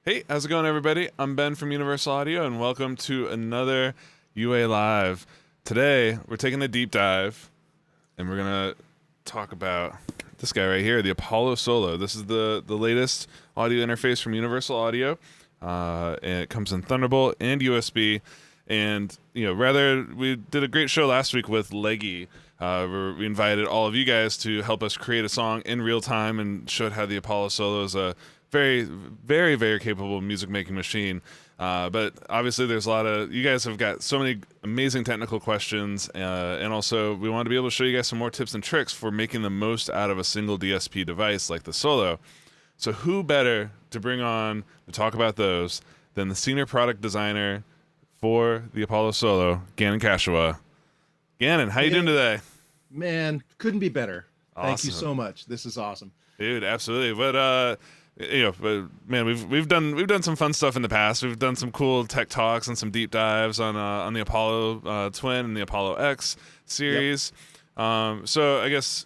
Hey, how's it going, everybody? I'm Ben from Universal Audio, and welcome to another UA Live. Today, we're taking a deep dive, and we're going to talk about this guy right here, the Apollo Solo. This is the latest audio interface from Universal Audio, and it comes in Thunderbolt and USB. And, we did a great show last week with Leggy, where we invited all of you guys to help us create a song in real time and showed how the Apollo Solo is a very, very, very capable music making machine. But obviously, there's a lot of you guys have got so many amazing technical questions, and also we want to be able to show you guys some more tips and tricks for making the most out of a single DSP device like the Solo. So, who better to bring on to talk about those than the senior product designer for the Apollo Solo, Gannon Kashiwa? Gannon, how you doing today? Man, couldn't be better. Thank you Awesome, so much. This is awesome. dude. Absolutely. But man, we've done some fun stuff in the past. We've done some cool tech talks and some deep dives on the Apollo Twin and the Apollo X Yep. series. So I guess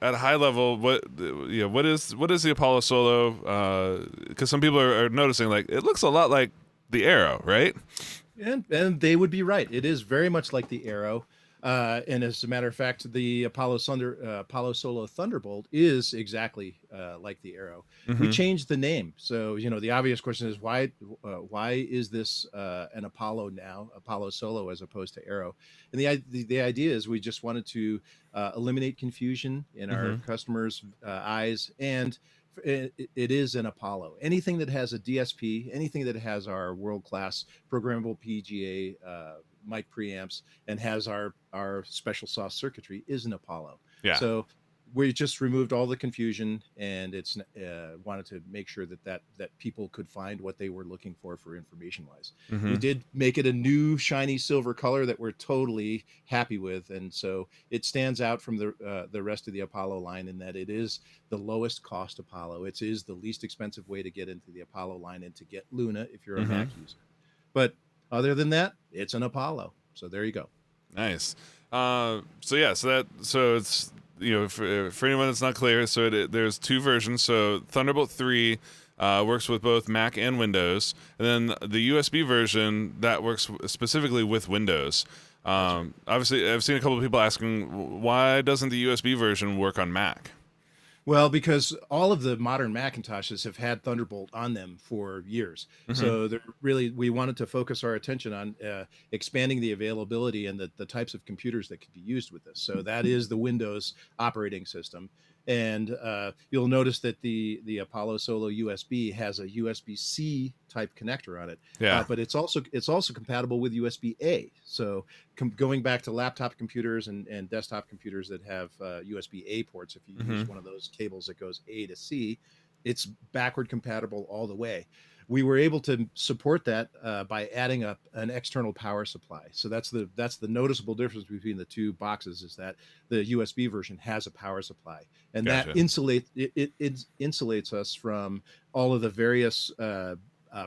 at a high level, what is the Apollo Solo? Because some people are noticing like it looks a lot like the Arrow, right? And they would be right. It is very much like the Arrow. And as a matter of fact, the Apollo Solo Thunderbolt is exactly like the Arrow. We Mm-hmm. changed the name, so the obvious question is why is this an Apollo now, Apollo Solo as opposed to Arrow? And the idea is we just wanted to eliminate confusion in our Mm-hmm. customers' eyes, and it is an Apollo. Anything that has a DSP, anything that has our world-class programmable PGA mic preamps and has our special sauce circuitry is an Apollo. Yeah. So we just removed all the confusion, and it's wanted to make sure that people could find what they were looking for information wise. We Mm-hmm. did make it a new shiny silver color that we're totally happy with, and so it stands out from the rest of the Apollo line in that it is the lowest cost Apollo. It is the least expensive way to get into the Apollo line and to get Luna if you're a Mm-hmm. Mac user. But other than that, it's an Apollo. So there you go. Nice. So it's for anyone that's not clear, so there's two versions. So Thunderbolt 3 works with both Mac and Windows, and then the USB version that works specifically with Windows. That's right. Obviously, I've seen a couple of people asking why doesn't the USB version work on Mac? Well, because all of the modern Macintoshes have had Thunderbolt on them for years. Mm-hmm. So we wanted to focus our attention on expanding the availability and the types of computers that could be used with this. So that is the Windows operating system. And you'll notice that the Apollo Solo USB has a USB-C type connector on it, Yeah. but it's also compatible with USB-A. So going back to laptop computers and desktop computers that have USB-A ports, if you Mm-hmm. use one of those cables that goes A to C, it's backward compatible all the way. We were able to support that by adding up an external power supply. So that's the noticeable difference between the two boxes is that the USB version has a power supply, and that Gotcha. it insulates us from all of the various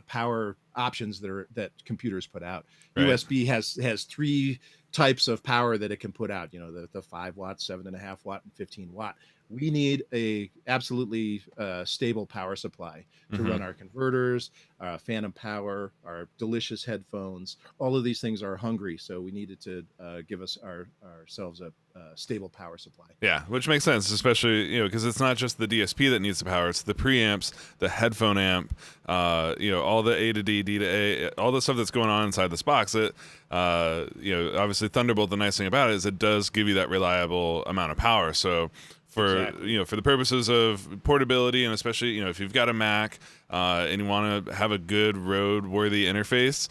power options that computers put out. Right. USB has three types of power that it can put out. The 5 watt, 7.5 watt, and 15 watt. We need a absolutely stable power supply to Mm-hmm. run our converters, phantom power, our delicious headphones. All of these things are hungry, so we needed to give us ourselves a stable power supply. Yeah, which makes sense, especially because it's not just the DSP that needs the power; it's the preamps, the headphone amp, all the A to D, D to A, all the stuff that's going on inside this box. Obviously Thunderbolt. The nice thing about it is it does give you that reliable amount of power. So Exactly. for the purposes of portability, and especially if you've got a Mac and you want to have a good road-worthy interface,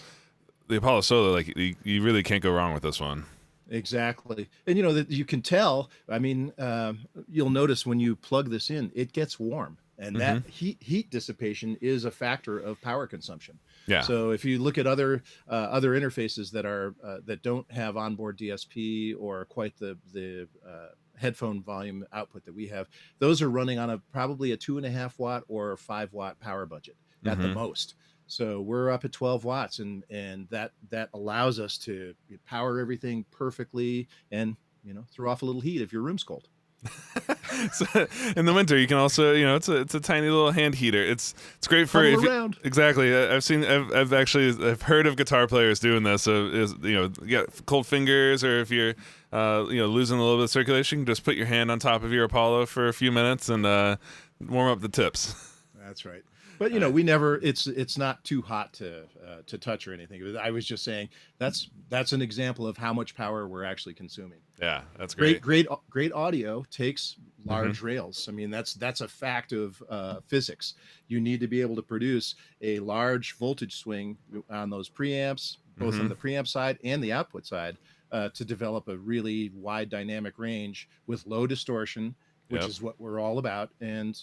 the Apollo Solo, like you really can't go wrong with this one. Exactly. And that you can tell, I mean, you'll notice when you plug this in, it gets warm. And Mm-hmm. that heat dissipation is a factor of power consumption. Yeah. So if you look at other interfaces that don't have onboard DSP or quite the headphone volume output that we have, those are running on probably a 2.5 watt or 5 watt power budget at the Mm-hmm. most. So we're up at 12 watts, and that allows us to power everything perfectly and throw off a little heat if your room's cold. So in the winter, you can also, it's a tiny little hand heater. It's great for Pummel around. Exactly. I've heard of guitar players doing this. So get cold fingers, or if you're losing a little bit of circulation, just put your hand on top of your Apollo for a few minutes and warm up the tips. That's right. But we never. It's not too hot to touch or anything. I was just saying that's an example of how much power we're actually consuming. Yeah, that's great. Great audio takes large rails. I mean, that's a fact of physics. You need to be able to produce a large voltage swing on those preamps, both on the preamp side and the output side, to develop a really wide dynamic range with low distortion, which is what we're all about, and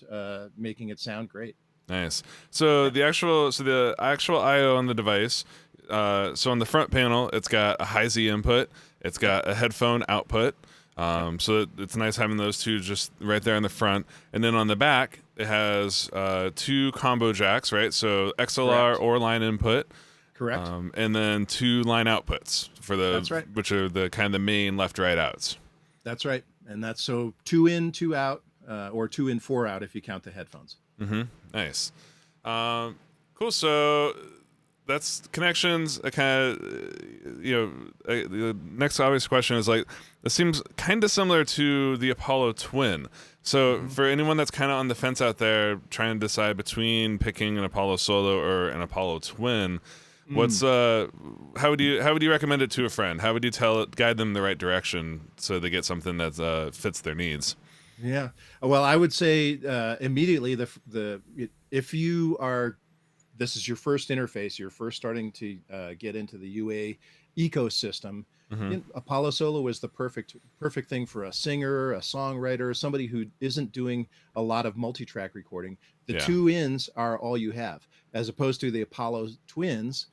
making it sound great. Nice. So the actual I/O on the device. So on the front panel, it's got a high Z input. It's got a headphone output. So it's nice having those two just right there in the front. And then on the back, it has 2 combo jacks, right? So XLR Correct. or line input. Correct. And then 2 line outputs for That's right. which are the kind of the main left-right outs. That's right. And that's so 2 in, 2 out, or 2 in, 4 out if you count the headphones. Nice. Cool. So that's connections. The next obvious question is, like, this seems kind of similar to the Apollo Twin. So for anyone that's kind of on the fence out there trying to decide between picking an Apollo Solo or an Apollo Twin, what's how would you recommend it to a friend? How would you guide them the right direction so they get something that fits their needs? Yeah. Well, I would say immediately if you are, this is your first interface, you're first starting to get into the UA ecosystem. Apollo Solo is the perfect thing for a singer, a songwriter, somebody who isn't doing a lot of multi-track recording. The 2 ins are all you have, as opposed to the Apollo Twins.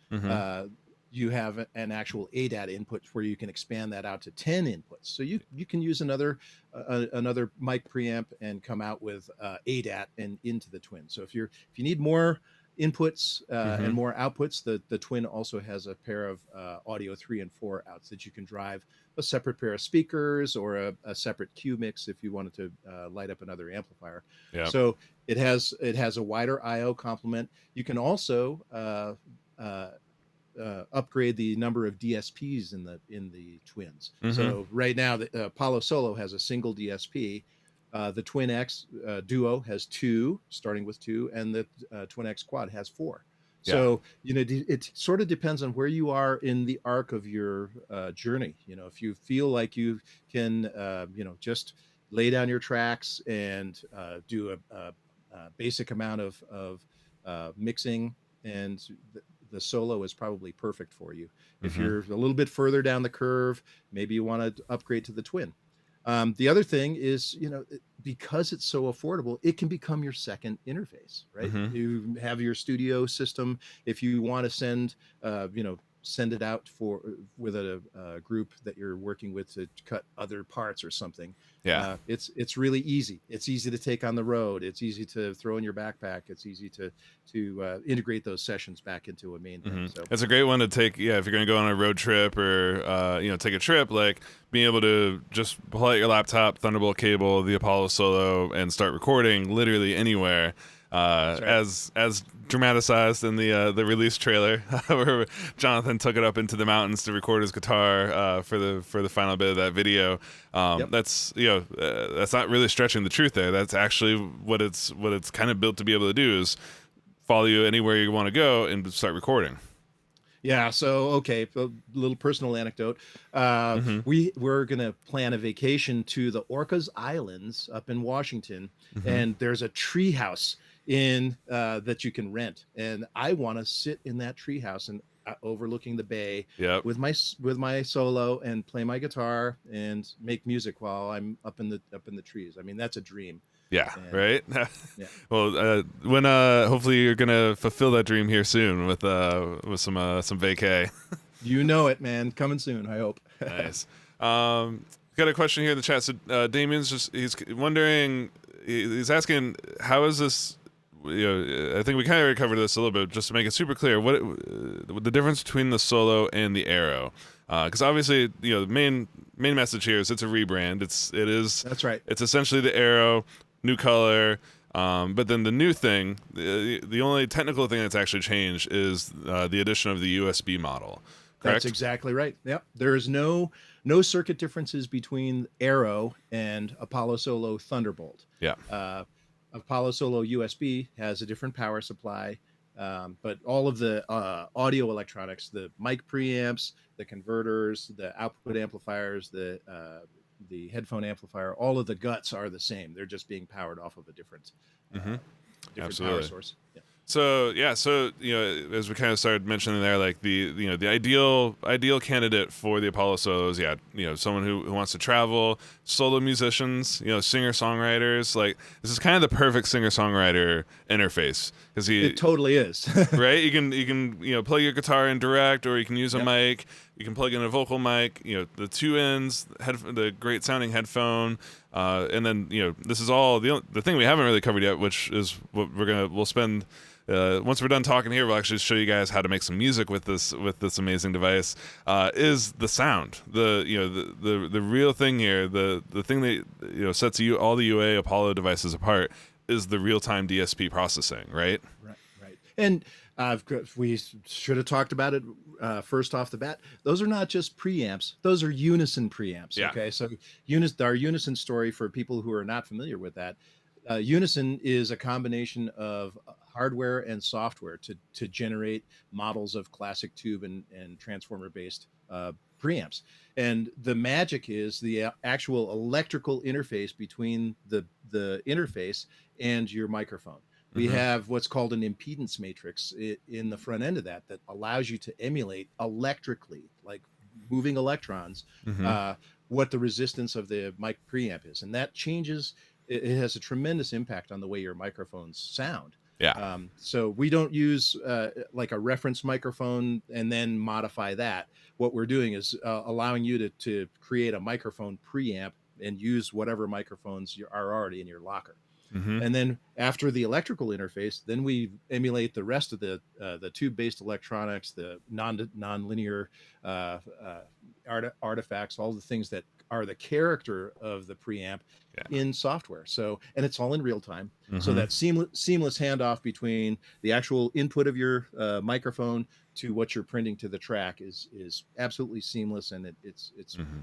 You have an actual ADAT input where you can expand that out to 10 inputs. So you can use another mic preamp and come out with ADAT and into the Twin. So if you need more inputs and more outputs, the Twin also has a pair of audio 3 and 4 outs that you can drive a separate pair of speakers or a separate Q mix if you wanted to light up another amplifier. So it has a wider IO complement. You can also upgrade the number of DSPs in the Twins. So right now the Apollo Solo has a single DSP. The Twin X Duo has 2, starting with 2, and the Twin X Quad has 4. So it sort of depends on where you are in the arc of your journey. If you feel like you can just lay down your tracks and do a basic amount of mixing, and the Solo is probably perfect for you. If you're a little bit further down the curve, maybe you want to upgrade to the Twin. The other thing is, because it's so affordable, it can become your second interface, right? You have your studio system. If you want to send it out with a group that you're working with to cut other parts or something. It's really easy. It's easy to take on the road. It's easy to throw in your backpack. It's easy to integrate those sessions back into a main thing. So it's a great one to take. Yeah, if you're going to go on a road trip or take a trip, like being able to just pull out your laptop, Thunderbolt cable, the Apollo Solo, and start recording literally anywhere. Right. As dramatized in the release trailer, where Jonathan took it up into the mountains to record his guitar for the final bit of that video. That's that's not really stretching the truth there. That's actually what it's kind of built to be able to do, is follow you anywhere you want to go and start recording. Yeah. So, okay, a little personal anecdote. We're going to plan a vacation to the Orcas Islands up in Washington, and there's a tree house that you can rent. And I want to sit in that tree house and overlooking the bay with my Solo and play my guitar and make music while I'm up in the trees. I mean, that's a dream. Right. Well, when hopefully you're gonna fulfill that dream here soon with some vacay. You know it, man. Coming soon, I hope. Nice. Got a question here in the chat. So Damien's he's wondering, he's asking, how is this I think we kind of already covered this a little bit, just to make it super clear, what the difference between the Solo and the Aero, because obviously, the main message here is it's a rebrand. It is. That's right. It's essentially the Aero, new color. But then the new thing, the only technical thing that's actually changed is the addition of the USB model. Correct? That's exactly right. Yep. There is no circuit differences between Aero and Apollo Solo Thunderbolt. Yeah. Apollo Solo USB has a different power supply, but all of the audio electronics, the mic preamps, the converters, the output amplifiers, the headphone amplifier, all of the guts are the same. They're just being powered off of a different power source. Yeah. So as we kind of started mentioning there, like the ideal candidate for the Apollo Solos, someone who wants to travel, solo musicians, singer songwriters. Like, this is kind of the perfect singer songwriter interface, because it totally is. Right. You can plug your guitar in direct, or you can use a mic. You can plug in a vocal mic. The two ends, the great sounding headphone, and then this is all the thing we haven't really covered yet, which is what we'll spend. Once we're done talking here, we'll actually show you guys how to make some music with this amazing device. Is the sound, the real thing here, the thing that sets all the UA Apollo devices apart is the real-time DSP processing, right? Right. And we should have talked about it first off the bat. Those are not just preamps; those are Unison preamps. Yeah. Okay, so our Unison story, for people who are not familiar with that. Unison is a combination of hardware and software to generate models of classic tube and transformer based preamps. And the magic is the actual electrical interface between the interface and your microphone. We have what's called an impedance matrix in the front end of that allows you to emulate electrically, like moving electrons, what the resistance of the mic preamp is. And that changes. It has a tremendous impact on the way your microphones sound. Yeah. So we don't use like a reference microphone and then modify that. What we're doing is allowing you to create a microphone preamp and use whatever microphones are already in your locker. And then after the electrical interface, then we emulate the rest of the tube-based electronics, the non-linear artifacts, all the things that are the character of the preamp in software. So, and it's all in real time. So that seamless handoff between the actual input of your microphone to what you're printing to the track is absolutely seamless, and it's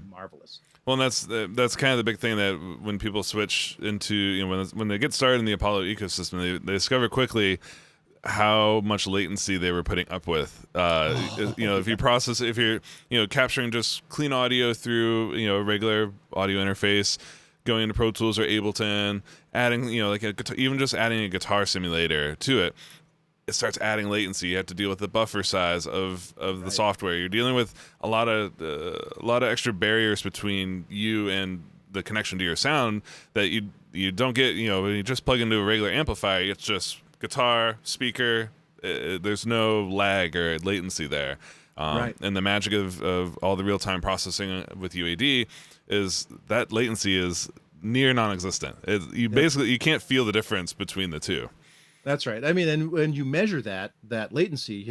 marvelous. Well, and that's kind of the big thing, that when people switch into when they get started in the Apollo ecosystem, they discover quickly how much latency they were putting up with. If you're capturing just clean audio through a regular audio interface, going into Pro Tools or Ableton, adding even just adding a guitar simulator to it, it starts adding latency. You have to deal with the buffer size of the software. You're dealing with a lot of extra barriers between you and the connection to your sound that you don't get when you just plug into a regular amplifier. It's just guitar, speaker. There's no lag or latency there. And the magic of all the real-time processing with UAD is that latency is near non-existent. Basically, you can't feel the difference between the two. That's right. I mean, and when you measure that latency,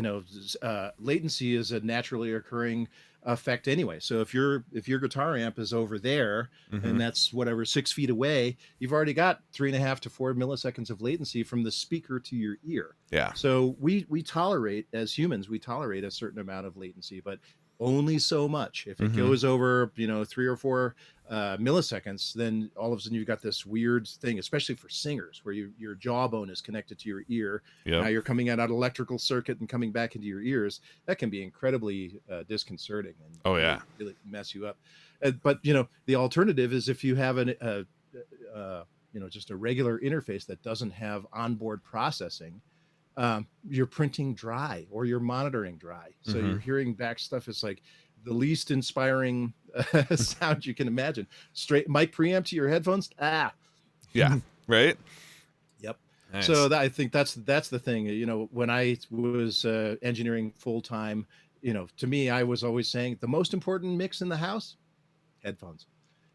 latency is a naturally occurring effect anyway. So if your guitar amp is over there and that's 6 feet away, you've already got 3.5 to 4 milliseconds of latency from the speaker to your ear. Yeah. So we tolerate, as humans, a certain amount of latency, but only so much. If it goes over 3 or 4 milliseconds, then all of a sudden you've got this weird thing, especially for singers, where your jawbone is connected to your ear. Now you're coming out an electrical circuit and coming back into your ears. That can be incredibly disconcerting and really mess you up. But the alternative is if you have just a regular interface that doesn't have onboard processing. You're printing dry or you're monitoring dry. So you're hearing back stuff. It's like the least inspiring sound you can imagine. Straight mic preamp to your headphones. Yeah. Right. Yep. Nice. So I think that's the thing. When I was engineering full time, to me, I was always saying the most important mix in the house, headphones.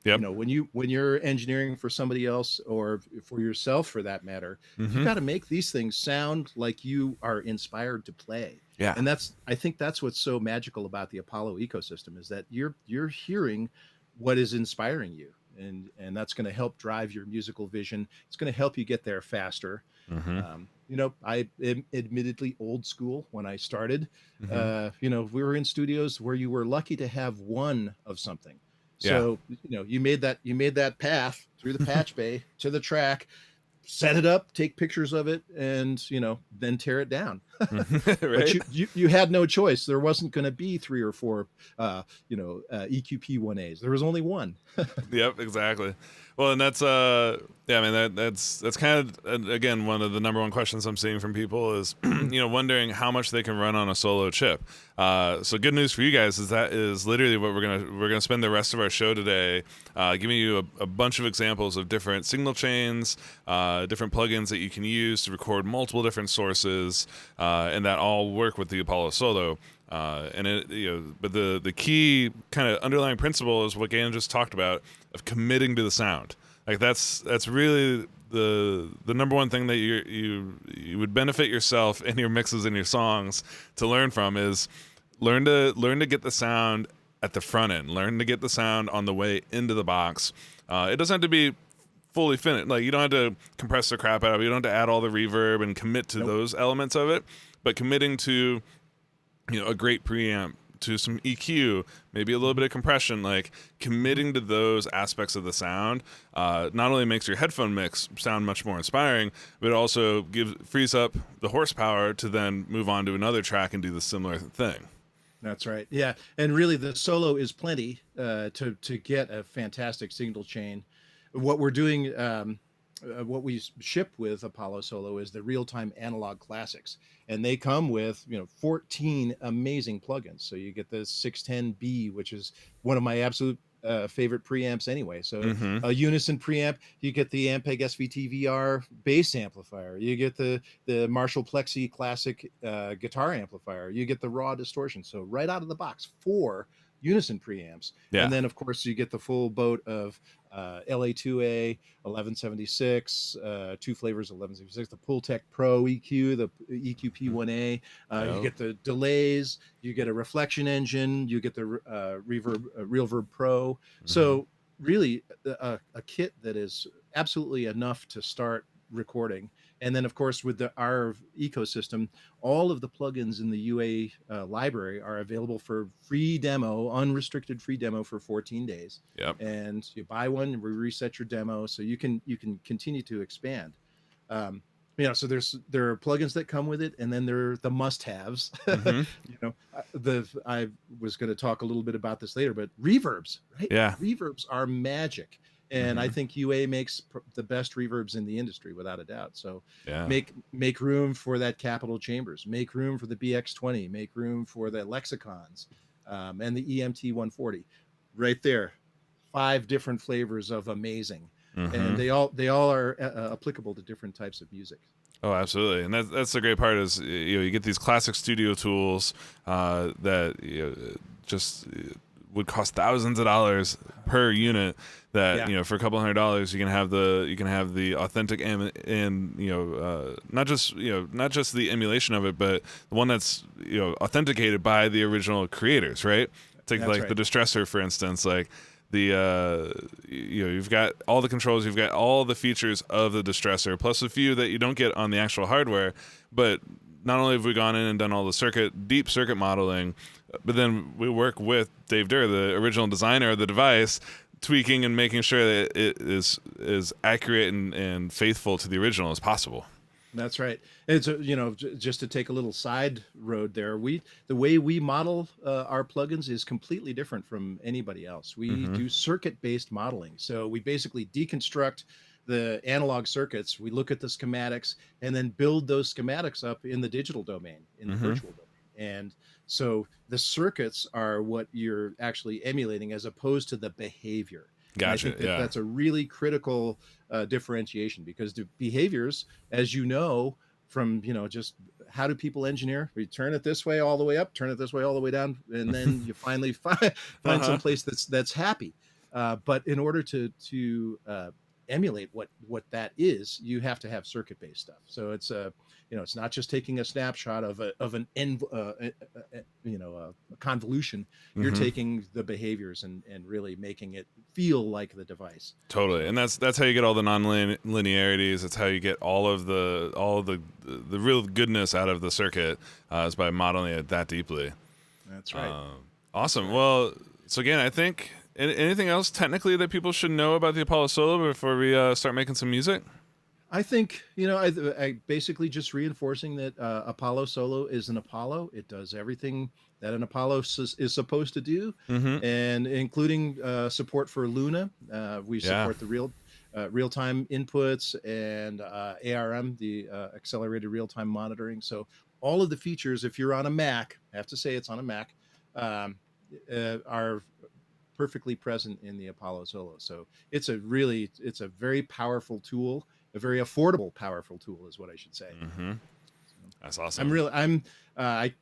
Yep. You know, when you're engineering for somebody else or for yourself for that matter, you Mm-hmm. got to make these things sound like you are inspired to play. Yeah. And I think that's what's so magical about the Apollo ecosystem, is that you're hearing what is inspiring you, and that's going to help drive your musical vision. It's going to help you get there faster. Mm-hmm. You know, I am admittedly old school when I started. Mm-hmm. You know, we were in studios where you were lucky to have one of something. Yeah. So, you know, you made that path through the patch bay to the track, set it up, take pictures of it, and, you know, then tear it down. But Right. you had no choice. There wasn't going to be 3 or 4 EQP 1As. There was only one. Yep, exactly. Well, and that's yeah, I mean that's kind of again one of the number one questions I'm seeing from people is wondering how much they can run on a solo chip. So good news for you guys is that is literally what we're gonna spend the rest of our show today giving you a bunch of examples of different signal chains, different plugins that you can use to record multiple different sources, and that all work with the Apollo Solo. And it, but the key kind of underlying principle is what Gannon just talked about of committing to the sound. Like that's really the number one thing that you would benefit yourself and your mixes and your songs to learn from is learn to get the sound at the front end. Learn to get the sound on the way into the box. It doesn't have to be fully finished. Like you don't have to compress the crap out of it. You don't have to add all the reverb and commit to those elements of it. But committing to a great preamp, to some EQ, maybe a little bit of compression, like committing to those aspects of the sound, not only makes your headphone mix sound much more inspiring, but it also frees up the horsepower to then move on to another track and do the similar thing. That's right. Yeah, and really the solo is plenty to get a fantastic signal chain. What we're doing, what we ship with Apollo Solo is the real-time analog classics, and they come with 14 amazing plugins. So you get the 610B, which is one of my absolute favorite preamps anyway. So a Unison preamp, you get the Ampeg SVT VR bass amplifier, you get the Marshall Plexi classic guitar amplifier, you get the raw distortion. So right out of the box, 4 Unison preamps. Yeah. And then of course you get the full boat of LA2A, 1176, 2 flavors of 1176, the Pultec Pro EQ, the EQP 1A. You get the delays, you get a reflection engine, you get the Reverb Pro. So really a kit that is absolutely enough to start recording. And then of course with our ecosystem, all of the plugins in the UA library are available for free demo, unrestricted free demo for 14 days. Yep. And you buy one, we reset your demo, so you can continue to expand. So there are plugins that come with it, and then there are the must-haves. I was going to talk a little bit about this later, but reverbs, right? Yeah. Reverbs are magic. And I think UA makes the best reverbs in the industry, without a doubt. So make room for that Capitol Chambers, make room for the BX20, make room for the Lexicons, and the EMT 140. Right there, 5 different flavors of amazing, and they all are applicable to different types of music. Oh, absolutely, and that's the great part is you get these classic studio tools that just would cost thousands of dollars per unit. That for a couple $100 you can have the authentic and not just the emulation of it, but the one that's authenticated by the original creators, right? Take the Distressor for instance, like the you've got all the controls, you've got all the features of the Distressor, plus a few that you don't get on the actual hardware. But not only have we gone in and done all the deep circuit modeling, but then we work with Dave Durr, the original designer of the device, tweaking and making sure that it is as accurate and faithful to the original as possible. That's right. And it's just to take a little side road there, the way we model our plugins is completely different from anybody else. We do circuit-based modeling. So we basically deconstruct the analog circuits, we look at the schematics, and then build those schematics up in the digital domain, in the virtual domain. And so the circuits are what you're actually emulating as opposed to the behavior. Gotcha. I think that's a really critical differentiation, because the behaviors, as you know, from just how do people engineer? We turn it this way all the way up, turn it this way all the way down, and then you finally find some place that's happy. But in order to emulate what that is, you have to have circuit based stuff. So it's it's not just taking a snapshot of a convolution. You're taking the behaviors and really making it feel like the device. Totally, and that's how you get all the non-linearities. It's how you get all of the real goodness out of the circuit, is by modeling it that deeply. That's right. Awesome. Well, so again, I think anything else technically that people should know about the Apollo Solo before we start making some music? I think, I basically just reinforcing that Apollo Solo is an Apollo. It does everything that an Apollo is supposed to do, and including support for Luna. We support the real-time inputs and ARM, the accelerated real-time monitoring. So all of the features, if you're on a Mac, I have to say it's on a Mac, are perfectly present in the Apollo Solo. So it's a very powerful tool, a very affordable, powerful tool is what I should say. That's awesome. I'm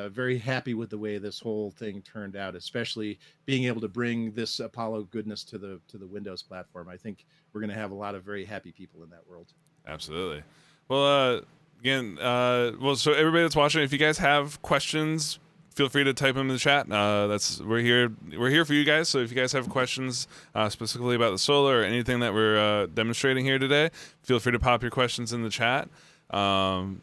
very happy with the way this whole thing turned out, especially being able to bring this Apollo goodness to the Windows platform. I think we're going to have a lot of very happy people in that world. Absolutely. Well, again, so everybody that's watching, if you guys have questions, feel free to type them in the chat. We're here for you guys. So if you guys have questions specifically about the Solo or anything that we're demonstrating here today, feel free to pop your questions in the chat. And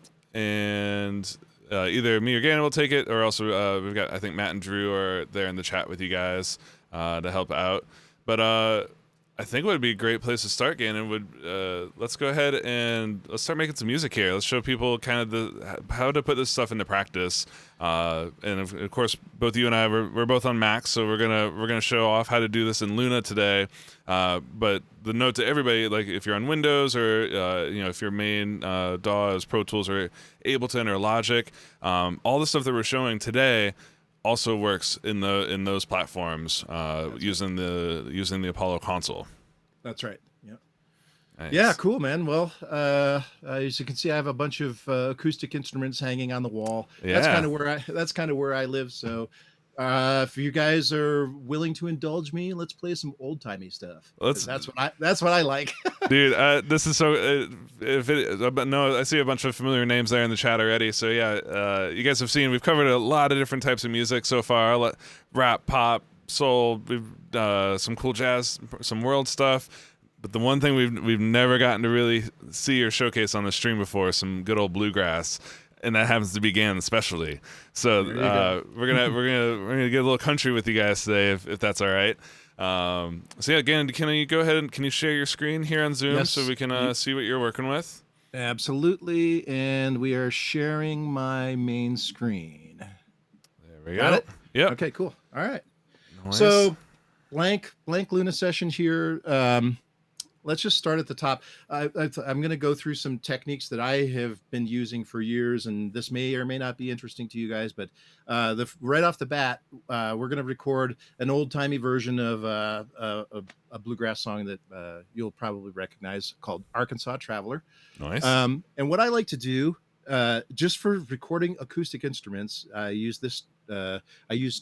either me or Gannon will take it, or also we've got, I think Matt and Drew are there in the chat with you guys to help out. But I think what would be a great place to start, Gannon, would let's go ahead and let's start making some music here. Let's show people kind of how to put this stuff into practice. And of course, both you and I we're both on Macs, so we're gonna show off how to do this in Luna today. But the note to everybody, like if you're on Windows or if your main DAW is Pro Tools or Ableton or Logic, all the stuff that we're showing today also works in those platforms using the Apollo console. That's right. Yeah. Nice. Yeah. Cool, man. Well, as you can see, I have a bunch of acoustic instruments hanging on the wall. Yeah. That's kind of where I live. So, if you guys are willing to indulge me, let's play some old timey stuff. That's what I like. Dude, this is so. No, I see a bunch of familiar names there in the chat already. So yeah, you guys have seen we've covered a lot of different types of music so far: rap, pop, soul, some cool jazz, some world stuff. But the one thing we've never gotten to really see or showcase on the stream before is some good old bluegrass. And that happens to be Gannon especially. So we're gonna get a little country with you guys today, if that's all right. So yeah, Gannon, can you go ahead and can you share your screen here on Zoom so we can see what you're working with? Absolutely, and we are sharing my main screen. There we Got go. it? Yep. Okay, cool. All right. Nice. So blank Luna session here. Let's just start at the top. I'm going to go through some techniques that I have been using for years, and this may or may not be interesting to you guys, but right off the bat, we're going to record an old-timey version of a bluegrass song that you'll probably recognize called Arkansas Traveler. Nice. And what I like to do, just for recording acoustic instruments, I use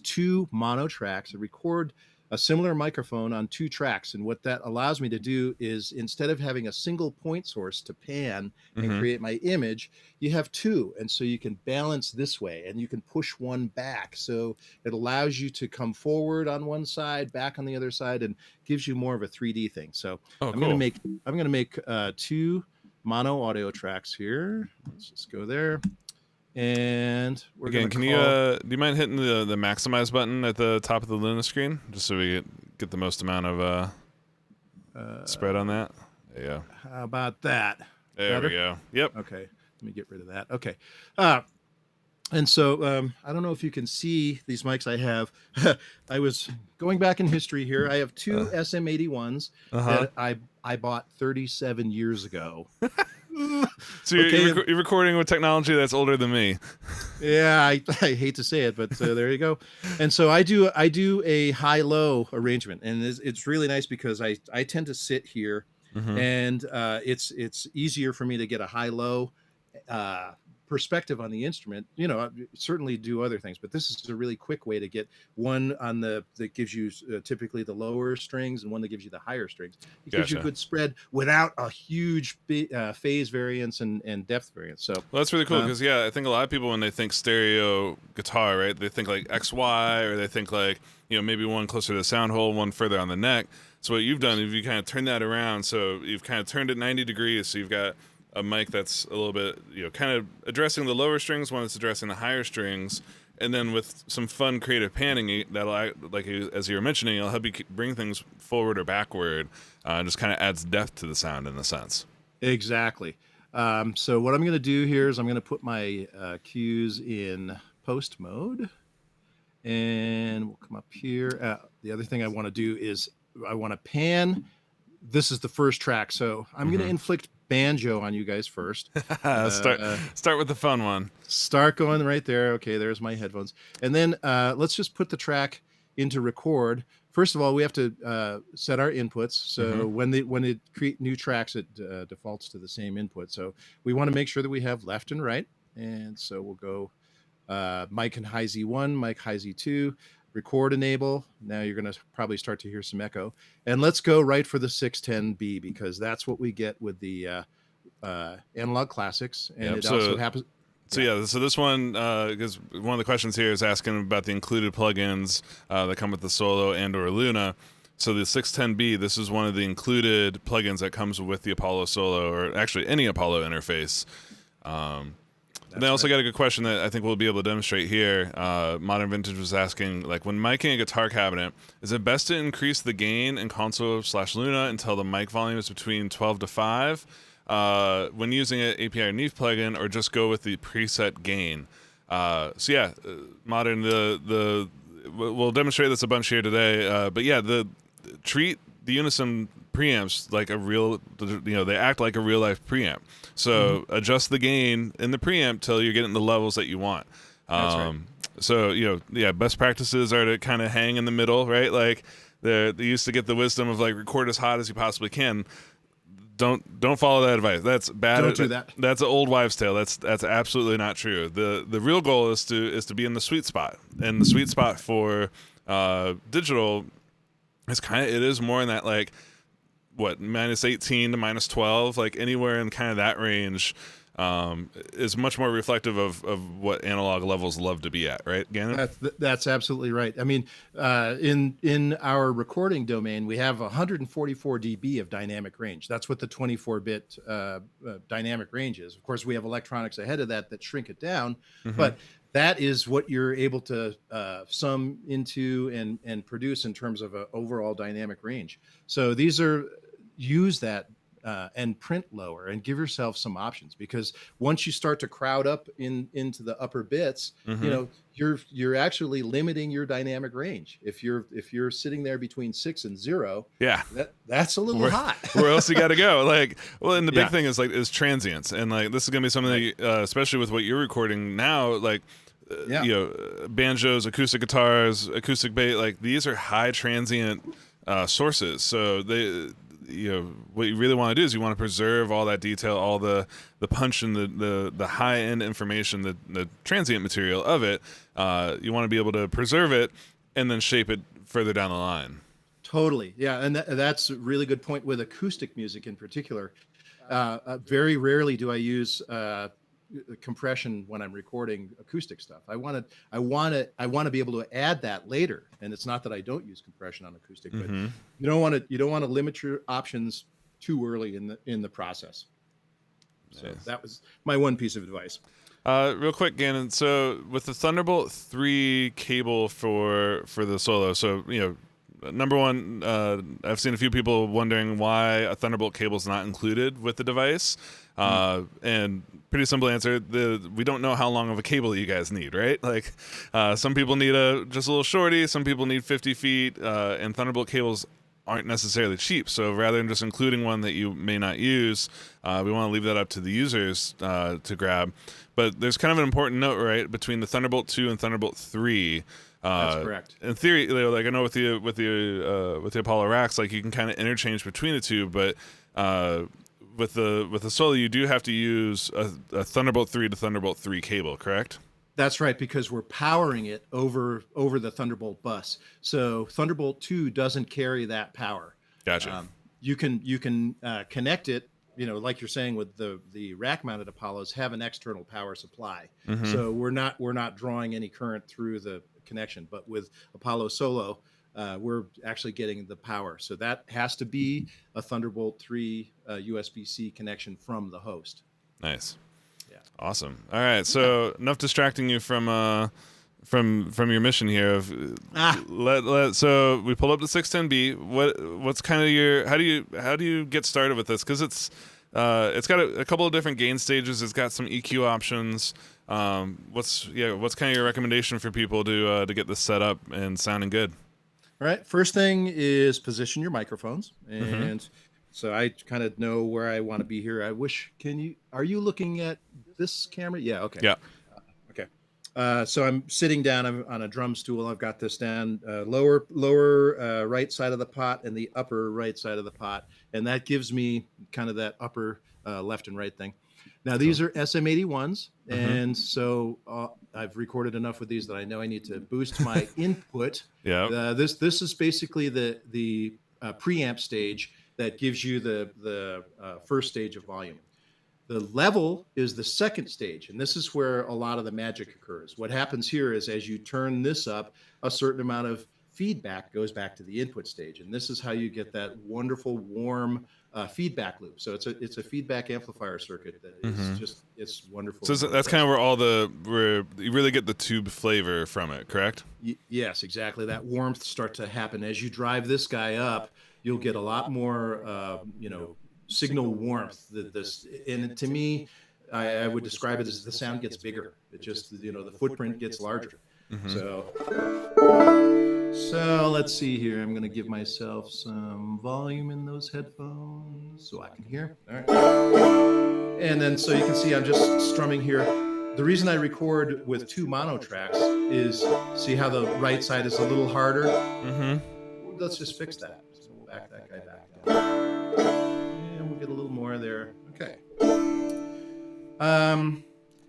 two mono tracks to record a similar microphone on two tracks. And what that allows me to do is, instead of having a single point source to pan and create my image, you have two. And so you can balance this way and you can push one back. So it allows you to come forward on one side, back on the other side, and gives you more of a 3D thing. So I'm going to make two mono audio tracks here. Let's just go there. And we're again, can do you mind hitting the maximize button at the top of the Luna screen, just so we get the most amount of spread on that? There you go. How about that? There we go. Yep. Okay, let me get rid of that. Okay. And so I don't know if you can see these mics I have. I was going back in history here. I have two SM81s that I bought 37 years ago. So you're recording with technology that's older than me. Yeah, I hate to say it, but there you go. And so I do a high-low arrangement, and it's really nice because I tend to sit here, and it's easier for me to get a high-low perspective on the instrument, certainly do other things, but this is a really quick way to get one on that gives you typically the lower strings and one that gives you the higher strings. It gives you a good spread without a huge phase variance and depth variance. So well, that's really cool because I think a lot of people when they think stereo guitar, right, they think like XY, or they think like maybe one closer to the sound hole, one further on the neck. So what you've done is you kind of turned that around. So you've kind of turned it 90 degrees. So you've got a mic that's a little bit, kind of addressing the lower strings, one that's addressing the higher strings, and then with some fun creative panning that'll, like as you were mentioning, it'll help you bring things forward or backward, and just kind of adds depth to the sound in a sense. Exactly. So what I'm going to do here is I'm going to put my cues in post mode, and we'll come up here. The other thing I want to do is I want to pan. This is the first track, so I'm going to inflict banjo on you guys first. Start with the fun one. Start going right there. Okay, there's my headphones. And then let's just put the track into record. First of all, we have to set our inputs. So when they create new tracks, it defaults to the same input. So we want to make sure that we have left and right. And so we'll go mic and high Z1, mic high Z2. Record enable. Now you're going to probably start to hear some echo. And let's go right for the 610B because that's what we get with the Analog Classics. And it also happens. So so this one, because one of the questions here is asking about the included plugins that come with the Solo and or Luna. So the 610B, this is one of the included plugins that comes with the Apollo Solo, or actually any Apollo interface. They also got a good question that I think we'll be able to demonstrate here. Modern Vintage was asking, like, when miking a guitar cabinet, is it best to increase the gain in console/Luna until the mic volume is between 12 to 5 when using an API or Neve plugin, or just go with the preset gain? Modern, we'll demonstrate this a bunch here today. But treat the Unison preamps like a real, they act like a real life preamp. So adjust the gain in the preamp till you're getting the levels that you want. That's right. So, best practices are to kind of hang in the middle, right? Like they used to get the wisdom of like record as hot as you possibly can. Don't follow that advice. That's bad. Don't do that. That's an old wives' tale. That's absolutely not true. The real goal is to be in the sweet spot. And the sweet spot for digital is more in that like -18 to -12, like anywhere in kind of that range, is much more reflective of what analog levels love to be at, right, Gannon? That's absolutely right. I mean, in our recording domain, we have 144 dB of dynamic range. That's what the 24-bit dynamic range is. Of course, we have electronics ahead of that shrink it down, but that is what you're able to sum into and produce in terms of an overall dynamic range. So use that and print lower and give yourself some options, because once you start to crowd up into the upper bits, you're actually limiting your dynamic range. If you're sitting there between 6 and 0, that's a little hot. Where else you got to go? And the big thing is transients, and like this is gonna be something that, especially with what you're recording now, like. Banjos, acoustic guitars, acoustic bass, like these are high transient sources. So what you really want to do is you want to preserve all that detail, all the punch and the high end information, the transient material of it. You want to be able to preserve it and then shape it further down the line. Totally, yeah, and that's a really good point with acoustic music in particular. Very rarely do I use compression when I'm recording acoustic stuff. I want to be able to add that later. And it's not that I don't use compression on acoustic, but you don't want to limit your options too early in the process. So that was my one piece of advice. Real quick, Gannon. So with the Thunderbolt 3 cable for the Solo, so number one, I've seen a few people wondering why a Thunderbolt cable is not included with the device. And pretty simple answer, we don't know how long of a cable you guys need, right? Like some people need just a little shorty, some people need 50 feet, and Thunderbolt cables aren't necessarily cheap. So rather than just including one that you may not use, we want to leave that up to the users to grab. But there's kind of an important note, right, between the Thunderbolt 2 and Thunderbolt 3. That's correct. In theory, like I know with the Apollo racks, like you can kind of interchange between the two, but with the solo, you do have to use a Thunderbolt 3 to Thunderbolt 3 cable, correct? That's right, because we're powering it over the Thunderbolt bus. So Thunderbolt 2 doesn't carry that power. Gotcha. You can connect it, like you're saying with the rack mounted Apollos, have an external power supply. So we're not drawing any current through the connection. But with Apollo Solo, we're actually getting the power. So that has to be a Thunderbolt 3 USB-C connection from the host. Nice. Yeah. Awesome. All right. So enough distracting you from your mission here. So we pulled up the 610B. What's kind of your how do you get started with this? Because it's got a couple of different gain stages. It's got some EQ options. What's kind of your recommendation for people to get this set up and sounding good? All right. First thing is position your microphones, and so I kind of know where I want to be here. Are you looking at this camera? Yeah. Okay. Yeah. Okay. So I'm sitting down on a drum stool. I've got this down lower right side of the pot and the upper right side of the pot, and that gives me kind of that upper left and right thing. Now these are SM81s, and so I've recorded enough with these that I know I need to boost my input. Yeah. This is basically the preamp stage that gives you the first stage of volume. The level is the second stage, and this is where a lot of the magic occurs. What happens here is as you turn this up, a certain amount of feedback goes back to the input stage, and this is how you get that wonderful warm feedback loop. So it's a feedback amplifier circuit that is it's wonderful. So that's kind of where you really get the tube flavor from it, correct? Yes, exactly. That warmth starts to happen as you drive this guy up. You'll get a lot more, signal warmth. And to me, I would describe it as the sound gets bigger. It just, the footprint gets larger. So let's see here. I'm going to give myself some volume in those headphones so I can hear. All right. And then so you can see I'm just strumming here. The reason I record with 2 mono tracks is see how the right side is a little harder? Let's just fix that. So we'll back that guy back down. And we'll get a little more there. Okay.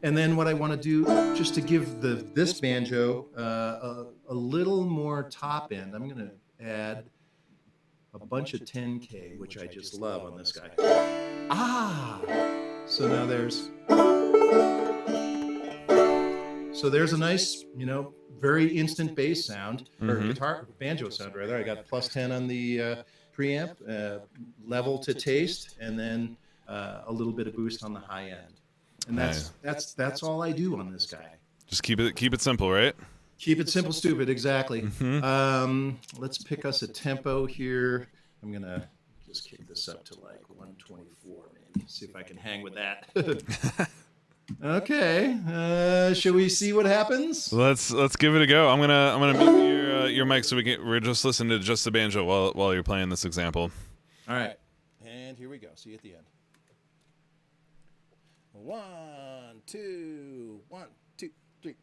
And then what I want to do, just to give this banjo a little more top end, I'm going to add a bunch of 10K, which I just love on this guy. So now there's a nice, very instant bass sound, or banjo sound rather. I got +10 on the preamp, level to taste, and then a little bit of boost on the high end. And that's all I do on this guy. Just keep it simple, right? Keep it simple, stupid. Exactly. Let's pick us a tempo here. I'm gonna just kick this up to like 124, maybe. See if I can hang with that. Okay. Shall we see what happens? Let's give it a go. I'm gonna mute your mic so we're just listening to just the banjo while you're playing this example. All right. And here we go. See you at the end. 1, 2, 1, 2, 3.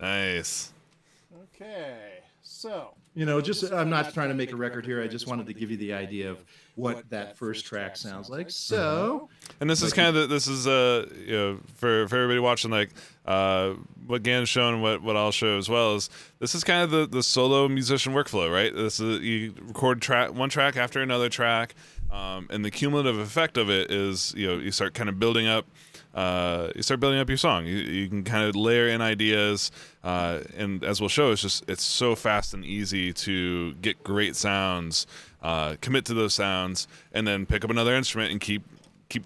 Nice. Okay, so I'm not trying to make a record here. I just wanted to give you the idea of what that first track sounds like. So, and this is kind of for everybody watching, like what Gannon's showing, what I'll show as well is this is kind of the solo musician workflow, right? This is you record one track after another track, and the cumulative effect of it is you start kind of building up. You start building up your song. You can kind of layer in ideas, and as we'll show, it's so fast and easy to get great sounds, commit to those sounds, and then pick up another instrument and keep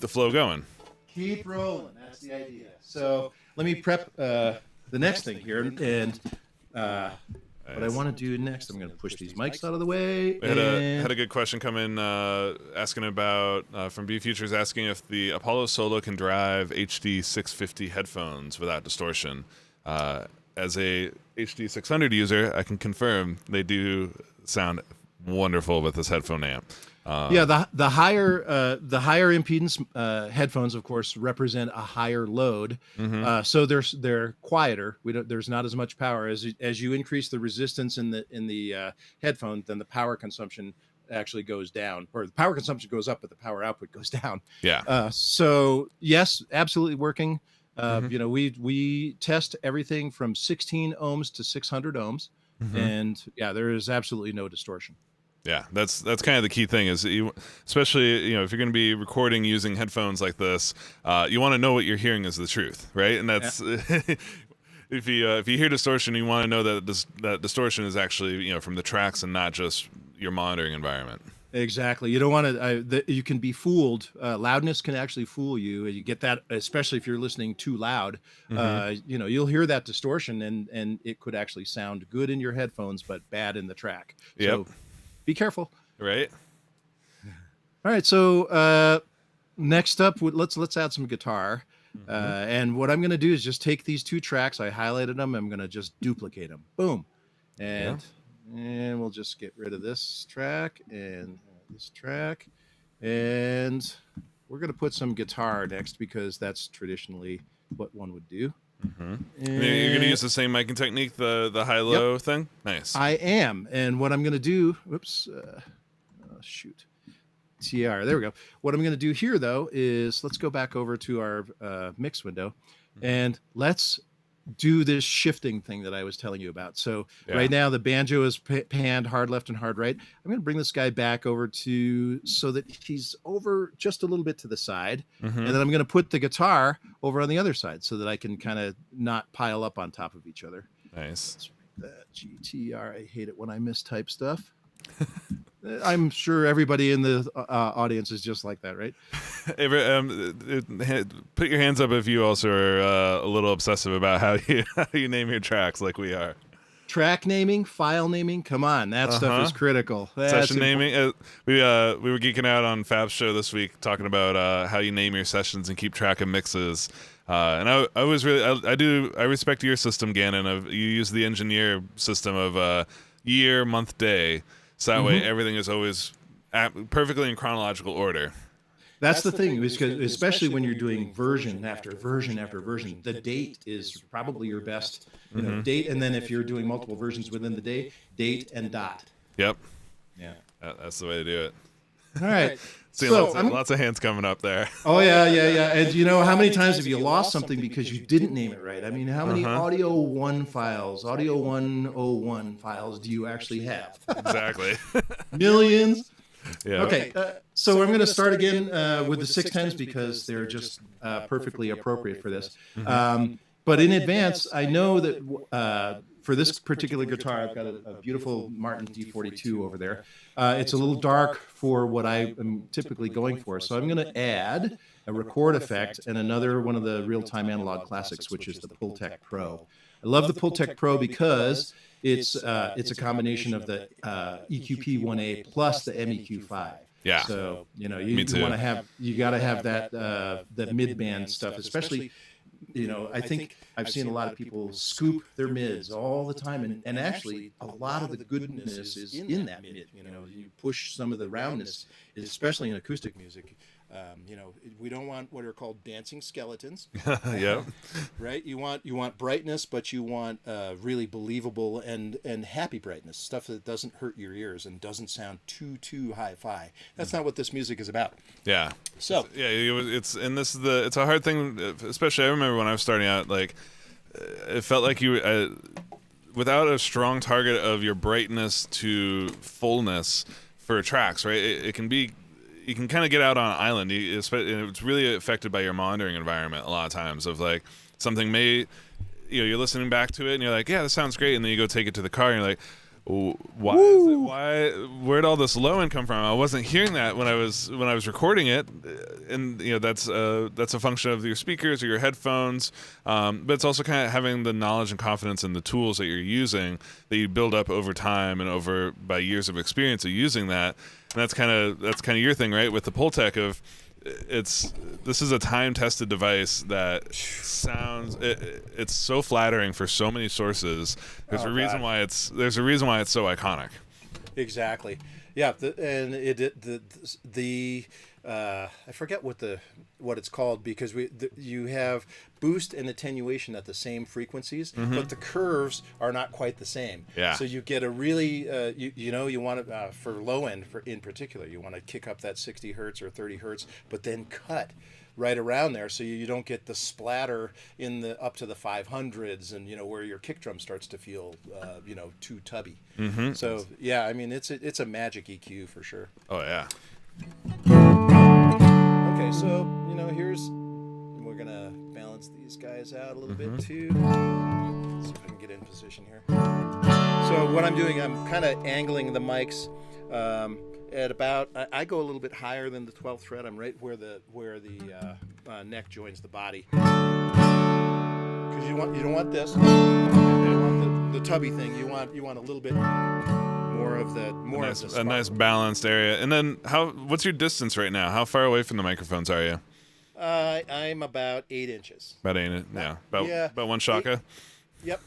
the flow going. Keep rolling. That's the idea. So let me prep the next thing here, and What I want to do next, I'm going to push these mics out of the way. We had a good question come in asking about from B Futures, asking if the Apollo Solo can drive HD 650 headphones without distortion. As a HD 600 user, I can confirm they do sound wonderful with this headphone amp. The higher impedance headphones, of course, represent a higher load, so they're quieter. There's not as much power as you increase the resistance in the headphone, then the power consumption actually goes down, or the power consumption goes up, but the power output goes down. Yeah. So yes, absolutely working. We test everything from 16 ohms to 600 ohms, and there is absolutely no distortion. Yeah, that's kind of the key thing is especially if you're going to be recording using headphones like this, you want to know what you're hearing is the truth, right? And that's if you hear distortion, you want to know that that distortion is actually from the tracks and not just your monitoring environment. Exactly. You don't want to. You can be fooled. Loudness can actually fool you. You get that, especially if you're listening too loud. You'll hear that distortion, and it could actually sound good in your headphones, but bad in the track. So be careful. Right. All right. So next up, let's add some guitar. And what I'm going to do is just take these two tracks. I highlighted them. I'm going to just duplicate them. Boom. And we'll just get rid of this track and this track. And we're going to put some guitar next because that's traditionally what one would do. And you're going to use the same miking technique, the high-low thing? Nice. I am. And what I'm going to do, TR, there we go. What I'm going to do here, though, is let's go back over to our mix window and let's do this shifting thing that I was telling you about. So right now the banjo is panned hard left and hard right. I'm going to bring this guy back over so that he's over just a little bit to the side. And then I'm going to put the guitar over on the other side so that I can kind of not pile up on top of each other. Nice. That GTR, I hate it when I mistype stuff. I'm sure everybody in the audience is just like that, right? Put your hands up if you also are a little obsessive about how you name your tracks like we are. Track naming, file naming, come on, that stuff is critical. Session naming. We were geeking out on Fab's show this week talking about how you name your sessions and keep track of mixes. And I was really I respect your system, Gannon. You use the engineer system of year, month, day. So that way everything is always perfectly in chronological order. That's the thing, because especially when you're doing version after version after version, the date is probably your best date. And then if you're doing multiple versions within the day, date and dot. Yep. Yeah. That's the way to do it. All right. See, lots of hands coming up there. Oh, yeah. And how many times have you lost something because you didn't name it right? I mean, how many Audio 1 files, Audio 101 files do you actually have? Exactly. Millions. Yeah. Okay, so I'm going to start again with the 610s because they're just perfectly appropriate for this. But in advance, I know that for this particular guitar, I've got a beautiful Martin D42 over there. It's a little dark for what I am typically going for. So I'm going to add a record effect and another one of the real-time analog classics, which is the Pultec Pro. I love the Pultec Pro because it's a combination of the EQP 1A plus the MEQ5. Yeah. So you got to have that the mid-band stuff, especially. I think I've seen a lot of people scoop their mids all the time, and actually a lot of the goodness is in that mid. You push some of the roundness, especially in acoustic music. We don't want what are called dancing skeletons. Yeah. Right. You want brightness, but you want really believable and happy brightness, stuff that doesn't hurt your ears and doesn't sound too hi-fi. That's not what this music is about. Yeah. So it's a hard thing, especially I remember when I was starting out. Like, it felt like you without a strong target of your brightness to fullness for tracks, right? It can be. You can kind of get out on an island. It's really affected by your monitoring environment a lot of times. Of like something you're listening back to it and you're like, yeah, this sounds great, and then you go take it to the car and you're like, Why is it, where'd all this low end come from? I wasn't hearing that when I was recording it, and that's a function of your speakers or your headphones, but it's also kind of having the knowledge and confidence in the tools that you're using that you build up over time and by years of experience of using that, and that's kind of your thing, right? With the Pultec of this is a time-tested device that sounds it's so flattering for so many sources. There's a reason why it's so iconic. Exactly. Yeah. I forget what it's called, because you have boost and attenuation at the same frequencies, but the curves are not quite the same. Yeah. So you get a really you want to for low end in particular, you want to kick up that 60 hertz or 30 hertz, but then cut right around there, so you don't get the splatter in the up to the 500s, and where your kick drum starts to feel too tubby. So yeah, I mean it's a magic EQ for sure. Oh yeah. Okay, so we're gonna balance these guys out a little bit too. Let's see if I can get in position here. So what I'm doing, I'm kind of angling the mics at about. I go a little bit higher than the 12th fret. I'm right where the neck joins the body. Because you don't want this. You don't want the tubby thing. You want a little bit more of the a nice balanced area. And then what's your distance right now? How far away from the microphones are you? I'm about 8 inches. About 8, yeah. About one shaka. Yep.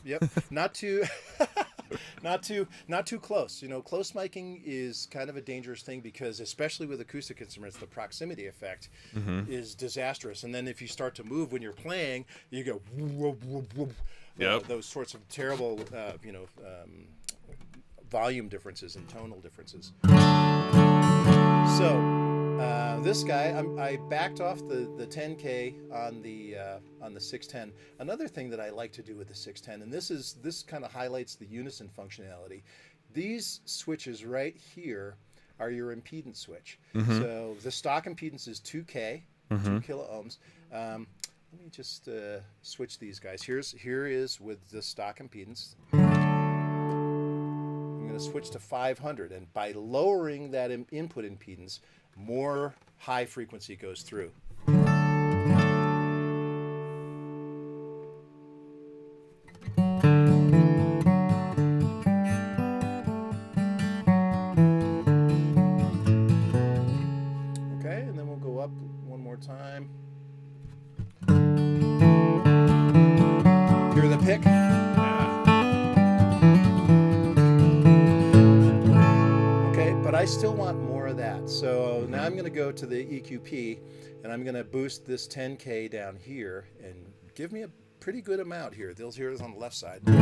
Not too close. Close miking is kind of a dangerous thing, because especially with acoustic instruments, the proximity effect is disastrous. And then if you start to move when you're playing, you go whoop, whoop, whoop. Yep. Those sorts of terrible volume differences and tonal differences. So this guy, I backed off the 10K on the 610. Another thing that I like to do with the 610, and this kind of highlights the Unison functionality. These switches right here are your impedance switch. So the stock impedance is 2K, 2 kilo ohms. Let me just switch these guys. Here is with the stock impedance. I'm going to switch to 500, and by lowering that input impedance, more high frequency goes through. Okay, and then we'll go up one more time. Hear the pick? But I still want more of that. So now I'm going to go to the EQP, and I'm going to boost this 10K down here and give me a pretty good amount here. They'll hear this on the left side. Maybe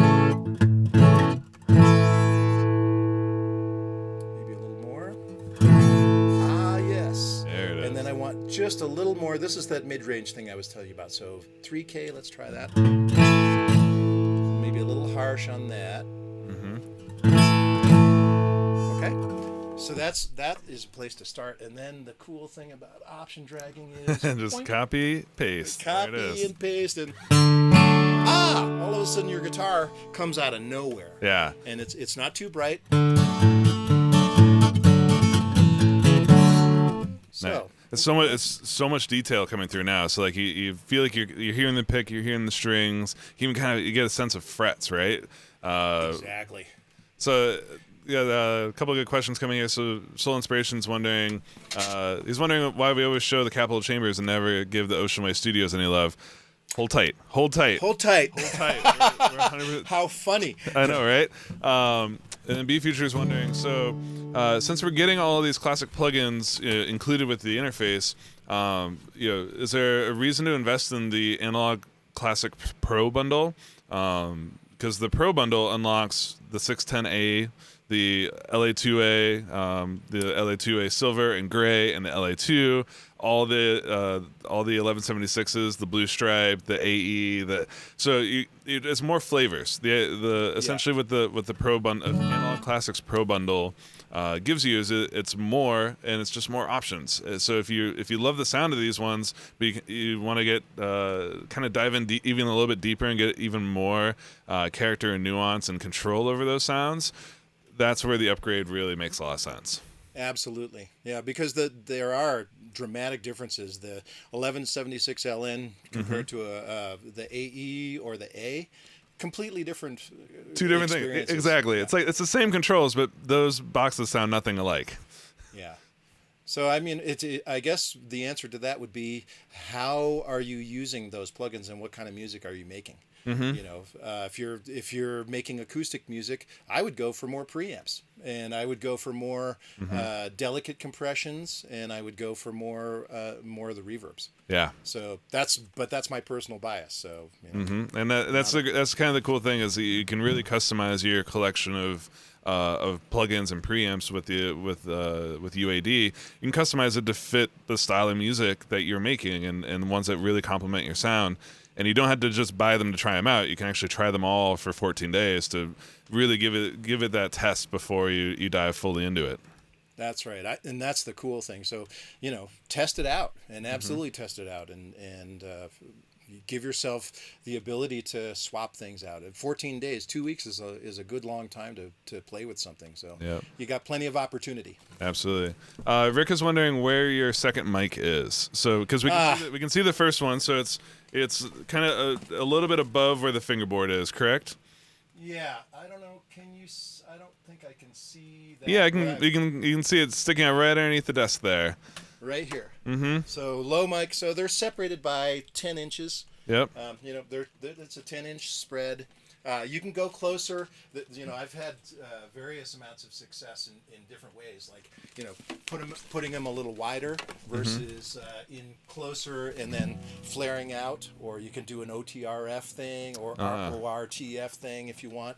a little more. Ah, yes. There it is. And then I want just a little more. This is that mid-range thing I was telling you about. So 3K, let's try that. Maybe a little harsh on that. Okay. So that is a place to start, and then the cool thing about option dragging is just copy, paste. Copy and paste, and all of a sudden your guitar comes out of nowhere. Yeah, and it's not too bright. So it's so much detail coming through now. So like you feel like you're hearing the pick, you're hearing the strings. You can you get a sense of frets, right? Exactly. So. Yeah, a couple of good questions coming here. So Soul Inspiration's wondering, he's wondering why we always show the Capitol Chambers and never give the Ocean Way Studios any love. Hold tight. Hold tight. Hold tight. Hold tight. We're 100%. How funny. I know, right? And then B Future is wondering, so since we're getting all of these classic plugins included with the interface, is there a reason to invest in the Analog Classic Pro bundle? Because the Pro bundle unlocks the 610A, the LA2A, the LA2A Silver and Gray, and the LA2, all the 1176s, the Blue Stripe, the AE, so it's more flavors. Essentially what the Pro bundle, Analog Classics Pro bundle gives you is it's more, and it's just more options. So if you love the sound of these ones, but you want to get kind of dive in even a little bit deeper and get even more character and nuance and control over those sounds, that's where the upgrade really makes a lot of sense. Absolutely. Yeah, because there are dramatic differences. The 1176 LN compared to the AE or the A, completely different. Two different things. Exactly. Yeah. It's the same controls, but those boxes sound nothing alike. Yeah. So I mean, I guess the answer to that would be, how are you using those plugins and what kind of music are you making? You know, if you're making acoustic music, I would go for more preamps, and I would go for more delicate compressions, and I would go for more of the reverbs. Yeah. So that's my personal bias. So you know, and that's kind of the cool thing, is that you can really customize your collection of plugins and preamps with UAD. You can customize it to fit the style of music that you're making, and ones that really complement your sound. And you don't have to just buy them to try them out. You can actually try them all for 14 days to really give it that test before you dive fully into it. That's right. And that's the cool thing. So, you know, test it out, and absolutely test it out, and give yourself the ability to swap things out. At 14 days, 2 weeks is a good long time to play with something. So you got plenty of opportunity. Absolutely. Rick is wondering where your second mic is. So because we can see the first one, so it's kind of a little bit above where the fingerboard is, correct? Yeah, I don't know. I don't think I can see that. Yeah, you can see it sticking out right underneath the desk there. Right here. So low mic. So they're separated by 10 inches. Yep. You know, it's a 10-inch spread. You can go closer. You know, I've had various amounts of success in different ways. Like, you know, putting them a little wider versus in closer and then flaring out. Or you can do an OTRF thing or RTF thing if you want.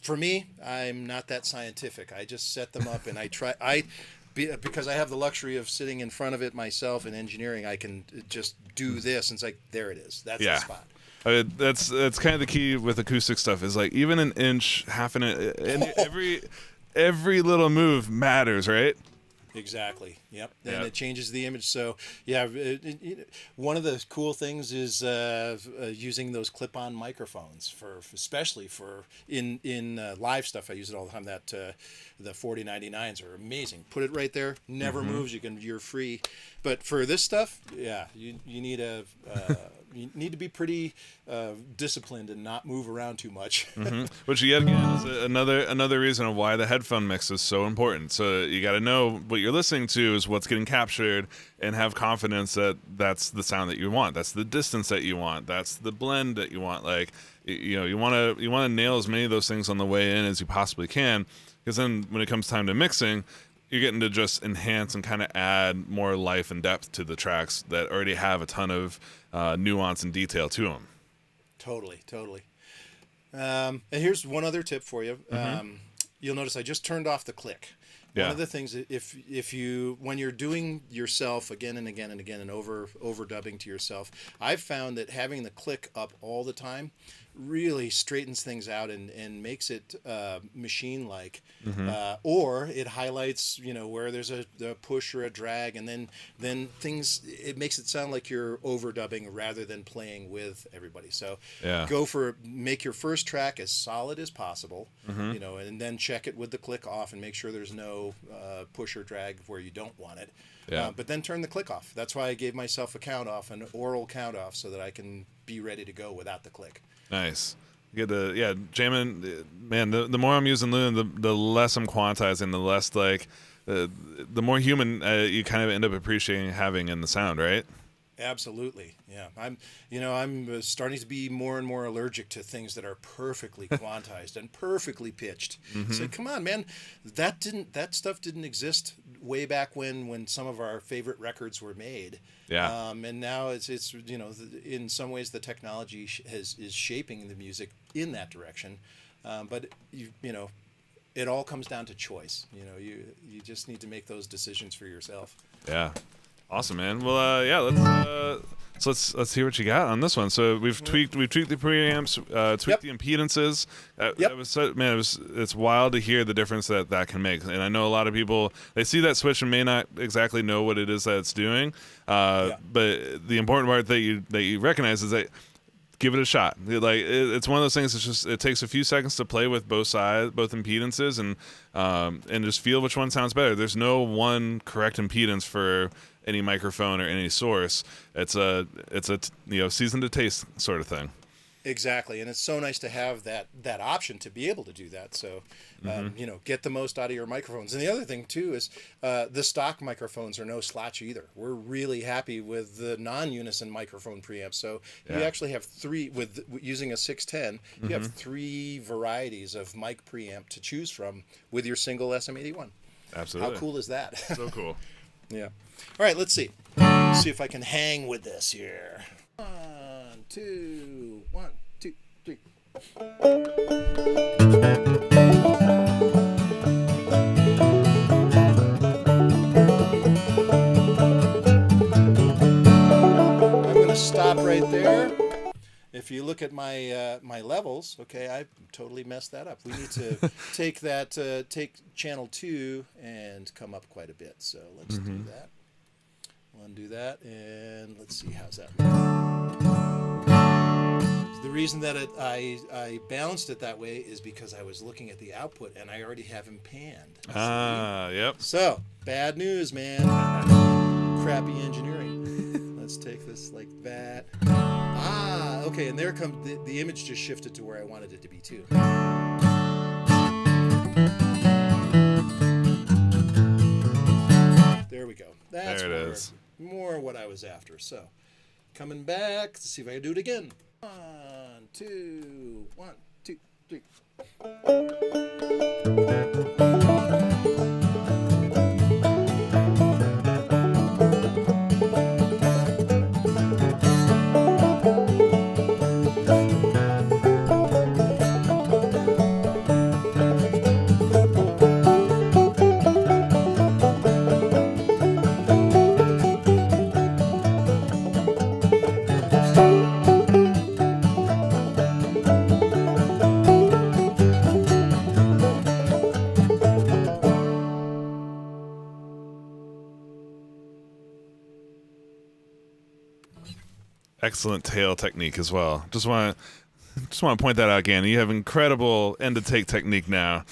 For me, I'm not that scientific. I just set them up and I try. Because I have the luxury of sitting in front of it myself in engineering, I can just do this, and it's like, there it is. That's the spot. That's kind of the key with acoustic stuff, is like even an inch, half an inch, and every little move matters, right? Exactly. Yep. And it changes the image. So yeah, one of the cool things is using those clip-on microphones especially for in live stuff. I use it all the time. That the 4099s are amazing. Put it right there. Never moves. You're free. But for this stuff, you need you need to be pretty disciplined and not move around too much. Which yet again is another reason of why the headphone mix is so important. So you got to know what you're listening to is what's getting captured, and have confidence that that's the sound that you want. That's the distance that you want. That's the blend that you want. Like, you know, you want to nail as many of those things on the way in as you possibly can, because then when it comes time to mixing, you're getting to just enhance and kind of add more life and depth to the tracks that already have a ton of nuance and detail to them. Totally. And here's one other tip for you. You'll notice I just turned off the click. One of the things, if you, when you're doing yourself again and again and again and overdubbing to yourself, I've found that having the click up all the time really straightens things out and makes it machine-like, or it highlights, you know, where there's a push or a drag, and then it makes it sound like you're overdubbing rather than playing with everybody. So make your first track as solid as possible, you know, and then check it with the click off and make sure there's no push or drag where you don't want it. But then turn the click off. That's why I gave myself a count off, an oral count off, so that I can be ready to go without the click. Nice. Jamming, man, the more I'm using Loon, the less I'm quantizing, the less, like, the more human you kind of end up appreciating having in the sound, right? Absolutely. Yeah. I'm starting to be more and more allergic to things that are perfectly quantized and perfectly pitched. So come on, man, that stuff didn't exist way back when some of our favorite records were made. Yeah. And now it's you know, in some ways the technology is shaping the music in that direction. But you know, it all comes down to choice. You know, you just need to make those decisions for yourself. Yeah. Awesome, man. Well, let's hear what you got on this one. So we've tweaked the preamps, tweaked the impedances. It's wild to hear the difference that can make. And I know a lot of people, they see that switch and may not exactly know what it is that it's doing. But the important part that you recognize is that give it a shot. It's one of those things. It's just it takes a few seconds to play with both impedances, and just feel which one sounds better. There's no one correct impedance for any microphone or any source. It's a season to taste sort of thing. Exactly, and it's so nice to have that option to be able to do that. So, get the most out of your microphones. And the other thing too is the stock microphones are no slouch either. We're really happy with the non-Unison microphone preamps. So you actually have three with using a 610. You have three varieties of mic preamp to choose from with your single SM81. Absolutely. How cool is that? So cool. Yeah. All right, let's see. Let's see if I can hang with this here. 1, 2, 1, 2, 3. I'm going to stop right there. If you look at my my levels, okay, I totally messed that up. We need to take channel 2 and come up quite a bit. So let's do that. We'll undo that, and let's see how's that look. The reason that I balanced it that way is because I was looking at the output and I already have him panned. Yep. So, bad news, man. Crappy engineering. Let's take this like that. Okay, and there comes the image just shifted to where I wanted it to be too. There we go. That's there it is. More what I was after. So, coming back, let's see if I can do it again. 1, 2, 1, 2, 3. Excellent tail technique as well. Just want to point that out, Gannon. You have incredible end to take technique now.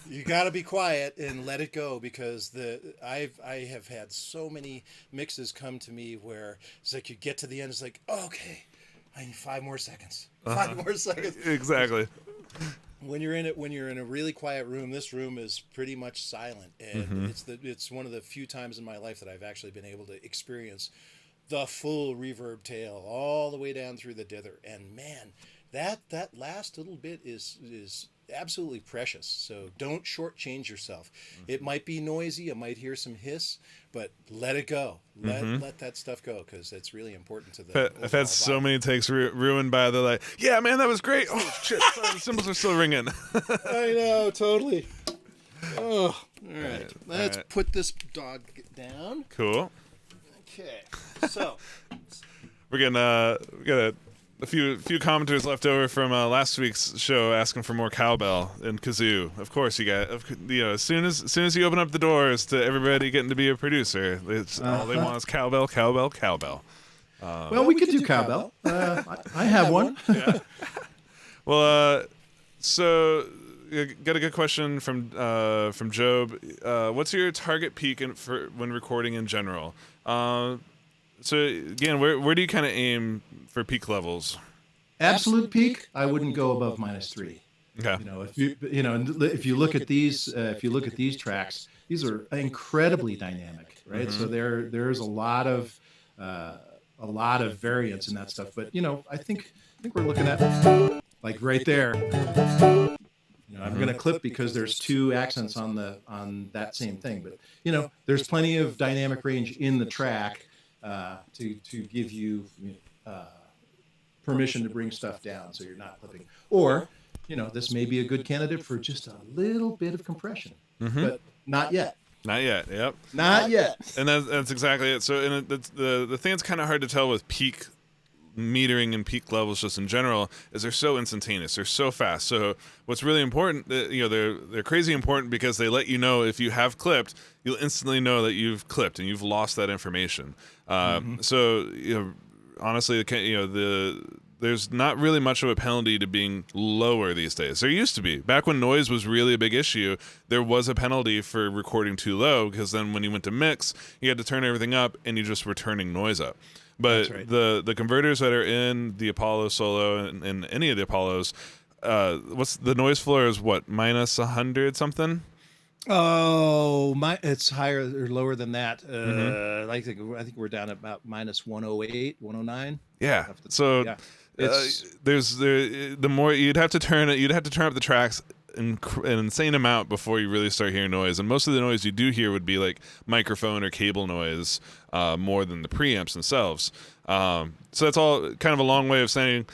You got to be quiet and let it go, because I have had so many mixes come to me where it's like you get to the end, it's like, oh, okay, I need 5 more seconds. 5 more seconds. Exactly. When you're in a really quiet room, this room is pretty much silent, and it's one of the few times in my life that I've actually been able to experience the full reverb tail all the way down through the dither. And man, that last little bit is absolutely precious. So don't shortchange yourself. It might be noisy, you might hear some hiss, but let it go. Let that stuff go, because it's really important to the I've had so many takes ruined by the like, yeah, man, that was great. Oh shit, sorry, the cymbals are still ringing. I know, totally. Oh, all right. Let's put this dog down. Cool. Okay, so we got a few commenters left over from last week's show asking for more cowbell and kazoo. Of course, you got as soon as you open up the doors to everybody getting to be a producer, it's all they want is cowbell, cowbell, cowbell. Well, we could do cowbell. I have one. Yeah. Well, so got a good question from Job. What's your target peak for when recording in general? So again, where do you kind of aim for peak levels? Absolute peak, I wouldn't go above -3. Okay. If you look at these tracks, these are incredibly dynamic, right? So there's a lot of variance in that stuff. But I think we're looking at like right there. I'm going to clip because there's 2 accents on that same thing. But there's plenty of dynamic range in the track to give you permission to bring stuff down, so you're not clipping. Or this may be a good candidate for just a little bit of compression, but not yet. Not yet. Yep. Not yet. And that's exactly it. So, and the thing that's kind of hard to tell with peak metering and peak levels just in general is they're so instantaneous, they're so fast. So what's really important, they're crazy important because they let you know if you have clipped, you'll instantly know that you've clipped and you've lost that information. So honestly, the there's not really much of a penalty to being lower these days. There used to be. Back when noise was really a big issue, there was a penalty for recording too low, because then when you went to mix, you had to turn everything up and you just were turning noise up. But right. the converters that are in the Apollo Solo and any of the Apollos, what's the noise floor is what, minus 100 something? Oh, it's higher or lower than that. I think we're down at about minus 108, 109. Yeah. So yeah, it's there's the more you'd have to turn up the tracks an insane amount before you really start hearing noise. And most of the noise you do hear would be like microphone or cable noise, more than the preamps themselves. So that's all kind of a long way of saying,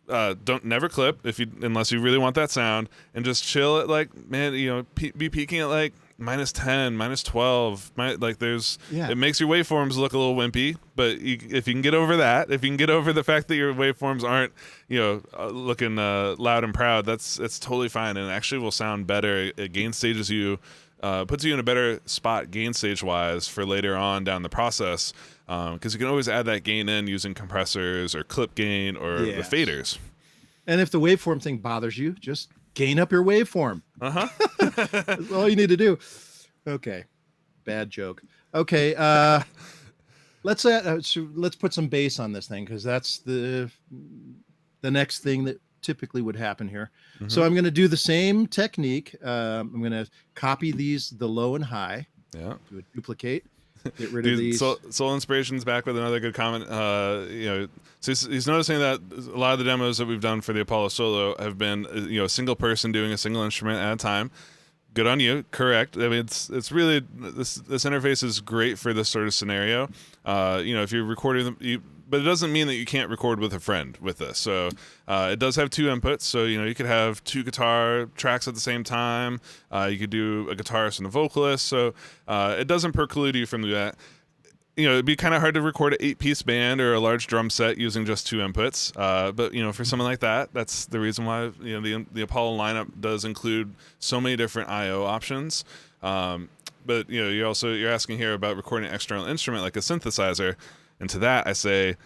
don't never clip unless you really want that sound, and just chill at like, man, be peaking at like minus 10, minus 12. It makes your waveforms look a little wimpy, but if you can get over that, if you can get over the fact that your waveforms aren't, looking loud and proud, it's totally fine, and it actually will sound better. It gain stages puts you in a better spot gain stage wise for later on down the process, because you can always add that gain in using compressors or clip gain or the faders. And if the waveform thing bothers you, just gain up your waveform. That's all you need to do. Okay, bad joke. Okay, let's put some bass on this thing, because that's the next thing that typically would happen here. So I'm going to do the same technique. I'm going to copy the low and high. Yeah. Do a duplicate. Get rid of these. Soul Inspiration's back with another good comment. So he's noticing that a lot of the demos that we've done for the Apollo Solo have been, a single person doing a single instrument at a time. Good on you. Correct. I mean, it's really, this interface is great for this sort of scenario. If you're recording them, but it doesn't mean that you can't record with a friend with this. So it does have two inputs. So, you could have two guitar tracks at the same time. You could do a guitarist and a vocalist. So it doesn't preclude you from that. It'd be kind of hard to record an 8-piece band or a large drum set using just two inputs. But for something like that, that's the reason why the Apollo lineup does include so many different I/O options. But you're asking here about recording an external instrument like a synthesizer. And to that, I say,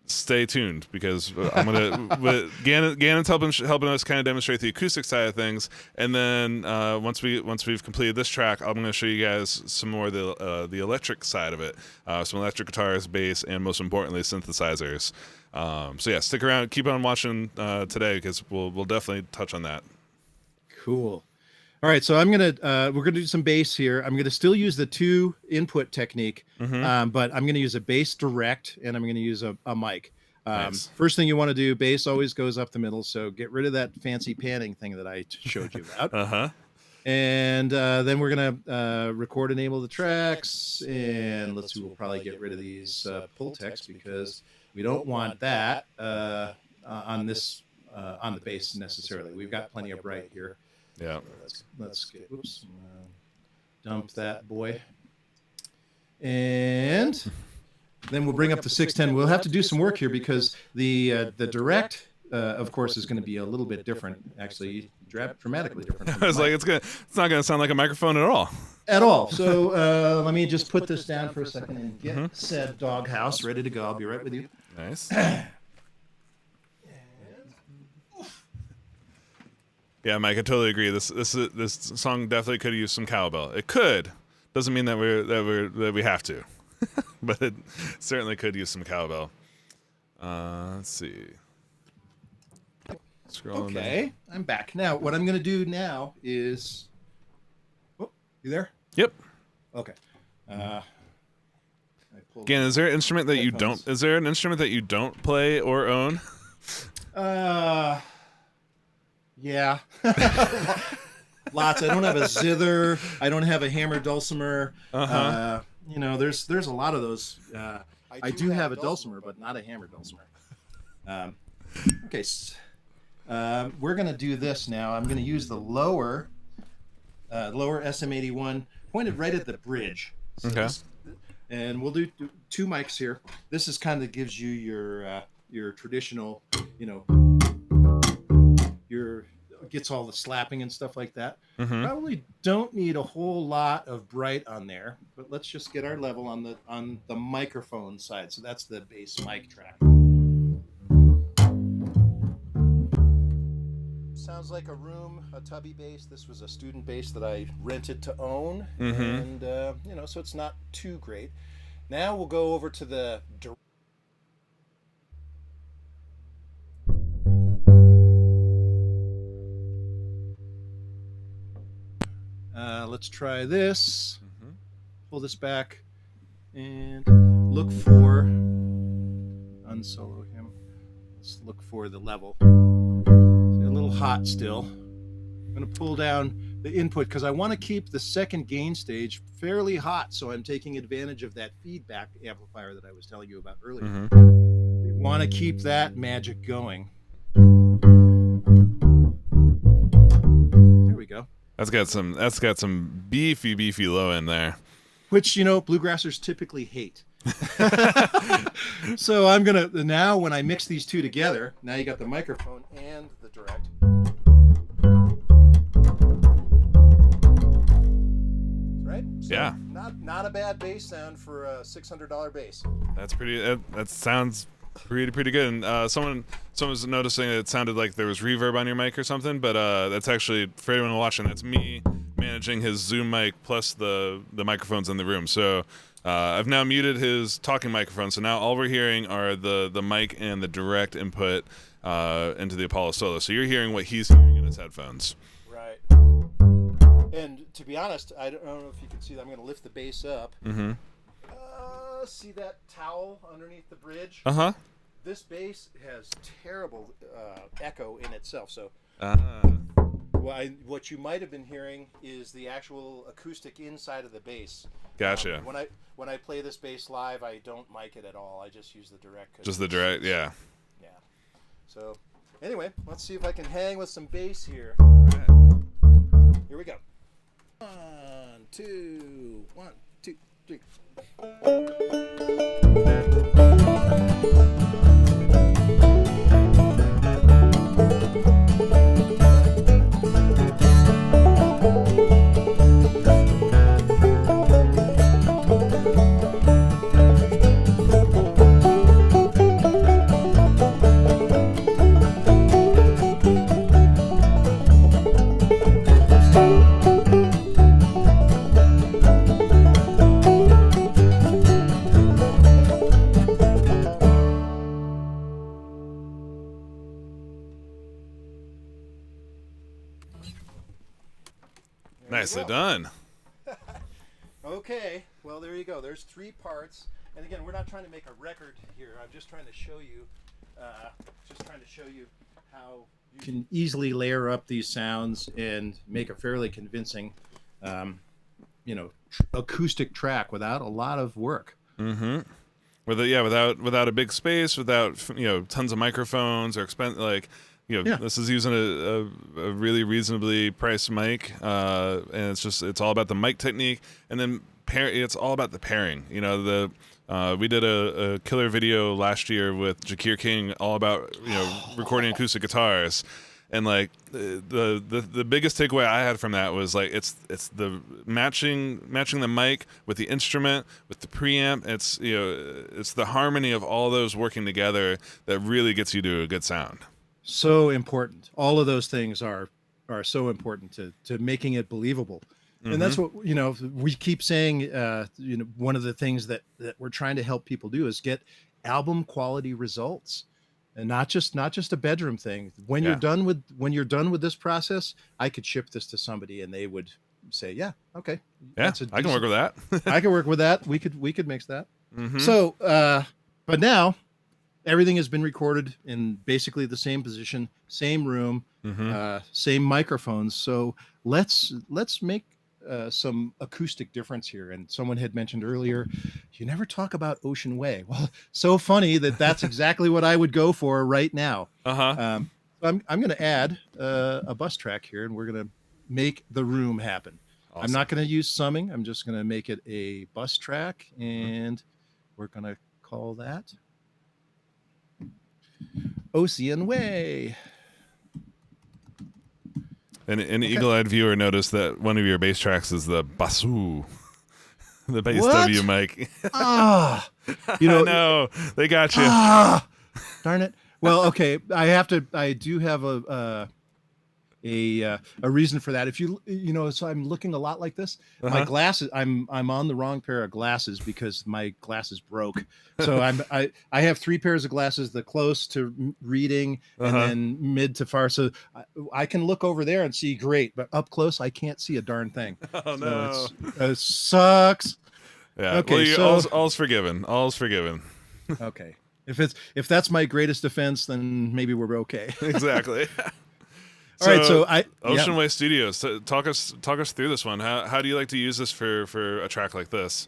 stay tuned, because I'm gonna. Gannon's helping us kind of demonstrate the acoustic side of things, and then once we've completed this track, I'm gonna show you guys some more of the electric side of it, some electric guitars, bass, and most importantly, synthesizers. So yeah, stick around, keep on watching today, because we'll definitely touch on that. Cool. All right, so we're gonna do some bass here. I'm gonna still use the two input technique, but I'm gonna use a bass direct, and I'm gonna use a mic. Nice. First thing you want to do, bass always goes up the middle, so get rid of that fancy panning thing that I showed you about. And then we're gonna record enable the tracks, and let's see, we'll probably get rid of these pull text, because we don't want that on the bass necessarily. We've got plenty of bright here. Yeah. Let's get, dump that boy. And then we'll bring up the 610. We'll have to do some work here, because the direct, of course, is going to be a little bit different, actually, dramatically different. I was like, it's not going to sound like a microphone at all. At all. So let me just put this down for a second and get said doghouse ready to go. I'll be right with you. Nice. Yeah, Mike, I totally agree. This song definitely could use some cowbell. It could. Doesn't mean that we have to, but it certainly could use some cowbell. Let's see. Scrolling down. I'm back. Now, what I'm going to do now is... Oh, you there? Yep. Okay. Again, is there an instrument that you don't... Is there an instrument that you don't play or own? Yeah. Lots. I don't have a zither. I don't have a hammer dulcimer. There's a lot of those. I do have a dulcimer, but not a hammer dulcimer. Okay. We're going to do this now. I'm going to use the lower SM81 pointed right at the bridge. So okay. And we'll do two mics here. This is kind of gives you your traditional, gets all the slapping and stuff like that. Probably don't need a whole lot of bright on there, but let's just get our level on the microphone side. So that's the bass mic track. sounds like a room, a tubby bass. This was a student bass that I rented to own, Mm-hmm. and so it's not too great. Now we'll go over to the. Let's try this. Mm-hmm. Pull this back and look for unsolo him. Let's look for the level. It's a little hot still. I'm going to pull down the input because I want to keep the second gain stage fairly hot, so I'm taking advantage of that feedback amplifier that I was telling you about earlier. Mm-hmm. We want to keep that magic going. There we go. That's got some beefy low in there. Which, bluegrassers typically hate. So I'm going to, now when I mix these two together, now you got the microphone and the direct. Right? So Yeah. Not a bad bass sound for a $600 bass. That's pretty. That sounds pretty good. And someone was noticing that it sounded like there was reverb on your mic or something, but that's actually, for anyone watching, that's me managing his Zoom mic plus the microphones in the room. So I've now muted his talking microphone, so now all we're hearing are the mic and the direct input into the Apollo Solo. So you're hearing what he's hearing in his headphones. Right. And to be honest, I don't know if you can see that. I'm going to lift the bass up. Mm-hmm. See that towel underneath the bridge? Uh-huh. This bass has terrible echo in itself. So what you might have been hearing is the actual acoustic inside of the bass. Gotcha. When I play this bass live, I don't mic it at all. I just use the direct. Just the direct, yeah. Yeah. So anyway, let's see if I can hang with some bass here. Right. Here we go. 1, 2, 1, 2, 3. Nicely done. Okay, well there you go. There's 3 parts, and again, we're not trying to make a record here. I'm just trying to show you, how you can easily layer up these sounds and make a fairly convincing, acoustic track without a lot of work. Mm-hmm. Without a big space, without tons of microphones or this is using a really reasonably priced mic, and it's all about the mic technique, and then it's all about the pairing. We did a killer video last year with Jakir King, all about recording acoustic guitars, and the biggest takeaway I had from that was it's the matching the mic with the instrument, with the preamp. It's the harmony of all those working together that really gets you to a good sound. So important. All of those things are so important to making it believable. Mm-hmm. And that's what we keep saying. One of the things that we're trying to help people do is get album quality results, and not just a bedroom thing. When you're done with this process, I could ship this to somebody and they would say, "Yeah, okay, yeah, I can work with that. I can work with that. We could mix that." Mm-hmm. So, but now everything has been recorded in basically the same position, same room, same microphones. So let's make some acoustic difference here. And someone had mentioned earlier, you never talk about Ocean Way. Well, so funny that's exactly what I would go for right now. I'm going to add a bus track here, and we're going to make the room happen. Awesome. I'm not going to use summing. I'm just going to make it a bus track, and we're going to call that Ocean Way. And an eagle-eyed viewer noticed that one of your bass tracks is the basu, the bass W mic. I know they got you. Darn it. Well, okay. I do have a a reason for that. If you know, so I'm looking a lot like this. My glasses, I'm on the wrong pair of glasses because my glasses broke. So I have 3 pairs of glasses: the close to reading, and then mid to far. So I can look over there and see great, but up close I can't see a darn thing. Oh no, so it sucks. Yeah. Okay, well, all's forgiven. All's forgiven. Okay. If that's my greatest defense, then maybe we're okay. Exactly. All right, so Ocean Way Studios. Talk us through this one. How do you like to use this for a track like this?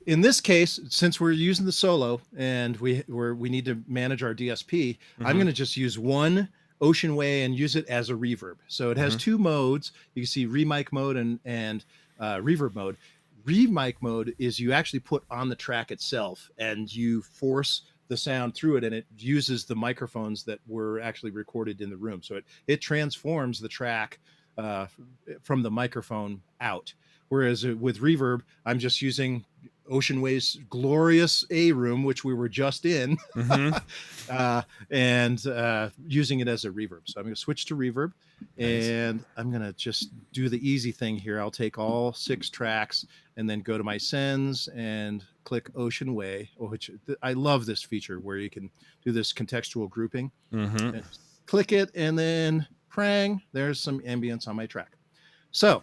In this case, since we're using the solo and we need to manage our DSP, I'm going to just use one Ocean Way and use it as a reverb. So it has 2 modes. You can see remic mode and reverb mode. Remic mode is you actually put on the track itself and you force the sound through it, and it uses the microphones that were actually recorded in the room. So it transforms the track from the microphone out. Whereas with reverb, I'm just using Ocean Way's glorious A room, which we were just in, and using it as a reverb. So I'm going to switch to reverb, and I'm going to just do the easy thing here. I'll take all 6 tracks and then go to my sends and click Ocean Way, which I love this feature where you can do this contextual grouping. And click it, and then prang, there's some ambience on my track. So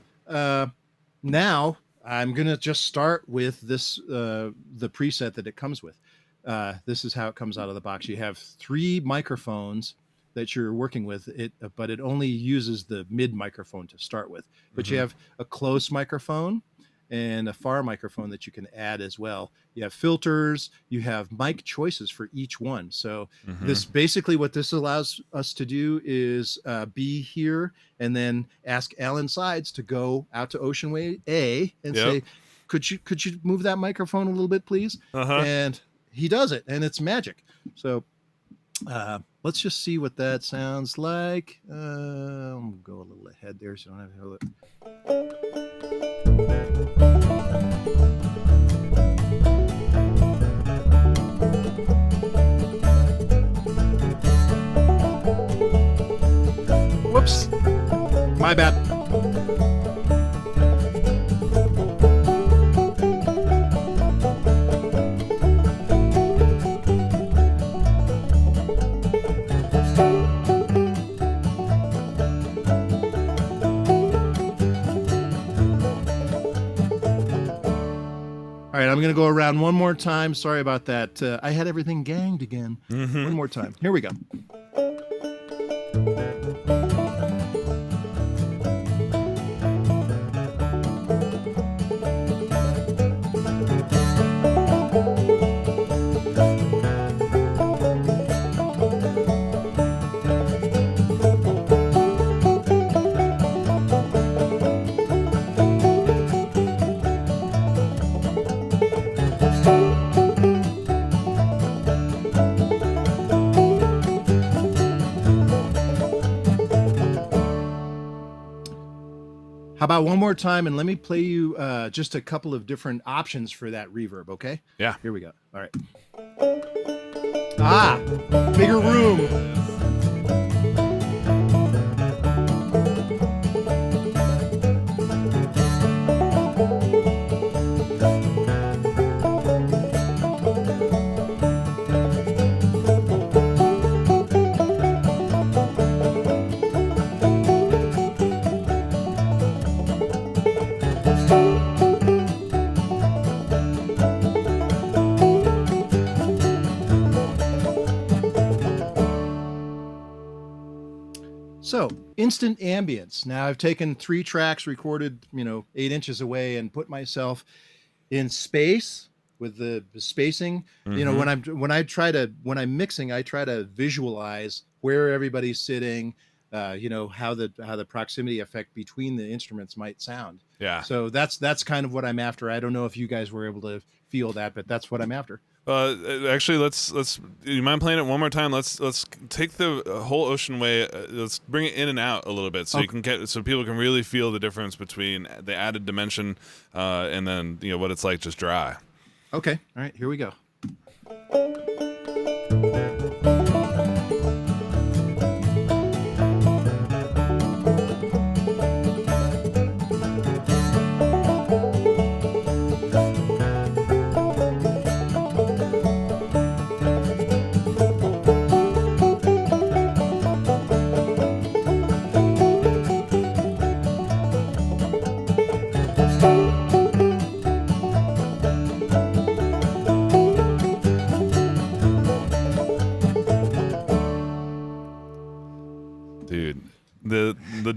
now I'm going to just start with this, the preset that it comes with. This is how it comes out of the box. You have 3 microphones that you're working with, but it only uses the mid microphone to start with. But you have a close microphone and a far microphone that you can add as well. You have filters, you have mic choices for each one. So this basically what this allows us to do is be here and then ask Alan Sides to go out to Ocean Way A and say, could you move that microphone a little bit, please? And he does it, and it's magic. So let's just see what that sounds like. I'll go a little ahead there so I don't have to look. Whoops, my bad. All right, I'm going to go around one more time. Sorry about that. I had everything ganged again. One more time. Here we go. How about one more time, and let me play you just a couple of different options for that reverb, okay? Yeah. Here we go. All right. Ah, bigger room. So, instant ambience. Now, I've taken 3 tracks recorded, 8 inches away and put myself in space with the spacing. When I'm mixing, I try to visualize where everybody's sitting, how the proximity effect between the instruments might sound. Yeah. So that's kind of what I'm after. I don't know if you guys were able to feel that, but that's what I'm after. Actually, let's. Do you mind playing it one more time? Let's take the whole Ocean Way. Let's bring it in and out a little bit, so so people can really feel the difference between the added dimension and then what it's like just dry. Okay. All right. Here we go.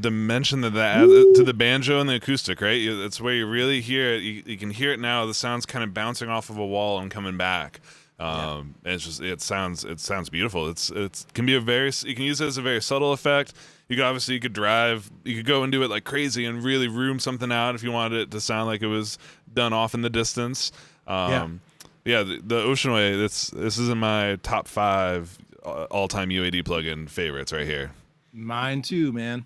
dimension that adds to the banjo and the acoustic, right? That's where you really hear it. You can hear it now. The sound's kind of bouncing off of a wall and coming back. It sounds beautiful. It can be you can use it as a very subtle effect. You could go and do it like crazy and really room something out if you wanted it to sound like it was done off in the distance. The Ocean Way. This is in my top 5 all-time UAD plugin favorites right here. Mine too, man.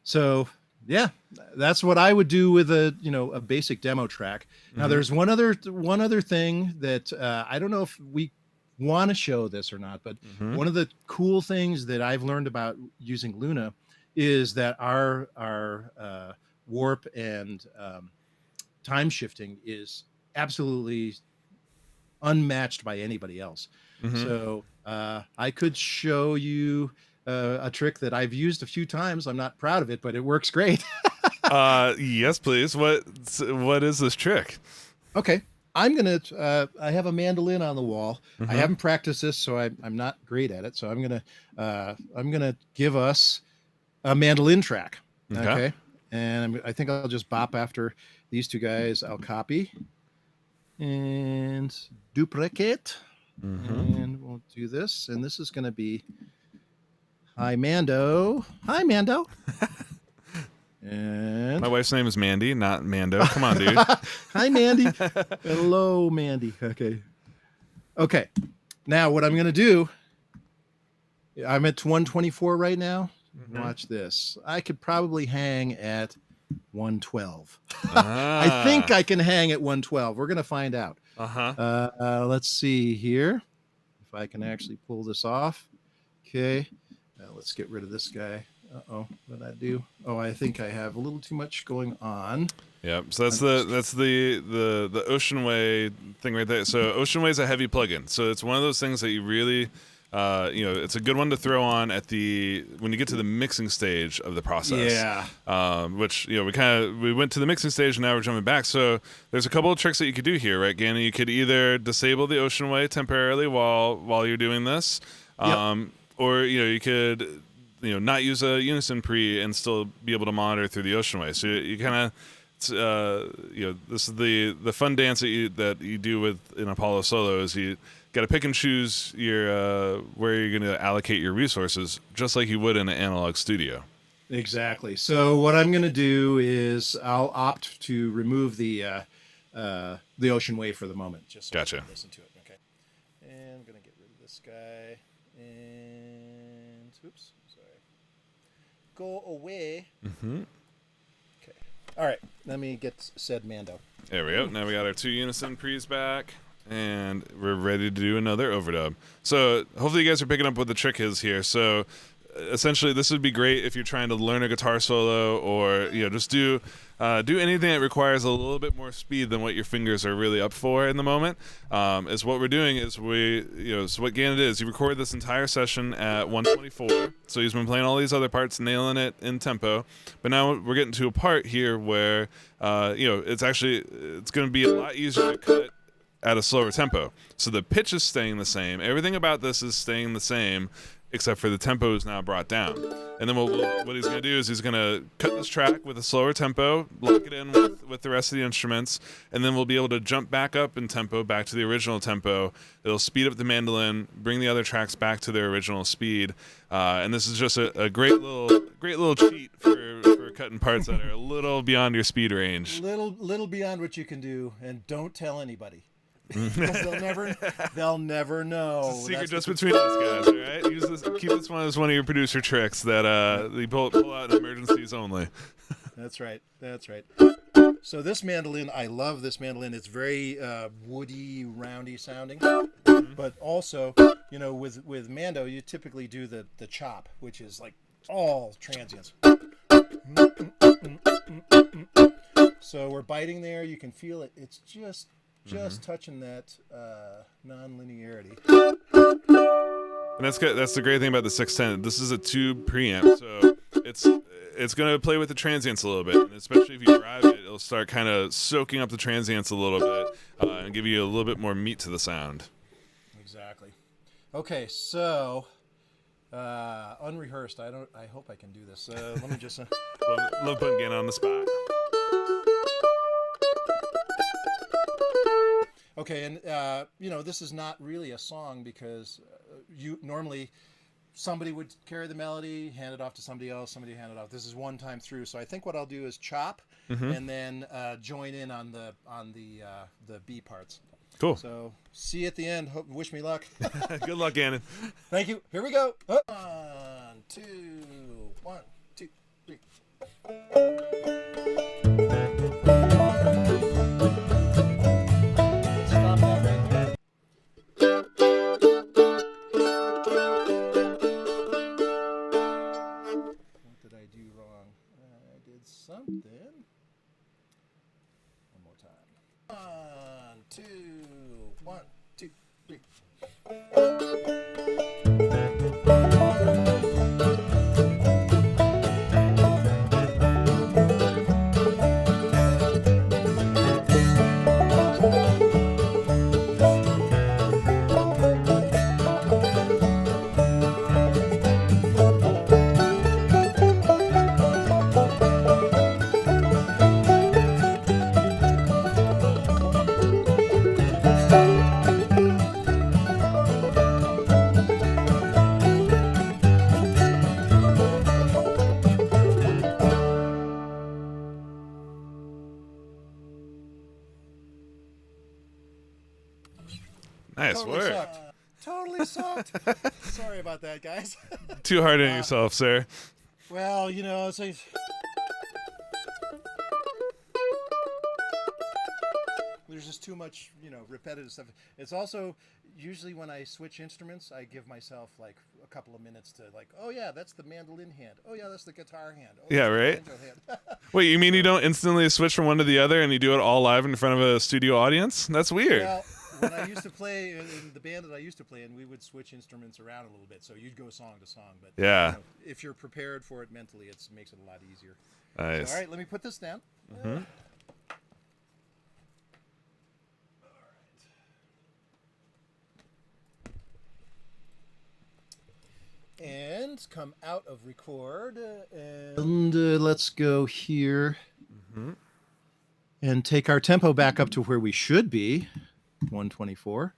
So yeah, that's what I would do with a basic demo track. Now there's one other thing that I don't know if we want to show this or not, but one of the cool things that I've learned about using Luna is that our warp and time shifting is absolutely unmatched by anybody else. So I could show you a trick that I've used a few times. I'm not proud of it, but it works great. Yes, please. What is this trick? Okay. I have a mandolin on the wall. I haven't practiced this, so I'm not great at it. So I'm gonna give us a mandolin track. Okay. And I think I'll just bop after these two guys. I'll copy and duplicate, and we'll do this. And this is going to be Hi Mando. And my wife's name is Mandy, not Mando. Come on, dude. Hi, Mandy. Hello, Mandy. Okay. Now what I'm going to do, I'm at 124 right now. Watch this. I could probably hang at 112. I think I can hang at 112. We're going to find out. Let's see here if I can actually pull this off. Okay. Now let's get rid of this guy. What did I do? Oh, I think I have a little too much going on. Yeah, so that's the Ocean Way thing right there. So Ocean Way is a heavy plugin. So it's one of those things that you really, it's a good one to throw on when you get to the mixing stage of the process. Yeah. Which we went to the mixing stage and now we're jumping back. So there's a couple of tricks that you could do here, right, Gannon? You could either disable the Ocean Way temporarily while you're doing this, or you could not use a Unison pre and still be able to monitor through the Ocean Way. So you kind of, this is the fun dance that you do in Apollo Solo is you got to pick and choose your where you're going to allocate your resources, just like you would in an analog studio. Exactly. So what I'm going to do is I'll opt to remove the Ocean Way for the moment. Just so gotcha. I can listen to it. Okay. And I'm going to get rid of this guy. And oops. Go away. Okay. All right. Let me get said Mando. There we go. Now we got our 2 Unison pre's back, and we're ready to do another overdub. So hopefully you guys are picking up what the trick is here. So essentially, this would be great if you're trying to learn a guitar solo, or just do anything that requires a little bit more speed than what your fingers are really up for in the moment. Is what we're doing is so what Gannon did is he recorded this entire session at 124. So he's been playing all these other parts, nailing it in tempo. But now we're getting to a part here where it's going to be a lot easier to cut at a slower tempo. So the pitch is staying the same. Everything about this is staying the same, except for the tempo is now brought down. And then what he's going to do is he's going to cut this track with a slower tempo, lock it in with the rest of the instruments, and then we'll be able to jump back up in tempo, back to the original tempo. It'll speed up the mandolin, bring the other tracks back to their original speed. And this is just a great little cheat for cutting parts that are a little beyond your speed range. Little beyond what you can do, and don't tell anybody. they'll never know. It's a secret just between us guys, all right? Keep this one as one of your producer tricks that you pull out in emergencies only. That's right. So this mandolin, I love this mandolin. It's very woody, roundy sounding. But also, with Mando, you typically do the chop, which is like all transients. So we're biting there. You can feel it. It's just touching that non-linearity. And that's good. That's the great thing about the 610. This is a tube preamp, so it's going to play with the transients a little bit, and especially if you drive it, it'll start kind of soaking up the transients a little bit and give you a little bit more meat to the sound. Exactly. Okay, so Unrehearsed. I hope I can do this. Let me just. Love putting Gannon on the spot. Okay, and this is not really a song because you normally somebody would carry the melody, hand it off to somebody else, somebody hand it off. This is one time through, so I think what I'll do is chop and then join in on the B parts. Cool. So see you at the end. Wish me luck. Good luck, Gannon. Thank you. Here we go. 1, 2, 1, 2, 3. Stop that right there. What did I do wrong? I did something. One more time. 1, 2, 1, 2, 3. Nice work. Sucked. Totally sucked. Sorry about that, guys. Too hard on yourself, sir. Well, it's like... There's just too much, repetitive stuff. It's also, usually when I switch instruments, I give myself like a couple of minutes to like, oh yeah, that's the mandolin hand. Oh yeah, that's the guitar hand. Oh, Yeah, right? the banjo hand. Wait, you mean you don't instantly switch from one to the other and you do it all live in front of a studio audience? That's weird. Well, when I used to play in the band that I used to play in, we would switch instruments around a little bit. So you'd go song to song. But Yeah. If you're prepared for it mentally, it makes it a lot easier. Nice. So, all right, let me put this down. Mhm. And come out of record and let's go here and take our tempo back up to where we should be, 124,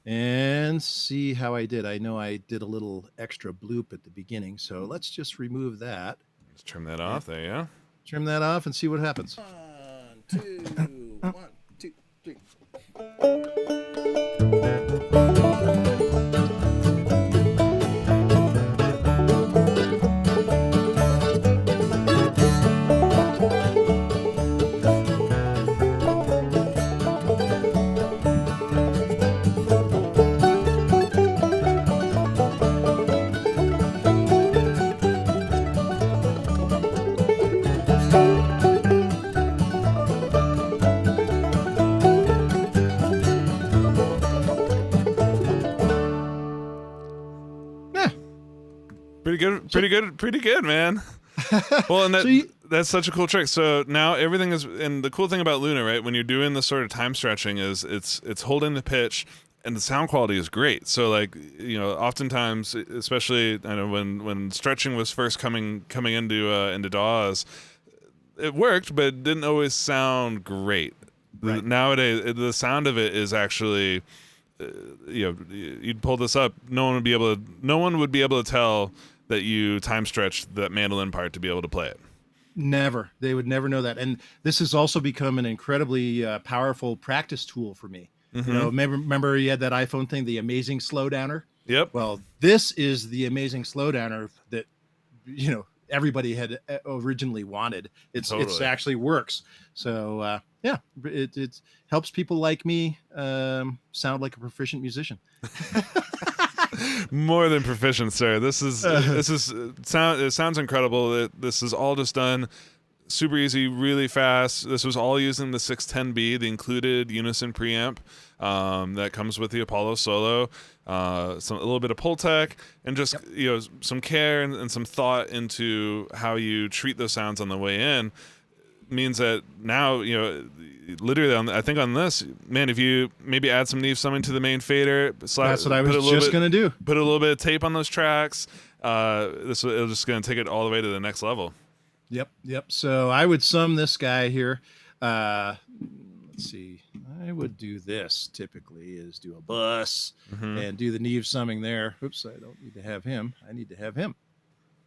and see how I did. I know I did a little extra bloop at the beginning, so let's just remove that. Let's trim that off. There you go. Trim that off and see what happens. 1, 2, 1, 2, 3. Pretty good, man. Well, and that's such a cool trick. So now everything is, and the cool thing about Luna, right, when you're doing this sort of time stretching, is it's holding the pitch, and the sound quality is great. So like, oftentimes, especially I know when stretching was first coming into DAWs, it worked, but it didn't always sound great. Right. Nowadays, the sound of it is actually, you'd pull this up, no one would be able to tell that you time stretched that mandolin part to be able to play it. Never. They would never know that. And this has also become an incredibly powerful practice tool for me. Remember you had that iPhone thing, the amazing slowdowner? Yep. Well, this is the amazing slowdowner that, everybody had originally wanted. It's actually works. So, it helps people like me sound like a proficient musician. More than proficient, sir. This is sound. It sounds incredible. This is all just done super easy, really fast. This was all using the 610B, the included Unison preamp that comes with the Apollo Solo. A little bit of Pultec, and just some care and some thought into how you treat those sounds on the way in. means that now, literally, I think on this, man, if you maybe add some Neve summing to the main fader, That's what I was just going to do. Put a little bit of tape on those tracks. It's just going to take it all the way to the next level. Yep. So I would sum this guy here. Let's see. I would do this typically is do a bus and do the Neve summing there. Oops, I don't need to have him. I need to have him.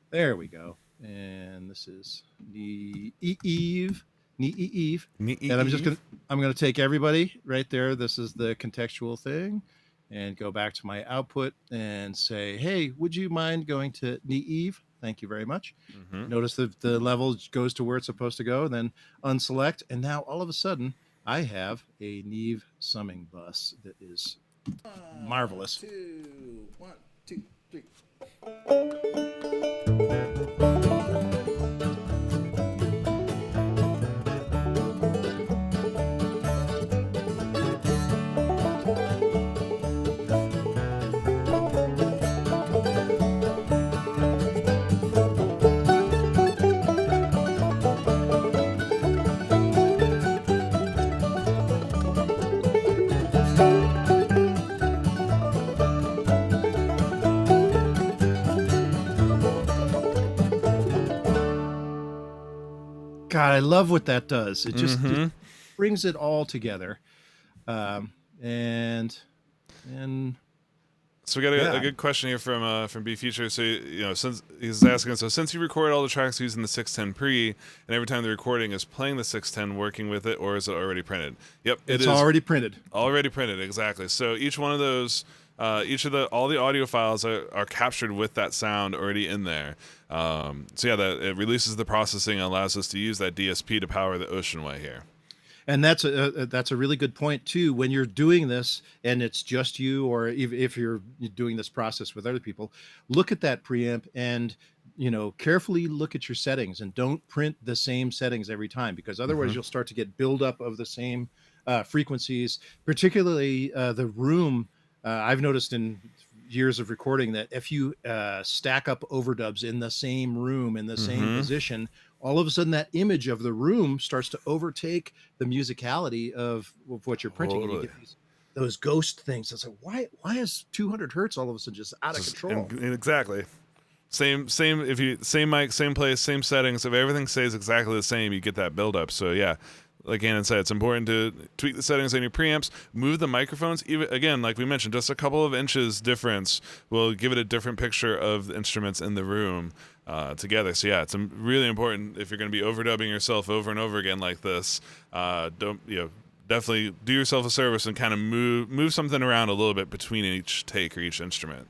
There we go. And this is Neve. And I'm gonna take everybody right there. This is the contextual thing, and go back to my output and say, hey, would you mind going to Neve? Thank you very much. Notice that the level goes to where it's supposed to go, then unselect, and now all of a sudden I have a Neve summing bus that is marvelous. 1, 2, 3. God, I love what that does. It just brings it all together. And so we got a good question here from B Future. So since he's asking, so since you record all the tracks using the 610 pre, and every time the recording is playing the 610, working with it, or is it already printed? Yep, it's already printed. Already printed, exactly. So each one of those, all the audio files are captured with that sound already in there. It releases the processing and allows us to use that DSP to power the Ocean Way here. And that's a really good point too. When you're doing this and it's just you, or if you're doing this process with other people, look at that preamp and carefully look at your settings, and don't print the same settings every time, because otherwise you'll start to get buildup of the same frequencies. Particularly the room. I've noticed in years of recording that if you stack up overdubs in the same room in the same position, all of a sudden that image of the room starts to overtake the musicality of what you're printing. Totally. And you get those ghost things. It's like, why is 200 hertz all of a sudden just out of control? Exactly. Same mic, same place, same settings. If everything stays exactly the same, you get that buildup. So yeah, like Gannon said, it's important to tweak the settings on your preamps, move the microphones. Even again, like we mentioned, just a couple of inches difference will give it a different picture of the instruments in the room together. So yeah, it's really important if you're going to be overdubbing yourself over and over again like this. Definitely do yourself a service and kind of move something around a little bit between each take or each instrument.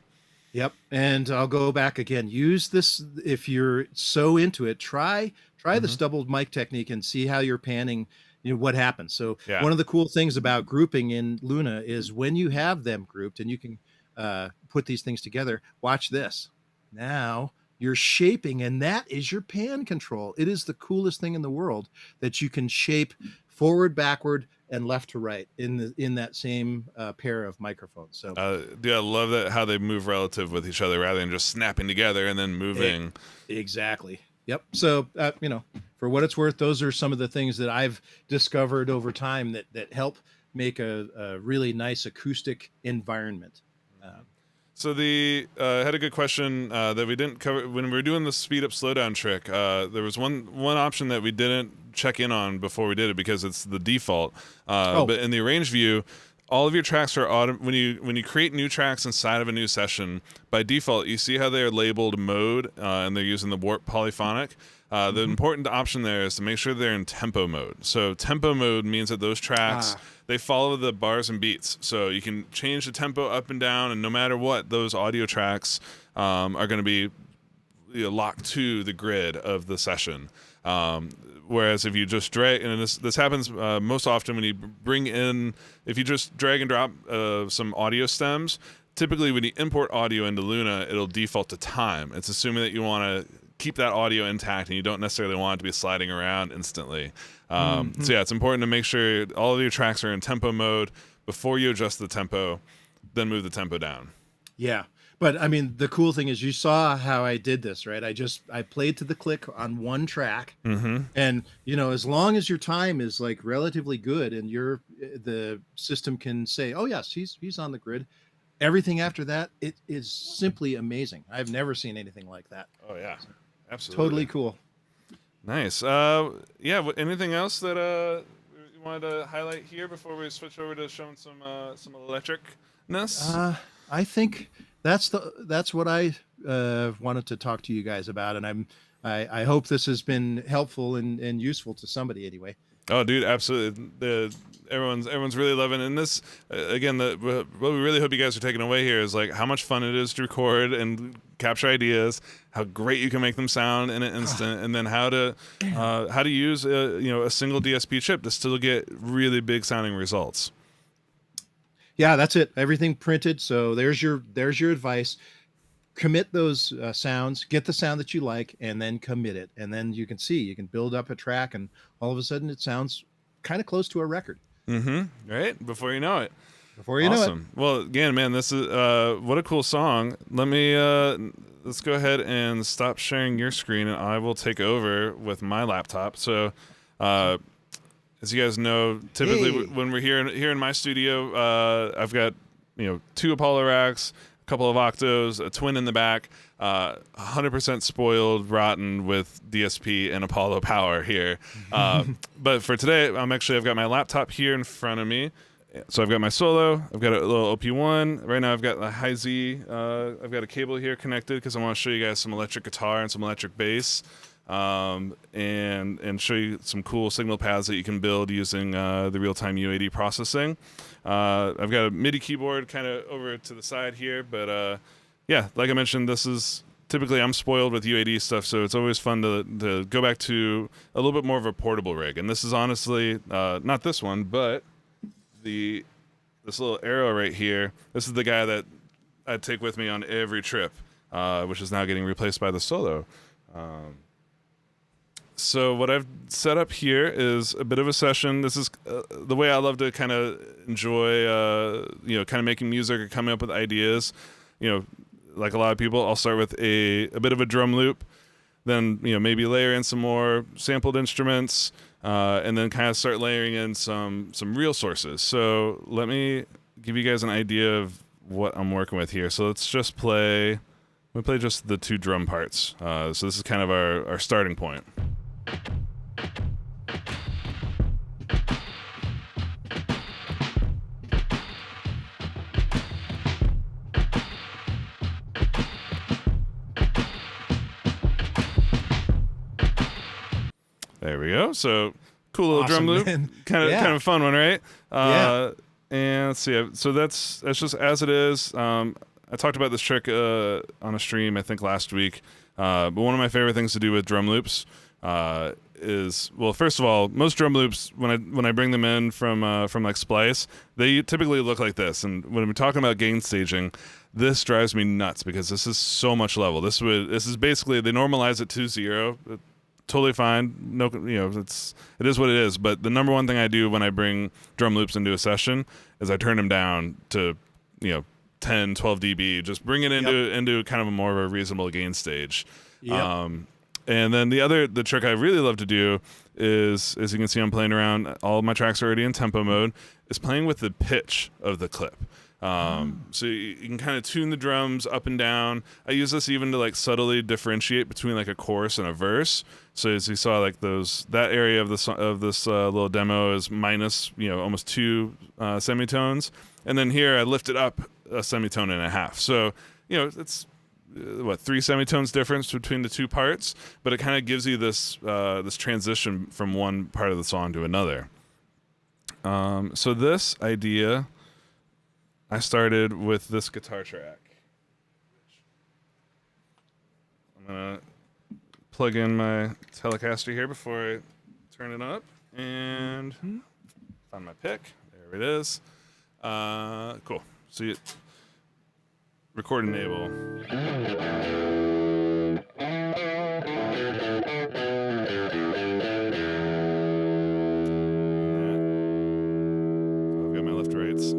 Yep. And I'll go back again. Use this if you're so into it. Try this doubled mic technique and see how you're panning, what happens. So one of the cool things about grouping in Luna is when you have them grouped and you can put these things together, watch this. Now you're shaping, and that is your pan control. It is the coolest thing in the world that you can shape forward, backward, and left to right in that same pair of microphones. So I love that how they move relative with each other rather than just snapping together and then moving. Exactly. Yep. So for what it's worth, those are some of the things that I've discovered over time that help make a really nice acoustic environment. So had a good question that we didn't cover when we were doing the speed up slow down trick. There was one option that we didn't check in on before we did it because it's the default. But in the arrange view, all of your tracks are when you create new tracks inside of a new session, by default you see how they're labeled mode and they're using the warp polyphonic. The important option there is to make sure they're in tempo mode. So tempo mode means that those tracks they follow the bars and beats. So you can change the tempo up and down, and no matter what, those audio tracks are going to be locked to the grid of the session. Whereas if you just drag, and this happens most often when you if you just drag and drop some audio stems, typically when you import audio into Luna, it'll default to time. It's assuming that you want to keep that audio intact and you don't necessarily want it to be sliding around instantly. So yeah, it's important to make sure all of your tracks are in tempo mode before you adjust the tempo, then move the tempo down. Yeah. But I mean, the cool thing is you saw how I did this, right? I played to the click on one track, and as long as your time is like relatively good, and the system can say, "Oh yes, he's on the grid." Everything after that, it is simply amazing. I've never seen anything like that. Oh yeah, absolutely. Totally cool. Nice. Yeah. Anything else that you wanted to highlight here before we switch over to showing some electricness? I think that's what I wanted to talk to you guys about, and I hope this has been helpful and useful to somebody anyway. Oh, dude, absolutely. Everyone's really loving it. And this, again, what we really hope you guys are taking away here is like how much fun it is to record and capture ideas, how great you can make them sound in an instant, and then how to use a single DSP chip to still get really big sounding results. Yeah, that's it. Everything printed. So there's your advice. Commit those sounds, get the sound that you like, and then commit it. And then you can build up a track, and all of a sudden it sounds kind of close to a record. Right? Before you know it. Awesome. Well, again, man, this is what a cool song. Let's go ahead and stop sharing your screen, and I will take over with my laptop. So, as you guys know, typically when we're here in my studio, I've got 2 Apollo racks, couple of octos, a twin in the back, 100% spoiled, rotten with DSP and Apollo power here. But for today, I've got my laptop here in front of me. So I've got my solo, I've got a little OP1. Right now I've got a high Z. I've got a cable here connected because I want to show you guys some electric guitar and some electric bass. And show you some cool signal paths that you can build using the real-time UAD processing. I've got a MIDI keyboard kind of over to the side here, but yeah, like I mentioned, this is typically I'm spoiled with UAD stuff, so it's always fun to go back to a little bit more of a portable rig. And this is honestly not this one, but this little arrow right here. This is the guy that I take with me on every trip, which is now getting replaced by the Solo. So what I've set up here is a bit of a session. This is the way I love to kind of enjoy, kind of making music or coming up with ideas. Like a lot of people, I'll start with a bit of a drum loop, then maybe layer in some more sampled instruments, and then kind of start layering in some real sources. So let me give you guys an idea of what I'm working with here. So let's just play. We play just the 2 drum parts. So this is kind of our starting point. There we go. So cool little drum loop, kind of fun one, right? Yeah. And let's see. So that's just as it is. I talked about this trick on a stream, I think last week. But one of my favorite things to do with drum loops is, well, first of all, most drum loops when I bring them in from like Splice, they typically look like this. And when we're talking about gain staging, this drives me nuts because this is so much level. This is basically they normalize it to 0. Totally fine. No, it is what it is. But the number one thing I do when I bring drum loops into a session is I turn them down to 10, 12 dB. Just bring it into kind of a more of a reasonable gain stage. Yep. And then the trick I really love to do is, as you can see, I'm playing around. All of my tracks are already in tempo mode. Is playing with the pitch of the clip. So you can kind of tune the drums up and down. I use this even to like subtly differentiate between like a chorus and a verse. So as you saw, like that area of this little demo is minus almost 2 semitones, and then here I lift it up a semitone and a half. So it's 3 semitones difference between the 2 parts, but it kind of gives you this transition from one part of the song to another. So this idea, I started with this guitar track. I'm gonna plug in my Telecaster here before I turn it up, and find my pick. There it is. Cool. So record enable. I've got my left rights.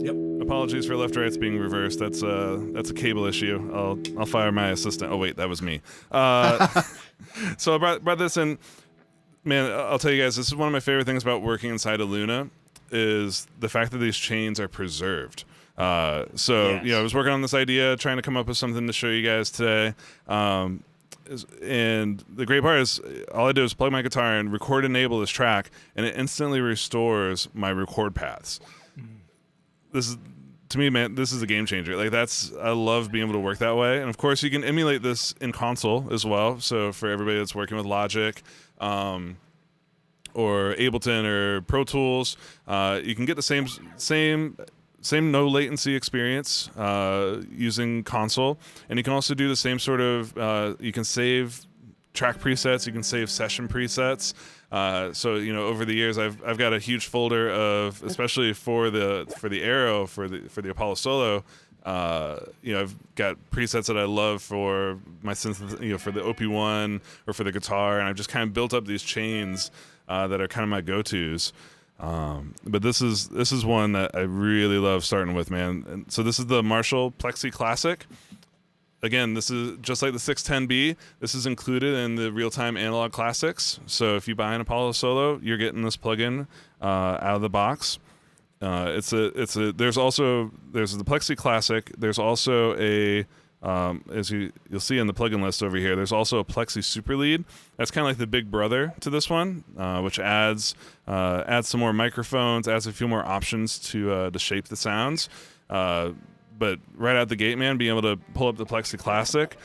Yep. Apologies for left rights being reversed. That's a cable issue. I'll fire my assistant. Oh wait, that was me. So I brought this in. Man, I'll tell you guys, this is one of my favorite things about working inside of Luna is the fact that these chains are preserved. Yes. I was working on this idea, trying to come up with something to show you guys today. And the great part is all I do is plug my guitar and record enable this track, and it instantly restores my record paths. This is, to me, man, this is a game changer. Like I love being able to work that way. And of course you can emulate this in console as well. So for everybody that's working with Logic, or Ableton or Pro Tools, you can get the same no latency experience using console, and you can also do the same sort of you can save track presets, you can save session presets. So over the years I've got a huge folder of, especially for the Aero, for the Apollo Solo. I've got presets that I love for my synth, for the OP1 or for the guitar, and I've just kind of built up these chains that are kind of my go-tos. But this is one that I really love starting with, man. And so this is the Marshall Plexi Classic. Again, this is just like the 610B. This is included in the real-time analog classics. So if you buy an Apollo Solo, you're getting this plugin out of the box. There's the Plexi Classic. There's also as you'll see in the plugin list over here, there's also a Plexi Super Lead. That's kind of like the big brother to this one, which adds some more microphones, adds a few more options to shape the sounds. But right out the gate, man, being able to pull up the Plexi Classic.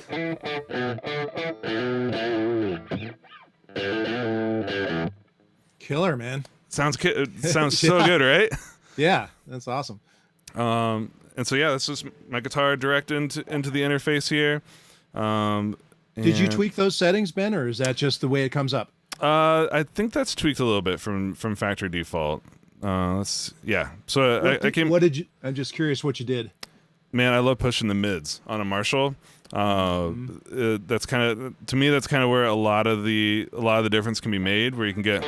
Killer, man. Sounds so good, right? Yeah, that's awesome. And so that's just my guitar direct into the interface here. Did you tweak those settings, Ben, or is that just the way it comes up? I think that's tweaked a little bit from factory default. So What did you? I'm just curious what you did. Man, I love pushing the mids on a Marshall. That's kind of, to me, that's kind of where a lot of the difference can be made, where you can get.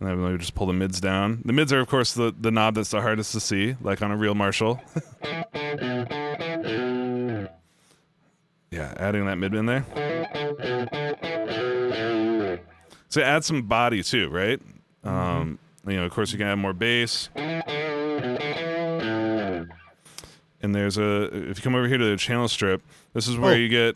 And then we just pull the mids down. The mids are, of course, the knob that's the hardest to see, like on a real Marshall. Yeah, adding that mid in there. So add some body too, right? Of course, you can add more bass. And if you come over here to the channel strip, this is where you get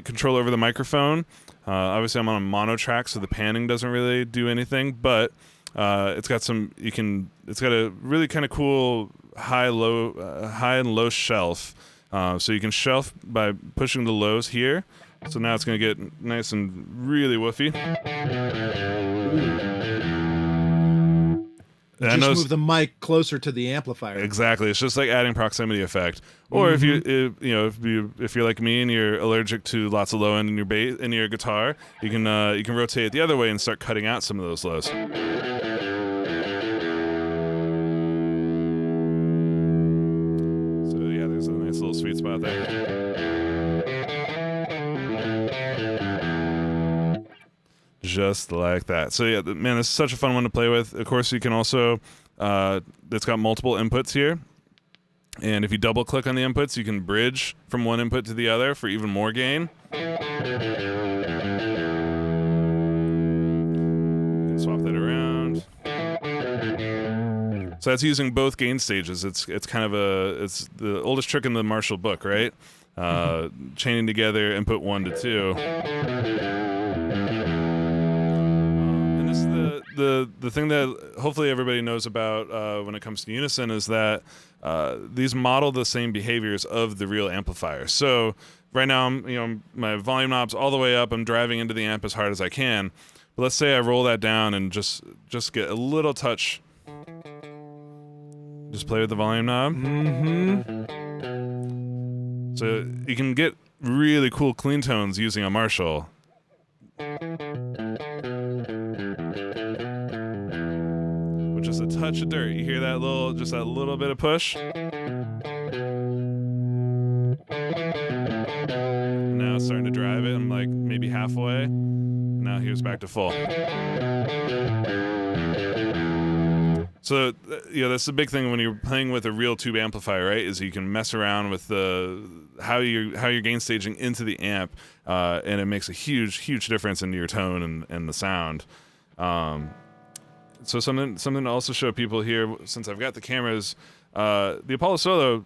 control over the microphone. Obviously, I'm on a mono track, so the panning doesn't really do anything, but it's got a really kind of cool high and low shelf. So you can shelf by pushing the lows here. So now it's going to get nice and really woofy. Just move the mic closer to the amplifier. Exactly, it's just like adding proximity effect. Or if you're like me and you're allergic to lots of low end in your bass in your guitar, you can rotate it the other way and start cutting out some of those lows. So yeah, there's a nice little sweet spot there. Just like that. So yeah, man, this is such a fun one to play with. Of course, you can also, it's got multiple inputs here. And if you double click on the inputs, you can bridge from one input to the other for even more gain. You can swap that around. So that's using both gain stages. It's it's the oldest trick in the Marshall book, right? Chaining together input 1 to 2. The thing that hopefully everybody knows about when it comes to Unison is that these model the same behaviors of the real amplifier. So right now, my volume knob's all the way up. I'm driving into the amp as hard as I can. But let's say I roll that down and just get a little touch. Just play with the volume knob. So you can get really cool clean tones using a Marshall. Just a touch of dirt. You hear that little bit of push? Now it's starting to drive it. I'm like maybe halfway. Now here's back to full. So that's the big thing when you're playing with a real tube amplifier, right? Is you can mess around with how you're gain staging into the amp, and it makes a huge difference into your tone and the sound. So something to also show people here, since I've got the cameras, the Apollo Solo,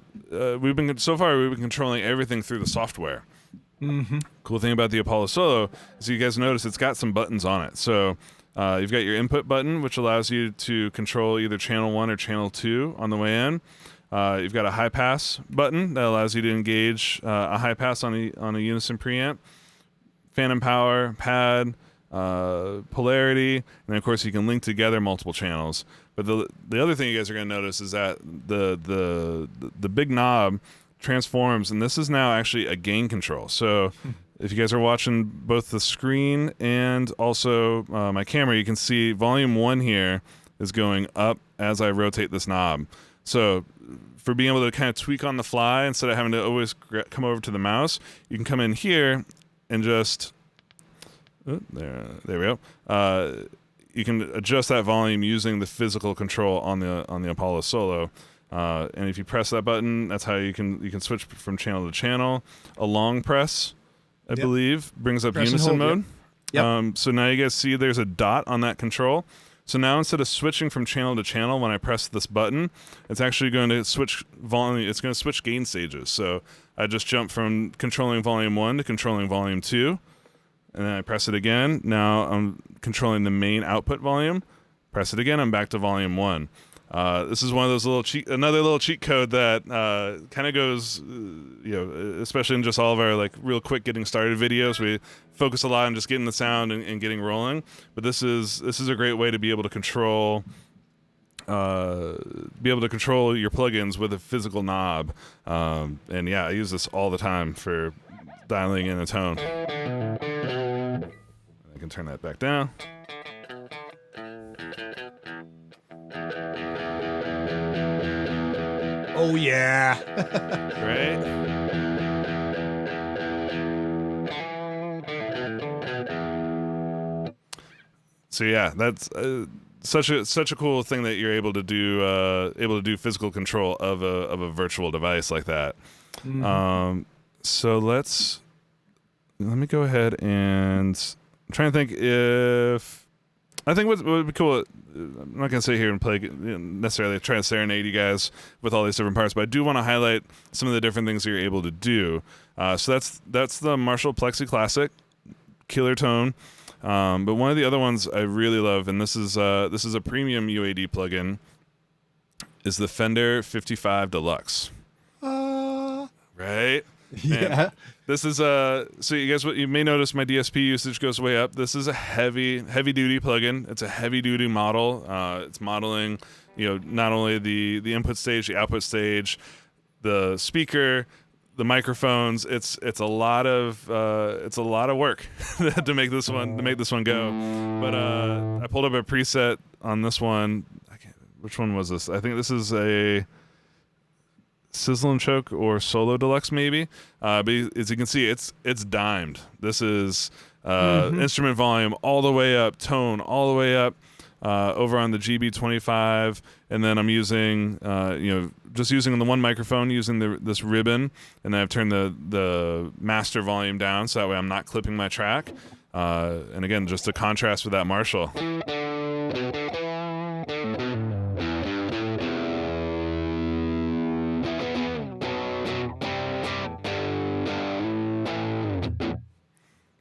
we've been controlling everything through the software. Mm-hmm. Cool thing about the Apollo Solo is you guys notice it's got some buttons on it. So you've got your input button, which allows you to control either channel 1 or channel 2 on the way in. You've got a high pass button that allows you to engage a high pass on a Unison preamp, phantom power, pad, polarity, and then of course you can link together multiple channels. But the other thing you guys are going to notice is that the big knob transforms, and this is now actually a gain control. So if you guys are watching both the screen and also my camera, you can see volume 1 here is going up as I rotate this knob. So for being able to kind of tweak on the fly instead of having to always come over to the mouse, you can come in here and just there we go. You can adjust that volume using the physical control on the Apollo Solo. And if you press that button, that's how you can switch from channel to channel. A long press, I believe, brings up Press Unison and hold, mode. Yep. So now you guys see there's a dot on that control. So now instead of switching from channel to channel when I press this button, it's actually going to switch volume. It's going to switch gain stages. So I just jump from controlling volume 1 to controlling volume 2. And then I press it again. Now I'm controlling the main output volume. Press it again. I'm back to volume 1. This is one of those another little cheat code that kind of goes, especially in just all of our like real quick getting started videos. We focus a lot on just getting the sound and getting rolling. But this is a great way to be able to control your plugins with a physical knob. And yeah, I use this all the time for dialing in a tone. I can turn that back down. Oh yeah. Right? So yeah, that's such a cool thing that you're able to do physical control of a virtual device like that. Mm-hmm. So let me go ahead and I'm trying to think if I think what would be cool. I'm not gonna sit here and play necessarily try to serenade you guys with all these different parts, but I do want to highlight some of the different things that you're able to do. So that's the Marshall Plexi Classic, killer tone. But one of the other ones I really love, and this is a premium UAD plugin, is the Fender 55 Deluxe. Right? Yeah. Man, this is so you guys, you may notice my DSP usage goes way up. This is a heavy duty plugin. It's a heavy duty model. It's modeling, not only the input stage, the output stage, the speaker, the microphones. It's a lot of work to make this one go. But I pulled up a preset on this one. Which one was this? I think this is a Sizzle and Choke or Solo Deluxe maybe. But as you can see, it's dimed. This is instrument volume all the way up, tone all the way up, over on the GB25, and then I'm using just using the one microphone, using this ribbon, and then I've turned the master volume down so that way I'm not clipping my track. And again, just to contrast with that Marshall.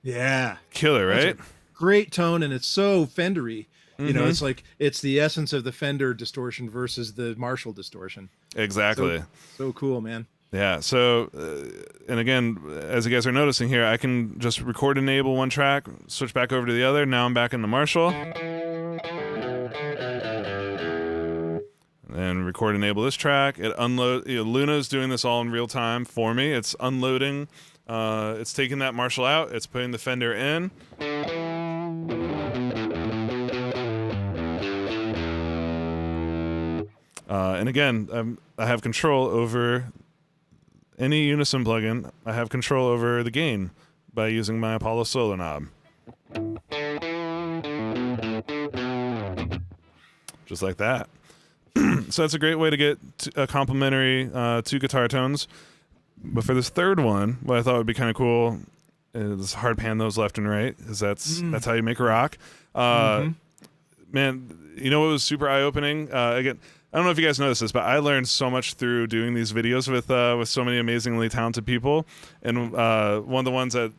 Yeah. Killer, right? Great tone, and it's so Fendery. Mm-hmm. It's like it's the essence of the Fender distortion versus the Marshall distortion. Exactly. So cool, man. Yeah. So, and again, as you guys are noticing here, I can just record enable one track, switch back over to the other. Now I'm back in the Marshall. And record enable this track. It Luna's doing this all in real time for me. It's unloading. It's taking that Marshall out. It's putting the Fender in. And again, I have control over any Unison plugin. I have control over the gain by using my Apollo Solo knob. Just like that. So that's a great way to get a complementary 2 guitar tones. But for this third one, what I thought would be kind of cool is hard pan those left and right, because that's how you make a rock. Man, you know what was super eye-opening? Again, I don't know if you guys noticed this, but I learned so much through doing these videos with so many amazingly talented people. And one of the ones that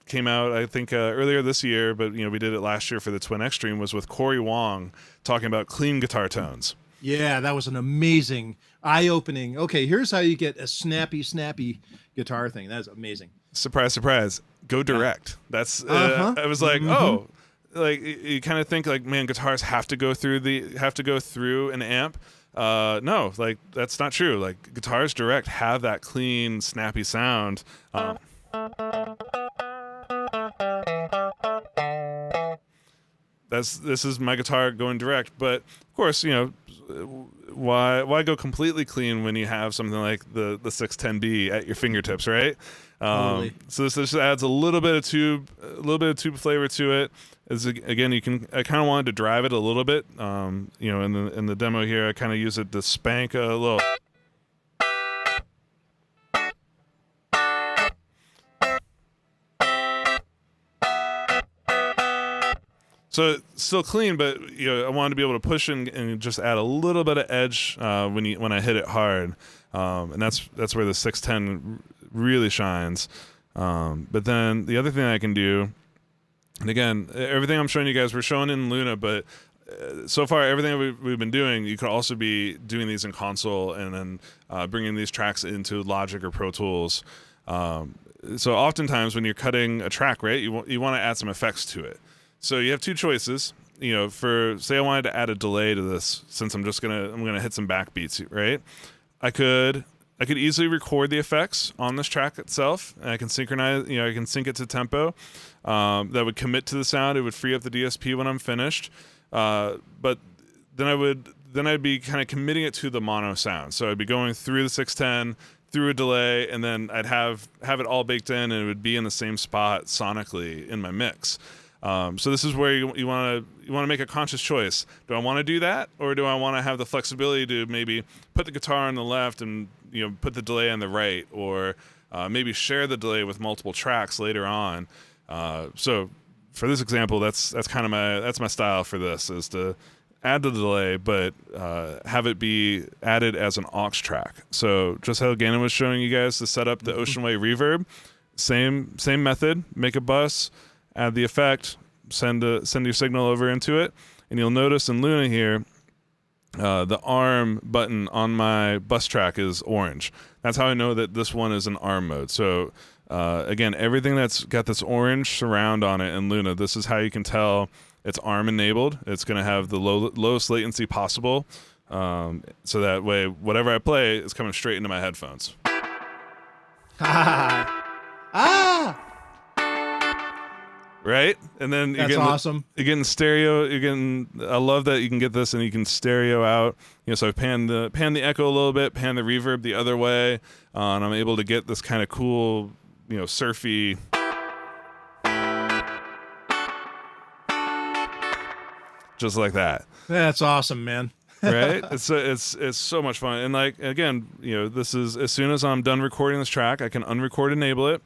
came out, I think, earlier this year, but we did it last year for the Twin Extreme, was with Corey Wong talking about clean guitar tones. Yeah, that was an amazing, eye-opening. Okay, here's how you get a snappy guitar thing. That's amazing. Surprise, surprise. Go direct. That's I was like, oh, like you kind of think like, man, guitars have to go through an amp. No, like that's not true. Like guitars direct have that clean, snappy sound. This is my guitar going direct, but of course, why go completely clean when you have something like the 610B at your fingertips, right? Totally. So this just adds a little bit of tube flavor to it. Again, I kind of wanted to drive it a little bit. In the demo here, I kind of use it to spank a little. So it's still clean, but I wanted to be able to push and just add a little bit of edge when I hit it hard, and that's where the 610 really shines. But then the other thing I can do, and again, everything I'm showing you guys, we're showing in Luna, but so far everything we've been doing, you could also be doing these in console and then bringing these tracks into Logic or Pro Tools. So oftentimes when you're cutting a track, right, you want to add some effects to it. So you have 2 choices. For say I wanted to add a delay to this, since I'm gonna hit some backbeats, right? I could easily record the effects on this track itself, and I can synchronize. I can sync it to tempo. That would commit to the sound. It would free up the DSP when I'm finished. But then I'd be kind of committing it to the mono sound. So I'd be going through the 610, through a delay, and then I'd have it all baked in, and it would be in the same spot sonically in my mix. So this is where you want to make a conscious choice. Do I want to do that, or do I want to have the flexibility to maybe put the guitar on the left and put the delay on the right, or maybe share the delay with multiple tracks later on? So for this example, that's kind of my style for this, is to add the delay, but have it be added as an aux track. So just how Gannon was showing you guys to set up the Ocean Way reverb, same method. Make a bus, add the effect, send your signal over into it, and you'll notice in Luna here, the arm button on my bus track is orange. That's how I know that this one is in arm mode. So again, everything that's got this orange surround on it in Luna, this is how you can tell it's arm enabled. It's going to have the lowest latency possible, so that way whatever I play is coming straight into my headphones. Right? And then that's awesome. You're getting stereo. I love that you can get this and you can stereo out. So I pan the echo a little bit, pan the reverb the other way, and I'm able to get this kind of cool, surfy. Just like that. That's awesome, man. Right? It's so much fun. And like, again, this is, as soon as I'm done recording this track, I can unrecord enable it.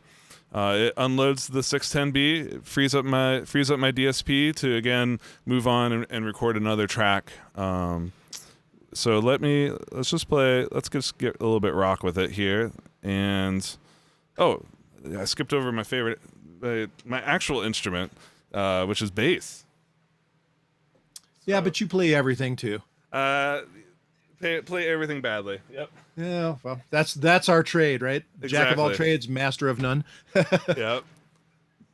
It unloads the 610B, it frees up my DSP to again move on and record another track. So let's just get a little bit rock with it here. And I skipped over my favorite, my actual instrument, which is bass. Yeah, but you play everything too. Play everything badly. Yep. Yeah, well, that's our trade, right? Exactly. Jack of all trades, master of none. Yep.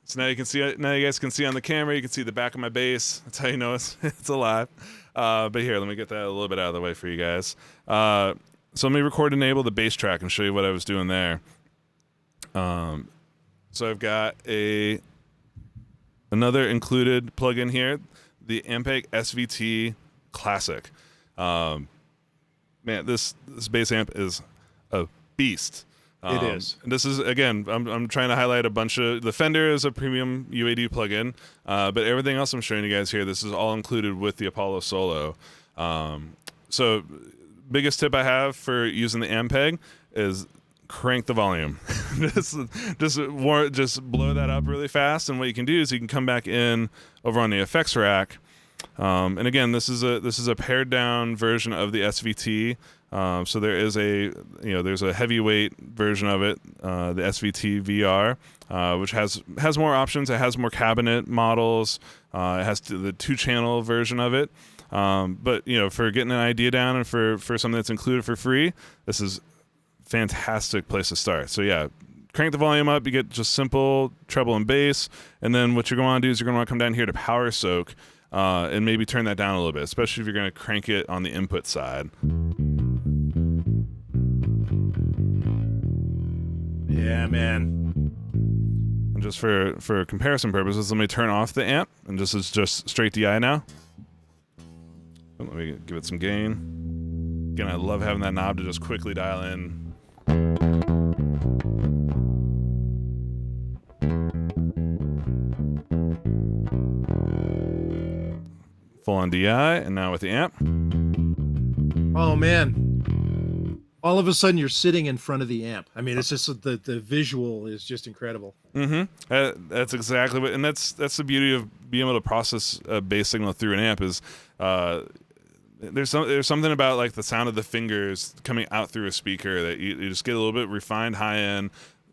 So now you guys can see on the camera, you can see the back of my bass. That's how you know it's alive. But here, let me get that a little bit out of the way for you guys. So let me record enable the bass track and show you what I was doing there. So I've got another included plugin here, the Ampeg SVT Classic. Man, this bass amp is a beast. It is. And this is, again, I'm trying to highlight a bunch of, the Fender is a premium UAD plugin, but everything else I'm showing you guys here, this is all included with the Apollo Solo. So biggest tip I have for using the Ampeg is crank the volume. just blow that up really fast, and what you can do is you can come back in over on the effects rack. And again, this is a pared down version of the SVT. So there's a heavyweight version of it, the SVT VR, which has more options. It has more cabinet models. It has the 2-channel version of it. But for getting an idea down and for something that's included for free, this is fantastic place to start. So yeah, crank the volume up. You get just simple treble and bass, and then what you're going to want to do is you're going to want to come down here to power soak, and maybe turn that down a little bit, especially if you're going to crank it on the input side. Yeah, man. And just for comparison purposes, let me turn off the amp, and this is just straight DI now. Let me give it some gain. Again, I love having that knob to just quickly dial in. Full on DI, and now with the amp. Oh man, all of a sudden you're sitting in front of the amp. I mean, it's just the visual is just incredible. That's exactly what, and that's the beauty of being able to process a bass signal through an amp is there's something about like the sound of the fingers coming out through a speaker that you just get a little bit refined high end,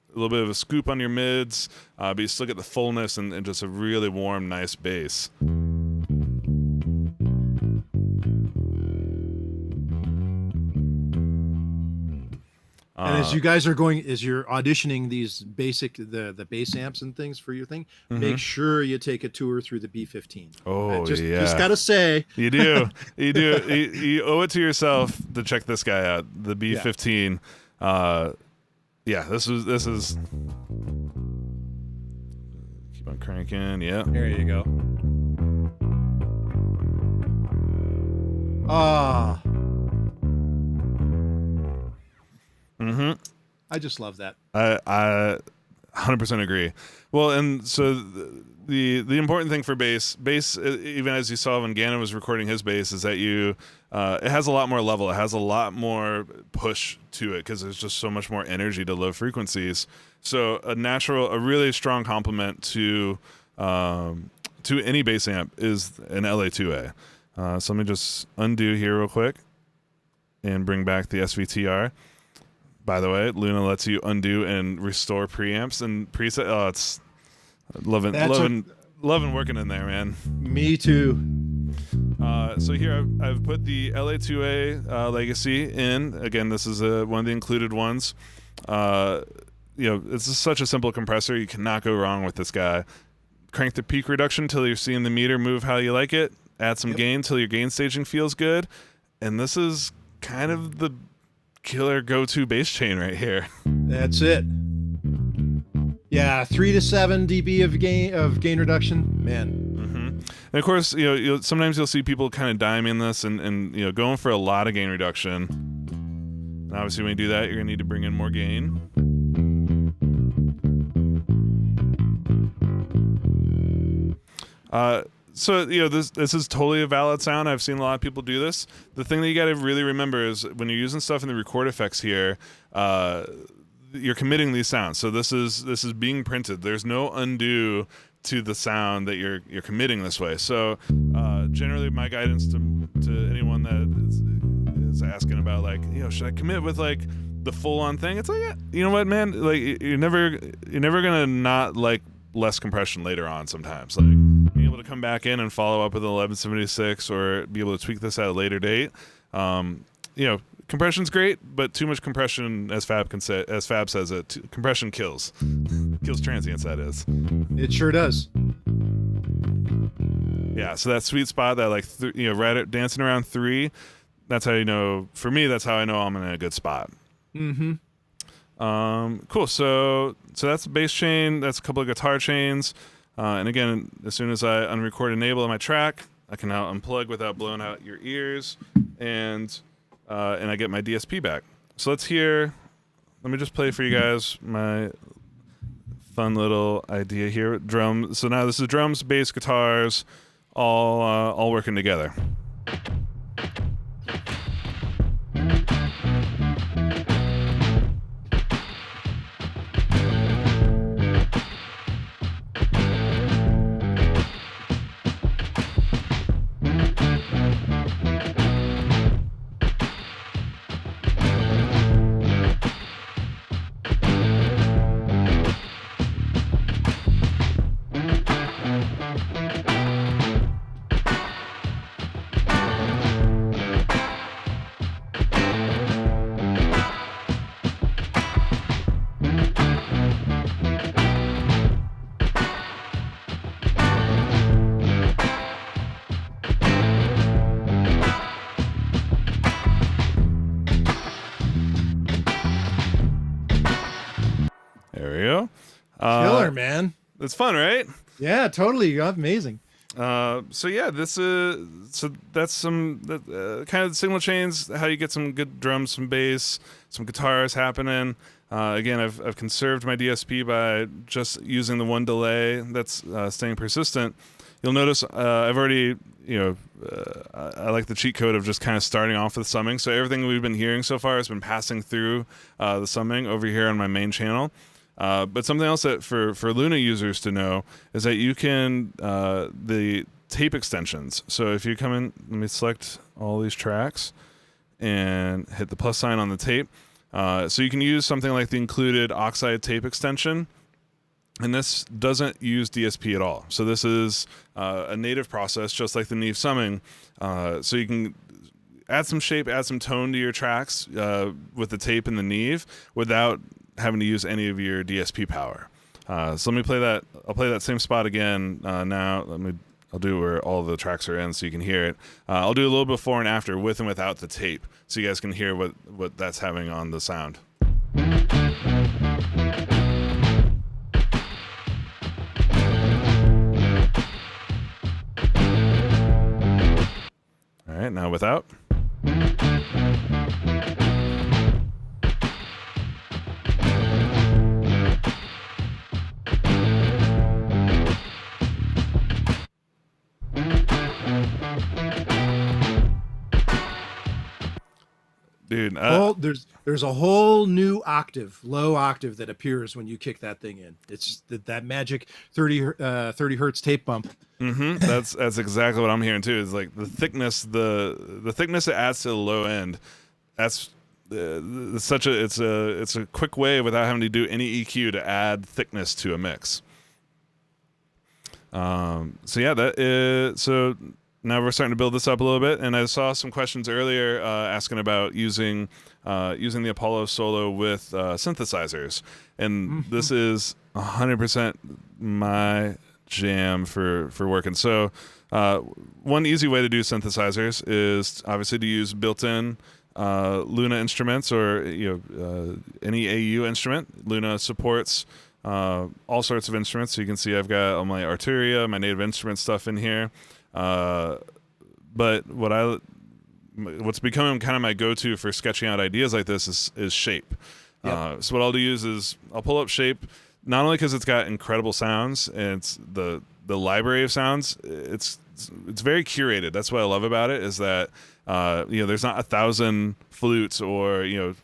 a little bit of a scoop on your mids, but you still get the fullness and just a really warm, nice bass. And as you guys are as you're auditioning these the bass amps and things for your thing, make sure you take a tour through the B15. Oh, yeah. Just gotta say. You do. You owe it to yourself to check this guy out, the B15. This is. Keep on cranking, yeah. There you go. Ah. I just love that. I 100% agree. Well, and so the important thing for bass, even as you saw when Gannon was recording his bass, is that it has a lot more level. It has a lot more push to it because there's just so much more energy to low frequencies. So a really strong complement to any bass amp is an LA2A. So let me just undo here real quick and bring back the SVTR. By the way, Luna lets you undo and restore preamps and preset. Oh, it's loving working in there, man. Me too. So here I've put the LA2A Legacy in. Again, this is one of the included ones. It's just such a simple compressor. You cannot go wrong with this guy. Crank the peak reduction till you're seeing the meter move how you like it. Add some gain till your gain staging feels good. And this is kind of the killer go-to bass chain right here. That's it. Yeah, 3 to 7 dB of gain reduction, man. And of course, sometimes you'll see people kind of diming this and going for a lot of gain reduction. And obviously, when you do that, you're gonna need to bring in more gain. So this is totally a valid sound. I've seen a lot of people do this. The thing that you got to really remember is when you're using stuff in the record effects here, you're committing these sounds. So this is being printed. There's no undo to the sound that you're committing this way. So generally, my guidance to anyone that is asking about like, should I commit with like the full on thing? It's like, you know what, man? Like you're never gonna not like less compression later on. Sometimes like being able to come back in and follow up with an 1176 or be able to tweak this at a later date. Compression's great, but too much compression, as Fab says it, compression kills transients. That is. It sure does. Yeah. So that sweet spot, that like right at dancing around 3, that's how you know. For me, that's how I know I'm in a good spot. Cool. So that's the bass chain. That's a couple of guitar chains. And again, as soon as I unrecord enable on my track, I can now unplug without blowing out your ears, and I get my DSP back. So let me just play for you guys my fun little idea here. Drum. So now this is drums, bass, guitars, all working together. Killer, man. It's fun, right? Yeah, totally. Amazing. So yeah, this is that's some kind of signal chains. How you get some good drums, some bass, some guitars happening. Again, I've conserved my DSP by just using the one delay that's staying persistent. You'll notice I've already, I like the cheat code of just kind of starting off with summing. So everything we've been hearing so far has been passing through the summing over here on my main channel. But something else that for Luna users to know is that you can, the tape extensions. So if you come in, let me select all these tracks and hit the plus sign on the tape. So you can use something like the included Oxide tape extension. And this doesn't use DSP at all. So this is a native process, just like the Neve summing. So you can add some shape, add some tone to your tracks with the tape and the Neve without having to use any of your DSP power. So let me play that. I'll play that same spot again now. I'll do where all the tracks are in so you can hear it. I'll do a little before and after with and without the tape so you guys can hear what that's having on the sound. All right, now without. Dude, there's a whole new octave, low octave that appears when you kick that thing in. It's that magic 30 hertz tape bump. Mm-hmm. That's exactly what I'm hearing too. Is like the thickness, the thickness it adds to the low end. That's it's a quick way without having to do any EQ to add thickness to a mix. So yeah, that is so. Now we're starting to build this up a little bit, and I saw some questions earlier asking about using the Apollo Solo with synthesizers, and this is 100% my jam for working. So one easy way to do synthesizers is obviously to use built-in Luna instruments or any AU instrument. Luna supports all sorts of instruments, so you can see I've got all my Arturia, my native instrument stuff in here. But what's becoming kind of my go-to for sketching out ideas like this is shape. Yep. So what I'll do is I'll pull up shape, not only because it's got incredible sounds and it's the library of sounds. It's very curated. That's what I love about it is that there's not 1,000 flutes or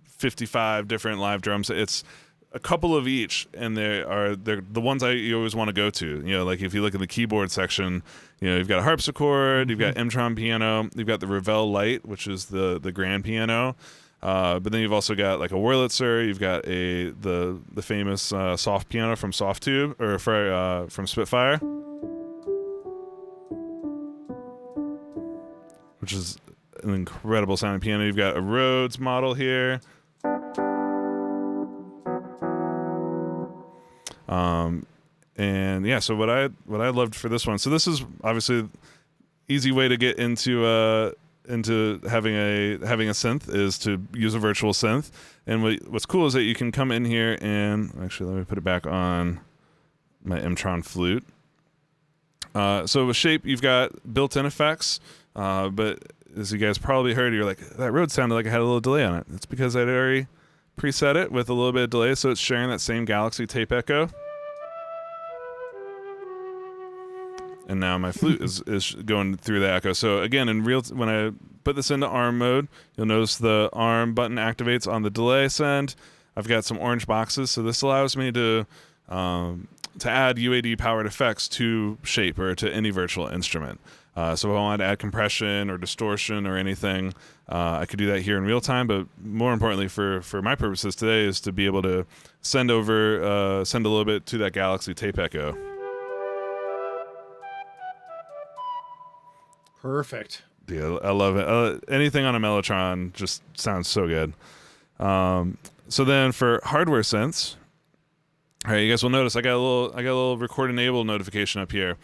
55 different live drums. It's a couple of each, and they're the ones you always want to go to. Like if you look at the keyboard section, you've got a harpsichord, you've got M-Tron piano, you've got the Ravel Lite, which is the grand piano, but then you've also got like a Wurlitzer, you've got the famous soft piano from Softtube or from Spitfire, which is an incredible sounding piano. You've got a Rhodes model here. And yeah, so what I loved for this one, so this is obviously easy way to get into having a synth is to use a virtual synth. And what's cool is that you can come in here and actually let me put it back on my M-Tron flute. So with shape, you've got built-in effects, but as you guys probably heard, you're like, that Rhodes sounded like it had a little delay on it. It's because I'd already preset it with a little bit of delay, so it's sharing that same Galaxy tape echo. And now my flute is going through the echo. So again, when I put this into ARM mode, you'll notice the ARM button activates on the delay send. I've got some orange boxes, so this allows me to add UAD powered effects to shape or to any virtual instrument. So if I want to add compression or distortion or anything, I could do that here in real time. But more importantly, for my purposes today, is to be able to send a little bit to that Galaxy tape echo. Perfect. Yeah, I love it. Anything on a Mellotron just sounds so good. So then for hardware synths, all right, you guys will notice I got a little record enable notification up here.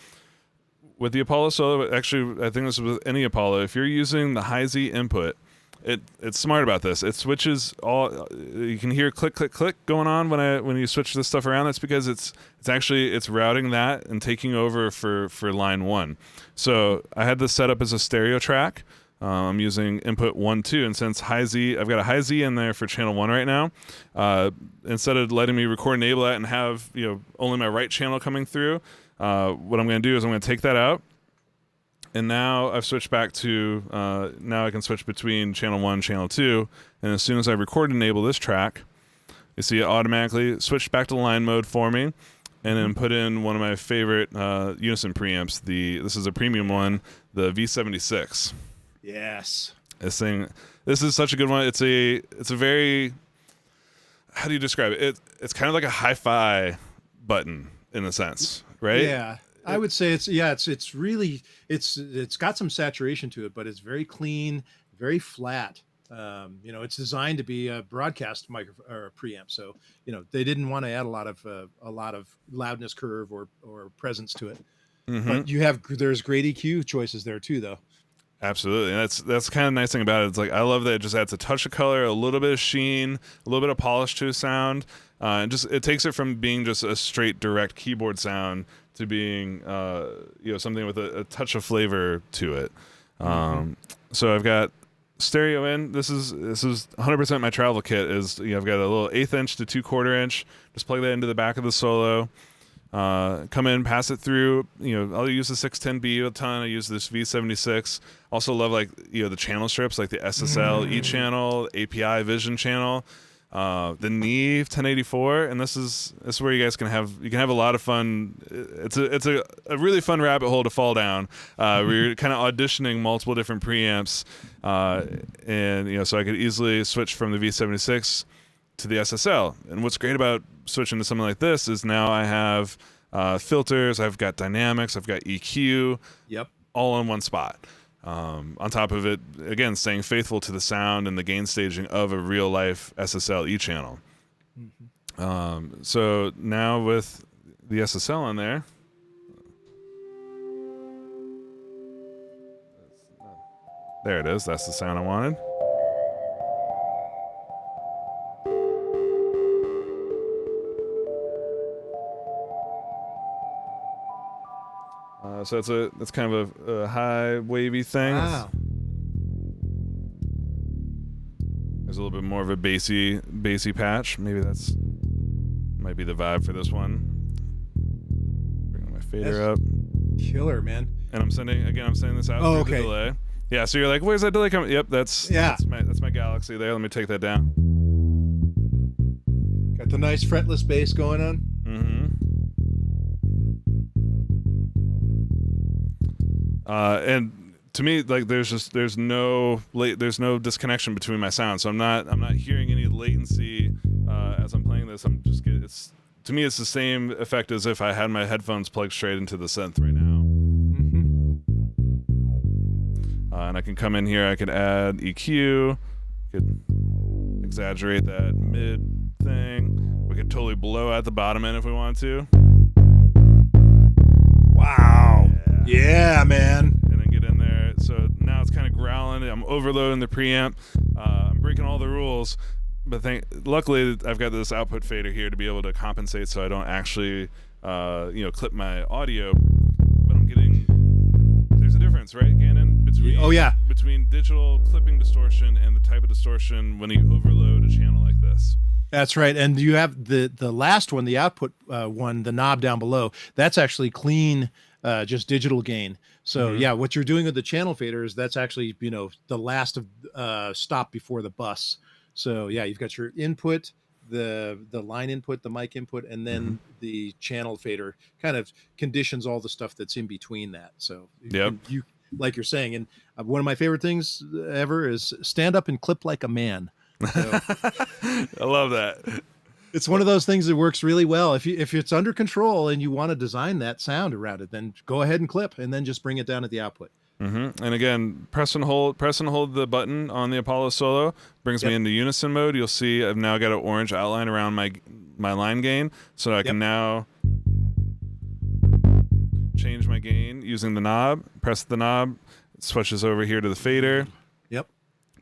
With the Apollo Solo, actually, I think this is with any Apollo. If you're using the high Z input, it's smart about this. It switches all. You can hear click click click going on when you switch this stuff around. That's because it's routing that and taking over for line 1. So I had this set up as a stereo track. I'm using input 1, 2, and since high Z, I've got a high Z in there for channel 1 right now. Instead of letting me record and enable that and have only my right channel coming through, what I'm going to do is I'm going to take that out. And now I've switched back to, now I can switch between channel 1, channel 2. And as soon as I record and enable this track, you see it automatically switched back to line mode for me. And then put in one of my favorite Unison preamps. This is a premium one, the V76. Yes. This is such a good one. It's a very, how do you describe it? It's kind of like a hi-fi button in a sense, right? Yeah. I would say it's got some saturation to it, but it's very clean, very flat. It's designed to be a broadcast micro or a preamp. So, they didn't want to add a lot of loudness curve or presence to it. But there's great EQ choices there too, though. Absolutely. And that's kind of the nice thing about it. It's like, I love that it just adds a touch of color, a little bit of sheen, a little bit of polish to a sound. And it takes it from being just a straight direct keyboard sound to being, something with a touch of flavor to it. So I've got stereo in. This is 100% my travel kit is, I've got a little 1/8 inch to 2/4 inch, just plug that into the back of the Solo. Come in, pass it through. I'll use the 610B a ton. I use this V76. Also love the channel strips, like the SSL E channel, API Vision channel, the Neve 1084, and this is where you guys can have a lot of fun. It's a really fun rabbit hole to fall down. We're kind of auditioning multiple different preamps, and so I could easily switch from the V76 to the SSL. And what's great about switching to something like this is now I have filters, I've got dynamics, I've got EQ, all in one spot. On top of it, again, staying faithful to the sound and the gain staging of a real life SSL E channel. So now with the SSL in there, there it is. That's the sound I wanted. So that's kind of a high wavy thing. Wow. There's a little bit more of a bassy patch. Maybe might be the vibe for this one. Bring my fader up. Killer, man. And I'm sending this out through the delay. Yeah, so you're like, where's that delay coming? Yep, that's my Galaxy there. Let me take that down. Got the nice fretless bass going on. And to me, like, there's no disconnection between my sound, so I'm not hearing any latency as I'm playing this. To me, it's the same effect as if I had my headphones plugged straight into the synth right now. And I can come in here, I could add EQ, could exaggerate that mid thing. We could totally blow out the bottom end if we want to. Wow. Yeah, man. And then get in there. So now it's kind of growling. I'm overloading the preamp. I'm breaking all the rules. But luckily, I've got this output fader here to be able to compensate so I don't actually, clip my audio. But I'm getting... There's a difference, right, Gannon? Between digital clipping distortion and the type of distortion when you overload a channel like this. That's right. And you have the last one, the output one, the knob down below. That's actually clean, just digital gain. So what you're doing with the channel faders, that's actually, the last of stop before the bus. So you've got your input, the line input, the mic input, and then the channel fader kind of conditions all the stuff that's in between that. So you like you're saying, and one of my favorite things ever is stand up and clip like a man. So, I love that. It's one of those things that works really well. If it's under control and you want to design that sound around it, then go ahead and clip and then just bring it down at the output. And again, press and hold the button on the Apollo Solo brings me into Unison mode. You'll see I've now got an orange outline around my line gain, so I can now change my gain using the knob. Press the knob, it switches over here to the fader.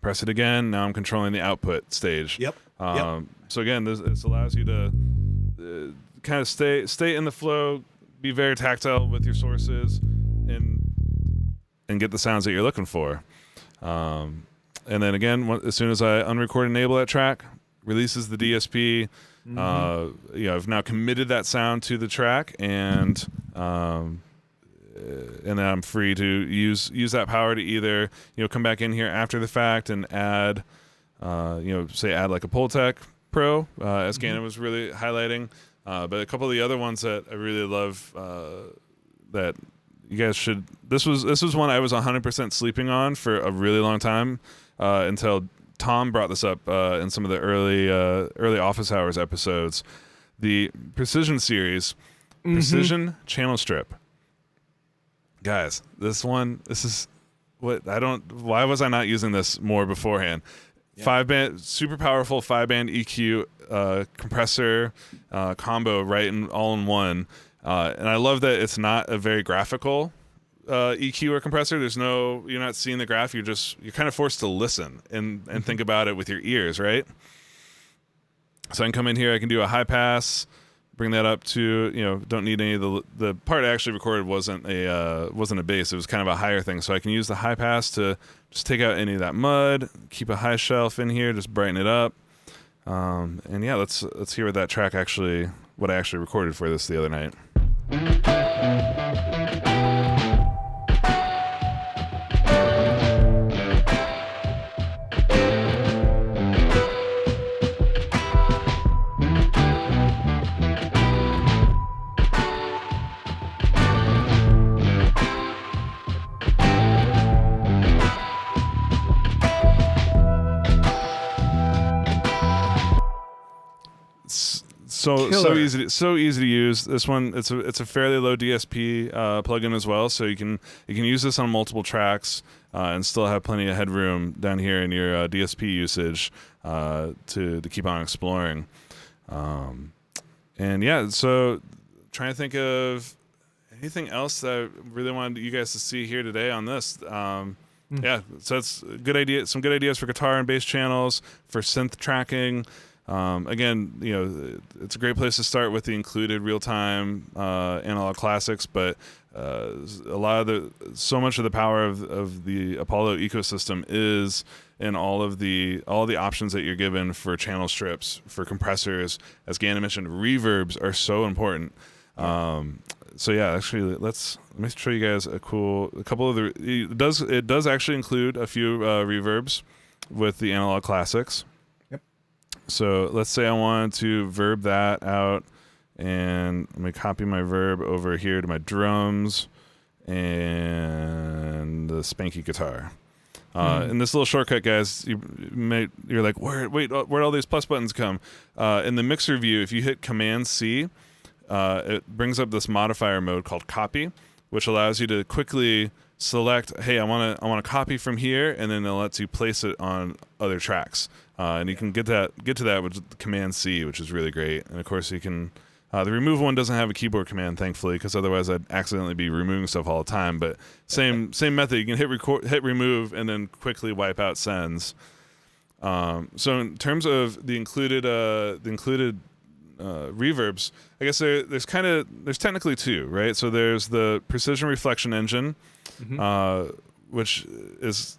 Press it again. Now I'm controlling the output stage. Yep. So again, this allows you to kind of stay in the flow, be very tactile with your sources, and get the sounds that you're looking for. And then again, as soon as I unrecord enable that track, releases the DSP. I've now committed that sound to the track, and then I'm free to use that power to either come back in here after the fact and add add like a Pultec Pro, as Gannon was really highlighting, but a couple of the other ones that I really love that you guys should. This was one I was 100% sleeping on for a really long time until Tom brought this up in some of the early Office Hours episodes. The Precision series, Precision Channel Strip. Guys, this is what why was I not using this more beforehand? Yeah. 5-band, super powerful 5-band EQ compressor combo, all in one. And I love that it's not a very graphical EQ or compressor. You're not seeing the graph. You're kind of forced to listen and think about it with your ears, right? So I can come in here. I can do a high pass, bring that up to, don't need any of the part I actually recorded wasn't a bass. It was kind of a higher thing. So I can use the high pass to just take out any of that mud, keep a high shelf in here, just brighten it up. And yeah, let's hear what I actually recorded for this the other night. So easy to use. This one, it's a fairly low DSP plugin as well, so you can use this on multiple tracks and still have plenty of headroom down here in your DSP usage to keep on exploring. And yeah, so trying to think of anything else that I really wanted you guys to see here today on this. Yeah, so that's a good idea. Some good ideas for guitar and bass channels, for synth tracking. Again, it's a great place to start with the included real-time analog classics, but so much of the power of the Apollo ecosystem is in all the options that you're given for channel strips, for compressors. As Gannon mentioned, reverbs are so important. So yeah, actually, let me show you guys a couple of it does actually include a few reverbs with the analog classics. So let's say I wanted to verb that out, and let me copy my verb over here to my drums and the spanky guitar. In this little shortcut, guys, you're like, where'd all these plus buttons come? In the mixer view, if you hit Command-C, it brings up this modifier mode called Copy, which allows you to quickly select, hey, I want to copy from here, and then it lets you place it on other tracks. And you can get to that with Command-C, which is really great. And of course, you can. The remove one doesn't have a keyboard command, thankfully, because otherwise I'd accidentally be removing stuff all the time. But same method. You can hit remove, and then quickly wipe out sends. So in terms of the included reverbs, I guess there's technically two, right? So there's the precision reflection engine, which is.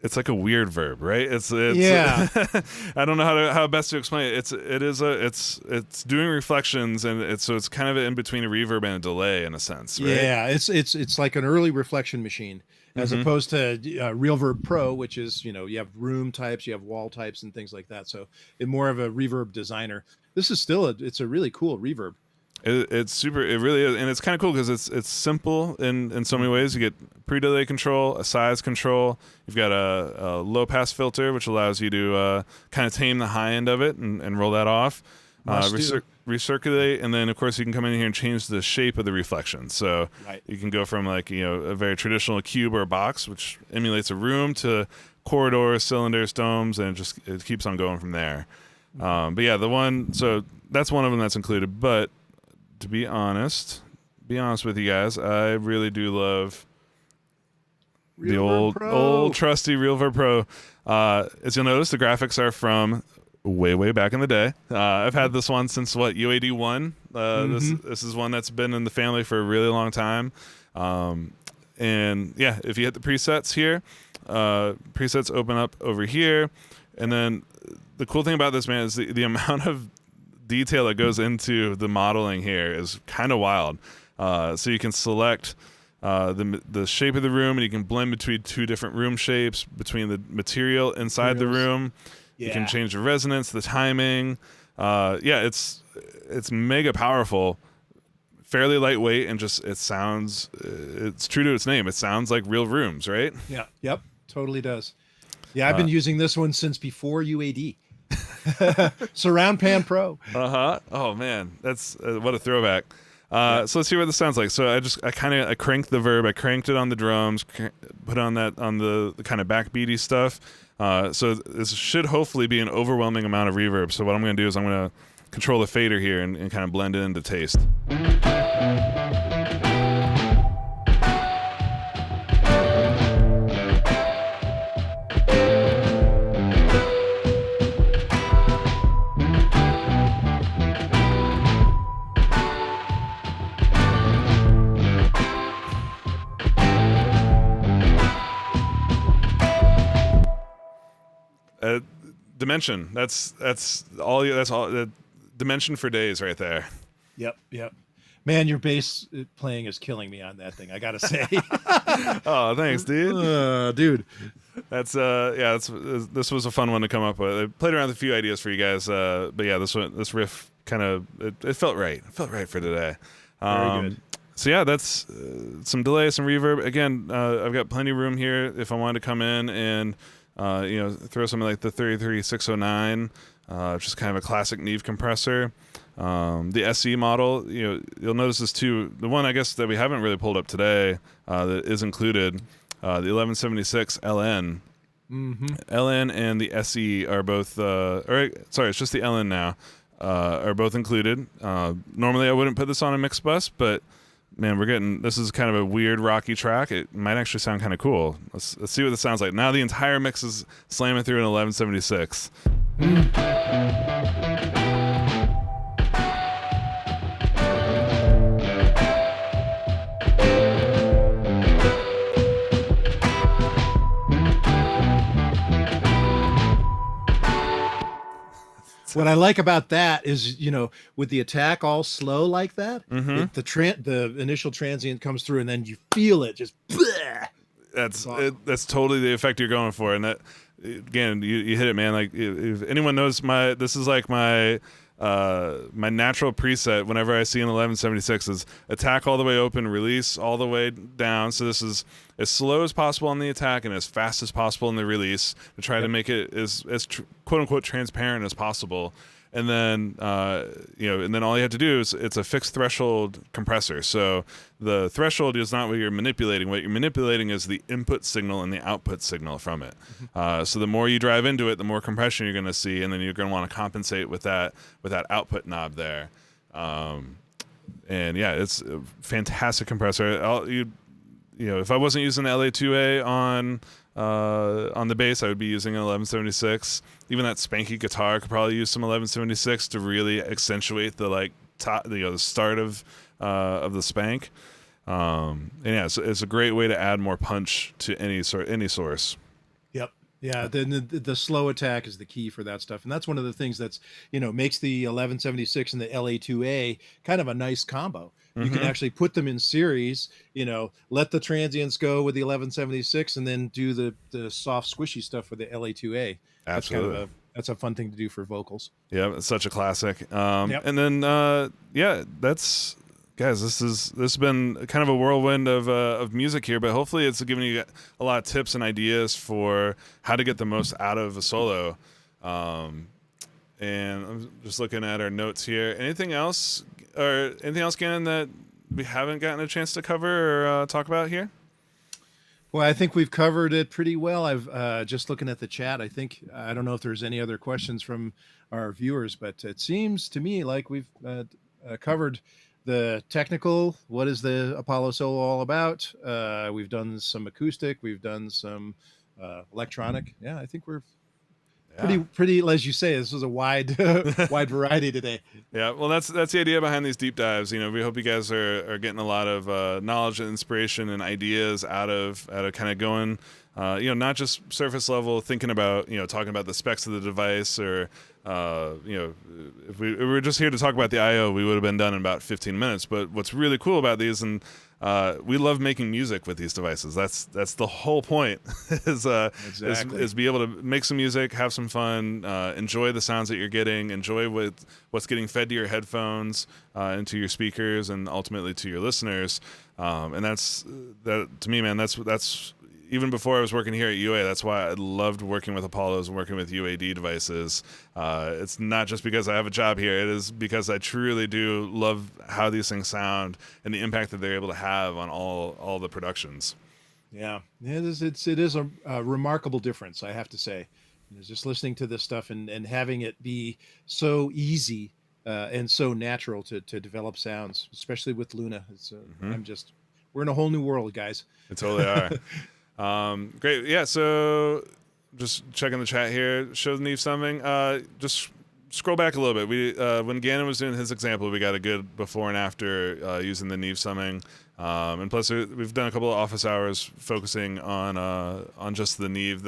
It's like a weird verb, right? It's yeah. I don't know how best to explain it. It's doing reflections, and it's kind of in between a reverb and a delay in a sense, right? Yeah, it's like an early reflection machine as opposed to RealVerb Pro, which is you have room types, you have wall types, and things like that. So it's more of a reverb designer. This is still it's a really cool reverb. It's super. It really is, and it's kind of cool because it's simple in so many ways. You get pre-delay control, a size control. You've got a low pass filter, which allows you to kind of tame the high end of it and roll that off. Recirculate, and then of course you can come in here and change the shape of the reflection. So you can go from like a very traditional cube or a box, which emulates a room, to corridors, cylinders, domes, and it keeps on going from there. But yeah, so that's one of them that's included, but. To be honest with you guys, I really do love the Reverb Pro. old trusty Reverb Pro. As you'll notice, the graphics are from way back in the day. I've had this one since UAD 1. This is one that's been in the family for a really long time. And yeah, if you hit the presets here, presets open up over here, and then the cool thing about this, man, is the amount of detail that goes into the modeling here is kind of wild. So you can select the shape of the room, and you can blend between two different room shapes, between the material inside the room. Yeah. You can change the resonance, the timing. It's mega powerful, fairly lightweight, and just it's true to its name. It sounds like real rooms, right? Yeah. Yep. Totally does. Yeah, I've been using this one since before UAD. Surround Pan Pro. Oh man, that's what a throwback. So let's see what this sounds like. So I cranked the Verb, I cranked it on the drums, put on the kind of backbeaty stuff. So this should hopefully be an overwhelming amount of reverb. So what I'm going to do is I'm going to control the fader here and kind of blend it into taste. Dimension. That's all. That's all. Dimension for days, right there. Yep. Man, your bass playing is killing me on that thing, I gotta say. Oh, thanks, dude. Dude. This was a fun one to come up with. I played around with a few ideas for you guys, but yeah, this riff kind of it felt right. It felt right for today. Very good. So yeah, that's some delay, some reverb. Again, I've got plenty of room here if I wanted to come in and throw something like the 33609, just kind of a classic Neve compressor. The SE model, you'll notice this too. The one I guess that we haven't really pulled up today that is included, the 1176 LN. LN and the SE are both, it's just the LN now, are both included. Normally I wouldn't put this on a mix bus, but man, this is kind of a weird rocky track. It might actually sound kind of cool. Let's see what this sounds like. Now the entire mix is slamming through an 1176. What I like about that is, with the attack all slow like that, the initial transient comes through, and then you feel it just. Bleh. That's totally the effect you're going for, and that again, you hit it, man. Like if anyone knows this is like my natural preset whenever I see an 1176 is attack all the way open, release all the way down. So this is as slow as possible on the attack and as fast as possible in the release to try to make it as quote unquote transparent as possible. And then and then all you have to do is it's a fixed threshold compressor. So the threshold is not what you're manipulating. What you're manipulating is the input signal and the output signal from it. So the more you drive into it, the more compression you're going to see, and then you're going to want to compensate with that output knob there. And yeah, it's a fantastic compressor. If I wasn't using the LA2A on the bass, I would be using an 1176. Even that spanky guitar could probably use some 1176 to really accentuate the the start of the spank. And yeah, it's a great way to add more punch to any source. Yep. Yeah, the slow attack is the key for that stuff, and that's one of the things that's makes the 1176 and the LA2A kind of a nice combo. You can actually put them in series, let the transients go with the 1176 and then do the soft squishy stuff with the LA2A. Absolutely. That's a fun thing to do for vocals. Yeah, it's such a classic. And then that's guys, this has been kind of a whirlwind of music here, but hopefully it's given you a lot of tips and ideas for how to get the most out of a solo. And I'm just looking at our notes here. Anything else, Gannon, that we haven't gotten a chance to cover or talk about here? Well, I think we've covered it pretty well. I've just looking at the chat. I don't know if there's any other questions from our viewers, but it seems to me like we've covered the technical, what is the Apollo solo all about? We've done some acoustic, we've done some electronic. Yeah, I think we're Yeah. pretty, as you say, this was a wide wide variety today. Yeah, well, that's the idea behind these deep dives. You know, we hope you guys are getting a lot of knowledge and inspiration and ideas out of kind of going, not just surface level thinking about, talking about the specs of the device or, if we were just here to talk about the I/O, we would have been done in about 15 minutes. But what's really cool about these, and we love making music with these devices. That's the whole point is be able to make some music, have some fun, enjoy the sounds that you're getting, enjoy what's getting fed to your headphones, into your speakers, and ultimately to your listeners. And that to me, man. That's even before I was working here at UA. That's why I loved working with Apollos and working with UAD devices. It's not just because I have a job here. It is because I truly do love how these things sound and the impact that they're able to have on all the productions. Yeah, it is a remarkable difference, I have to say. Just listening to this stuff and having it be so easy and so natural to develop sounds, especially with Luna. It's we're in a whole new world, guys. It totally are. Great. Yeah. So just checking the chat here. Show the Neve summing. Just scroll back a little bit. We when Gannon was doing his example, we got a good before and after using the Neve summing. And plus, we've done a couple of office hours focusing on just the Neve.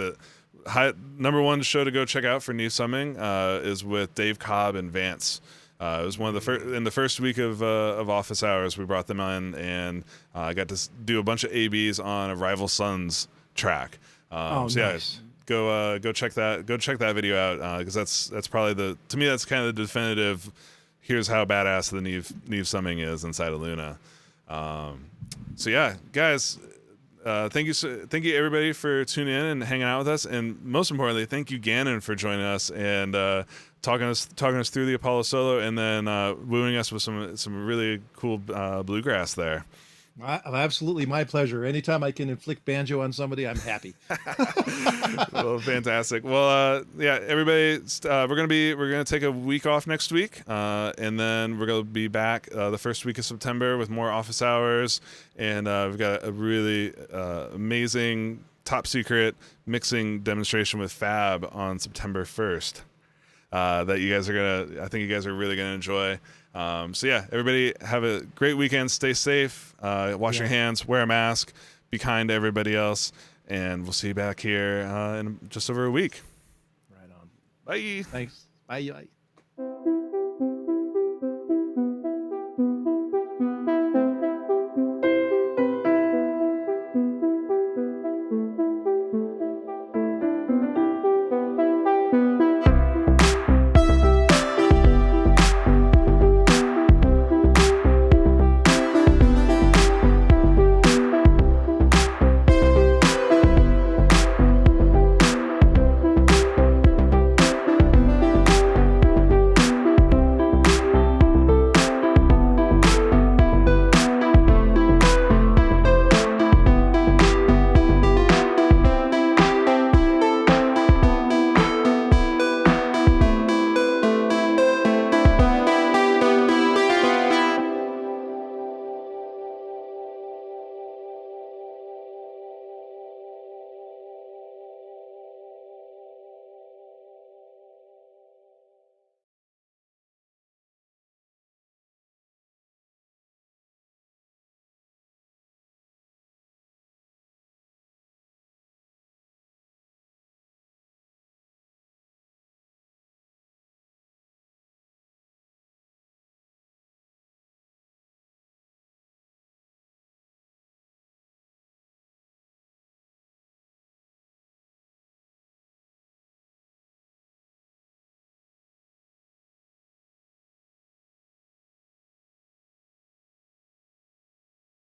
Number one show to go check out for Neve summing is with Dave Cobb and Vance. It was one of the first in the first week of office hours. We brought them in, and I got to do a bunch of ABs on a Rival Sons track. Nice. Yeah, go check that video out because that's probably to me that's kind of the definitive. Here's how badass the Neve summing is inside of Luna. So yeah, guys. Thank you everybody for tuning in and hanging out with us, and most importantly, thank you Gannon for joining us and talking us through the Apollo solo, and then wooing us with some really cool bluegrass there. Absolutely, my pleasure. Anytime I can inflict banjo on somebody, I'm happy. Well, fantastic. Well, yeah, everybody, we're gonna take a week off next week, and then we're gonna be back the first week of September with more office hours, and we've got a really amazing top secret mixing demonstration with Fab on September 1st. That I think you guys are really gonna enjoy. So yeah, everybody have a great weekend. Stay safe. Wash your hands. Wear a mask. Be kind to everybody else. And we'll see you back here in just over a week. Right on. Bye. Thanks. Bye.